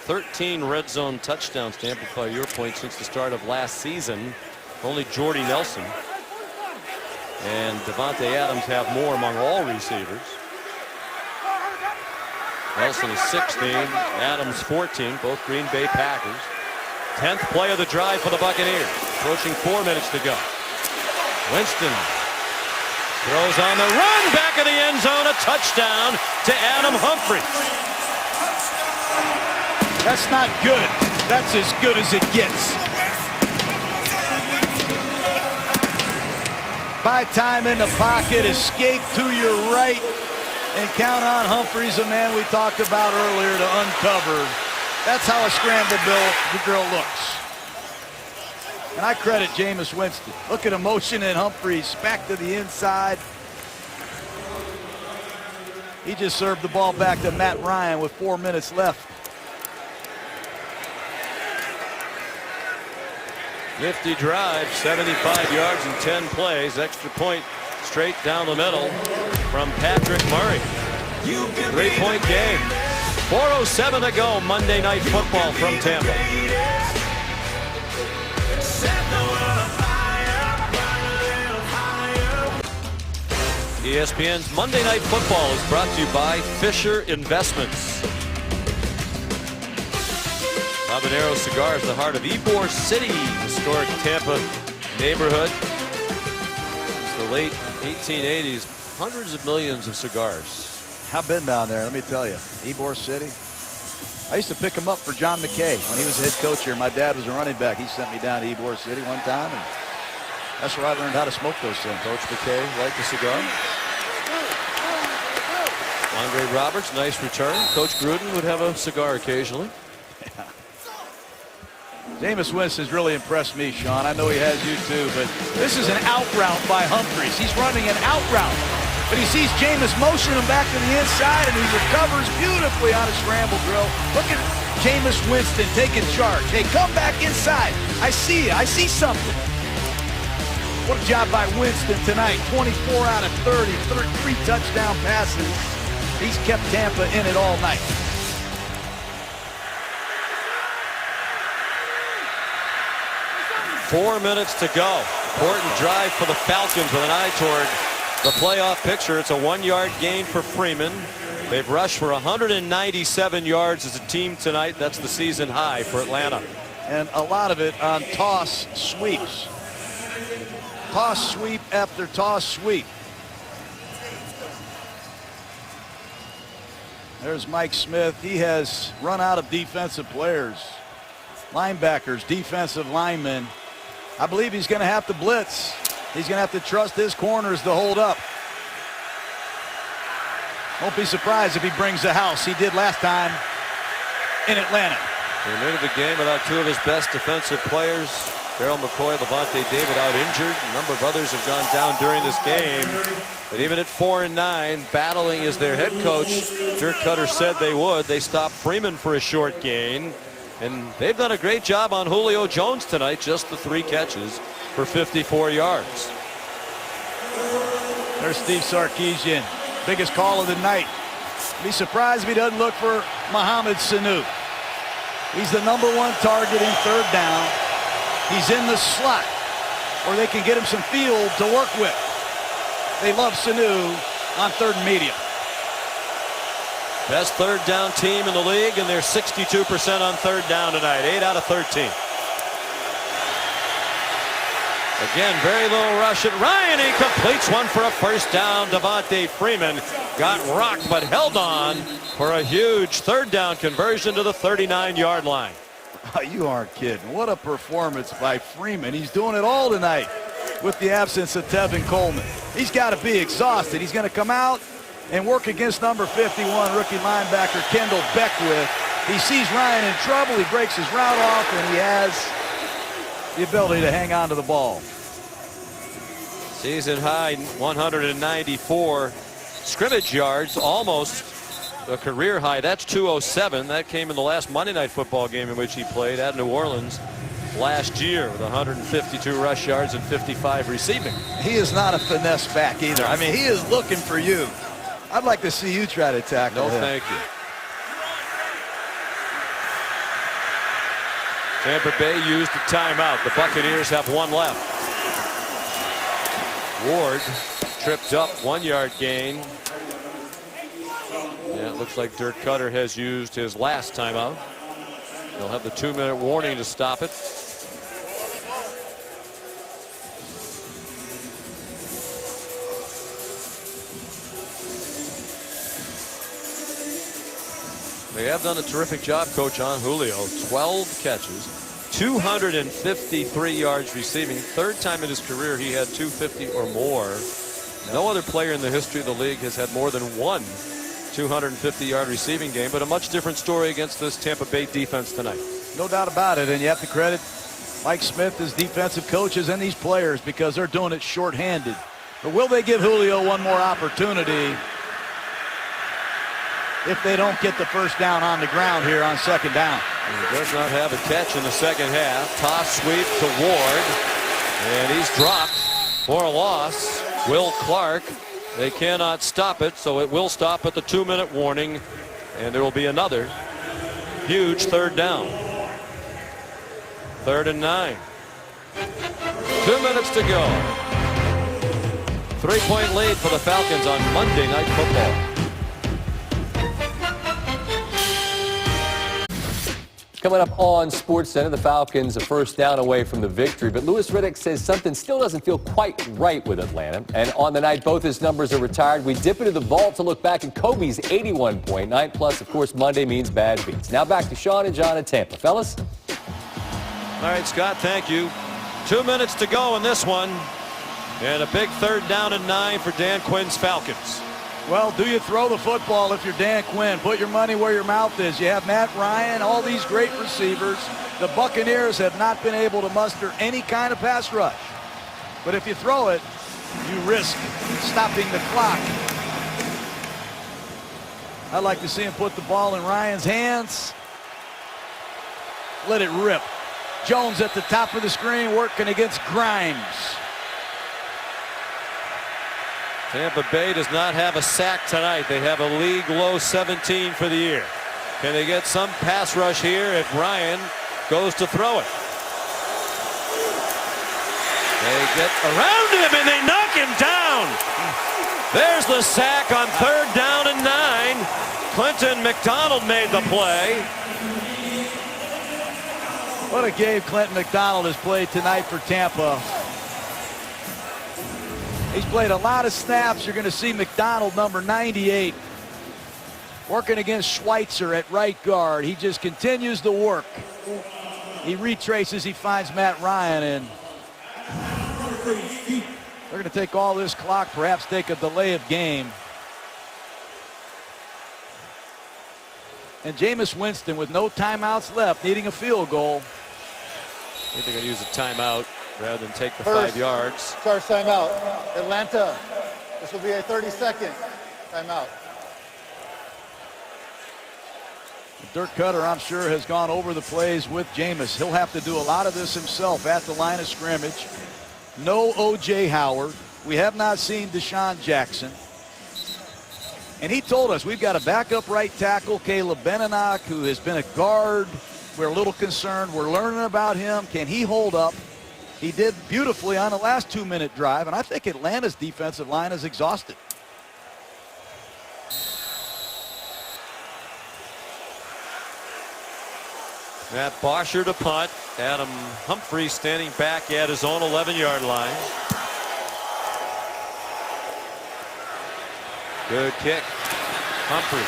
13 red zone touchdowns, to amplify your point, since the start of last season. Only Jordy Nelson and Devontae Adams have more among all receivers. Nelson is 16, Adams 14, both Green Bay Packers. 10th play of the drive for the Buccaneers. Approaching 4 minutes to go. Winston throws on the run, back of the end zone, a touchdown to Adam Humphries. That's not good. That's as good as it gets. Buy time in the pocket, escape to your right, and count on Humphries, a man we talked about earlier, to uncover. That's how a scramble drill looks. And I credit Jameis Winston. Look at a motion in Humphries back to the inside. He just served the ball back to Matt Ryan with 4 minutes left. Nifty drive, 75 yards and 10 plays. Extra point straight down the middle from Patrick Murray. 3-point game. 4:07 to go. Monday Night Football from Tampa. ESPN's Monday Night Football is brought to you by Fisher Investments. Habanero Cigars, the heart of Ybor City, historic Tampa neighborhood. Since the late 1880s, hundreds of millions of cigars. I've been down there, let me tell you. Ybor City. I used to pick him up for John McKay when he was the head coach here. My dad was a running back. He sent me down to Ybor City one time, and that's where I learned how to smoke those things. Coach McKay liked the cigar. Andre Roberts, nice return. Coach Gruden would have a cigar occasionally. Jameis Winston's really impressed me, Sean. I know he has you too, but this is an out route by Humphries. He's running an out route, but he sees Jameis motion him back to the inside, and he recovers beautifully on a scramble drill. Look at Jameis Winston taking charge. Hey, come back inside. I see you. I see something. What a job by Winston tonight. 24 out of 30, 3 touchdown passes. He's kept Tampa in it all night. Four minutes to go. Important drive for the Falcons with an eye toward the playoff picture. It's a 1-yard gain for Freeman. They've rushed for 197 yards as a team tonight. That's the season high for Atlanta. And a lot of it on toss sweeps. Toss sweep after toss sweep. There's Mike Smith. He has run out of defensive players. Linebackers, defensive linemen. I believe he's going to have to blitz. He's going to have to trust his corners to hold up. Won't be surprised if he brings the house. He did last time in Atlanta. Came into the game without 2 of his best defensive players. Darryl McCoy, Levante David out injured. A number of others have gone down during this game. But even at 4-9, battling as their head coach, Dirk Cutter said they would. They stopped Freeman for a short gain. And they've done a great job on Julio Jones tonight. Just the 3 catches for 54 yards. There's Steve Sarkisian. Biggest call of the night. Be surprised if he doesn't look for Mohamed Sanu. He's the #1 target in 3rd down. He's in the slot where they can get him some field to work with. They love Sanu on 3rd and medium. Best 3rd down team in the league, and they're 62% on 3rd down tonight. 8 out of 13. Again, very low rush at Ryan. He completes one for a first down. Devontae Freeman got rocked but held on for a huge third down conversion to the 39-yard line. You aren't kidding. What a performance by Freeman. He's doing it all tonight with the absence of Tevin Coleman. He's got to be exhausted. He's going to come out and work against number 51, rookie linebacker Kendall Beckwith. He sees Ryan in trouble. He breaks his route off, and he has the ability to hang on to the ball. Season high 194 scrimmage yards, almost a career high. That's 207. That came in the last Monday Night Football game in which he played at New Orleans last year with 152 rush yards and 55 receiving. He is not a finesse back either. I mean, he is looking for you. I'd like to see you try to tackle him. No, thank you. Tampa Bay used a timeout. The Buccaneers have one left. Ward tripped up, 1-yard gain. Yeah, it looks like Dirk Cutter has used his last timeout. They'll have the 2-minute warning to stop it. They have done a terrific job, Coach, on Julio. 12 catches, 253 yards receiving. Third time in his career he had 250 or more. No other player in the history of the league has had more than one 250-yard receiving game, but a much different story against this Tampa Bay defense tonight. No doubt about it, and you have to credit Mike Smith, his defensive coaches, and these players because they're doing it shorthanded. But will they give Julio one more opportunity if they don't get the first down on the ground here on second down? He does not have a catch in the second half. Toss sweep to Ward, and he's dropped for a loss. Will Clark, they cannot stop it, so it will stop at the 2-minute warning, and there will be another huge third down. 3rd and 9. 2 minutes to go. 3-point lead for the Falcons on Monday Night Football. Coming up on SportsCenter, the Falcons a first down away from the victory, but Louis Riddick says something still doesn't feel quite right with Atlanta. And on the night both his numbers are retired, we dip into the vault to look back at Kobe's 81-point night. Plus, of course, Monday means bad beats. Now back to Sean and John in Tampa. Fellas? All right, Scott, thank you. 2 minutes to go in this one. And a big 3rd down and 9 for Dan Quinn's Falcons. Well, do you throw the football if you're Dan Quinn? Put your money where your mouth is. You have Matt Ryan, all these great receivers. The Buccaneers have not been able to muster any kind of pass rush. But if you throw it, you risk stopping the clock. I'd like to see him put the ball in Ryan's hands. Let it rip. Jones at the top of the screen working against Grimes. Tampa Bay does not have a sack tonight. They have a league low 17 for the year. Can they get some pass rush here if Ryan goes to throw it? They get around him and they knock him down. There's the sack on 3rd down and 9. Clinton McDonald made the play. What a game Clinton McDonald has played tonight for Tampa. He's played a lot of snaps. You're going to see McDonald, number 98, working against Schweitzer at right guard. He just continues to work. He retraces. He finds Matt Ryan, and they're going to take all this clock, perhaps take a delay of game. And Jameis Winston with no timeouts left, needing a field goal. I think they're going to use a timeout rather than take the 5 yards. Charge timeout. Atlanta, this will be a 30-second timeout. Dirk Cutter, I'm sure, has gone over the plays with Jameis. He'll have to do a lot of this himself at the line of scrimmage. No O.J. Howard. We have not seen Deshaun Jackson. And he told us we've got a backup right tackle, Caleb Benenoch, who has been a guard. We're a little concerned. We're learning about him. Can he hold up? He did beautifully on the last 2-minute drive, and I think Atlanta's defensive line is exhausted. Matt Bosher to punt. Adam Humphries standing back at his own 11-yard line. Good kick. Humphries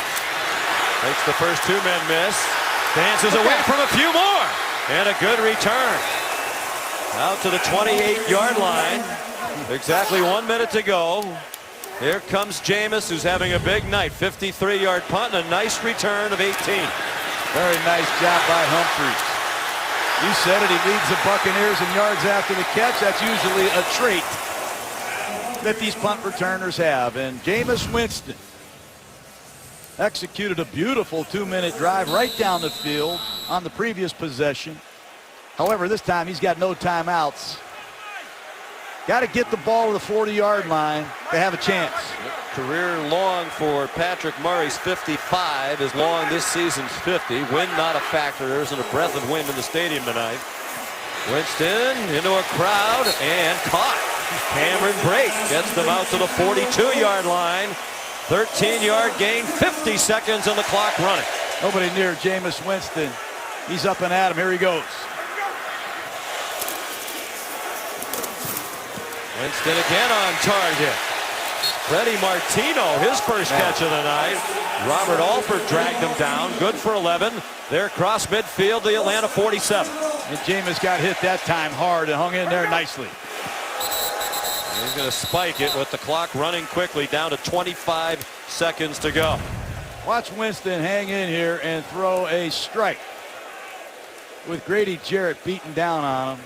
makes the first 2 men miss. Dances away from a few more. And a good return. Out to the 28-yard line. Exactly 1 minute to go. Here comes Jameis, who's having a big night. 53-yard punt and a nice return of 18. Very nice job by Humphries. You said it, he leads the Buccaneers in yards after the catch. That's usually a trait that these punt returners have. And Jameis Winston executed a beautiful 2-minute drive right down the field on the previous possession. However, this time he's got no timeouts. Got to get the ball to the 40-yard line to have a chance. Career long for Patrick Murray's 55. His long this season's 50. Wind not a factor. There isn't a breath of wind in the stadium tonight. Winston into a crowd and caught. Cameron Brate gets them out to the 42-yard line. 13-yard gain, 50 seconds on the clock running. Nobody near Jameis Winston. He's up and at him. Here he goes. Winston again on target. Freddie Martino, his first catch of the night. Robert Alford dragged him down. Good for 11. They're across midfield, the Atlanta 47. And Jameis got hit that time hard and hung in there nicely. He's going to spike it with the clock running quickly, down to 25 seconds to go. Watch Winston hang in here and throw a strike with Grady Jarrett beating down on him.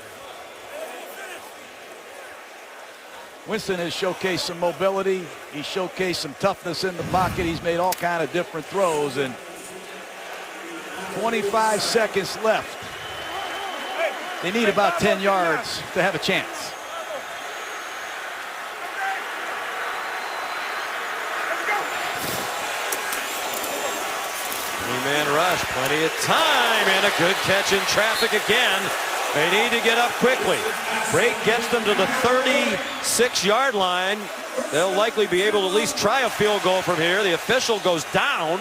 Winston has showcased some mobility. He showcased some toughness in the pocket. He's made all kind of different throws, and 25 seconds left. They need about 10 yards to have a chance. Three-man rush, plenty of time, and a good catch in traffic again. They need to get up quickly. Brate gets them to the 36-yard line. They'll likely be able to at least try a field goal from here. The official goes down.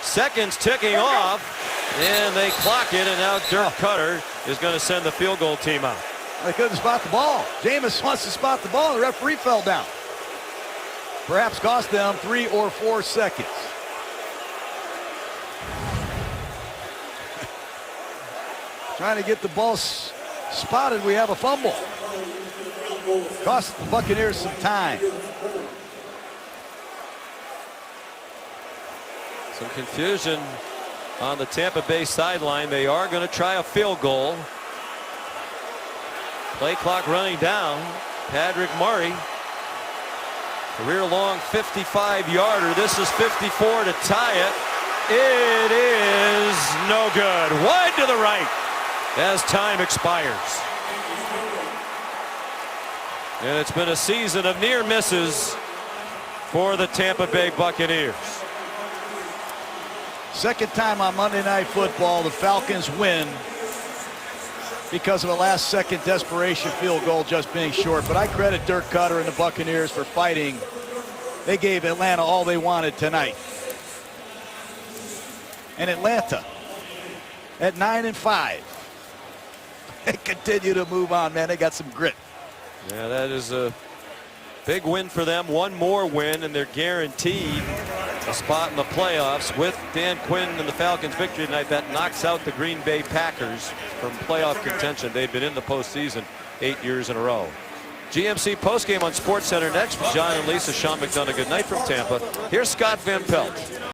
Seconds ticking off, and they clock it, and now Dirk Cutter is going to send the field goal team out. They couldn't spot the ball. Jameis wants to spot the ball. The referee fell down. Perhaps cost them 3 or 4 seconds. Trying to get the ball spotted. We have a fumble. Cost the Buccaneers some time. Some confusion on the Tampa Bay sideline. They are going to try a field goal. Play clock running down. Patrick Murray, career long 55-yarder. This is 54 to tie it. It is no good. Wide to the right as time expires. And it's been a season of near misses for the Tampa Bay Buccaneers. Second time on Monday Night Football, the Falcons win because of a last-second desperation field goal just being short. But I credit Dirk Cutter and the Buccaneers for fighting. They gave Atlanta all they wanted tonight. And Atlanta at 9-5. They continue to move on, man. They got some grit. Yeah, that is a big win for them. One more win, and they're guaranteed a spot in the playoffs with Dan Quinn and the Falcons' victory tonight. That knocks out the Green Bay Packers from playoff contention. They've been in the postseason 8 years in a row. GMC postgame on SportsCenter next. John and Lisa, Sean McDonough, good night from Tampa. Here's Scott Van Pelt.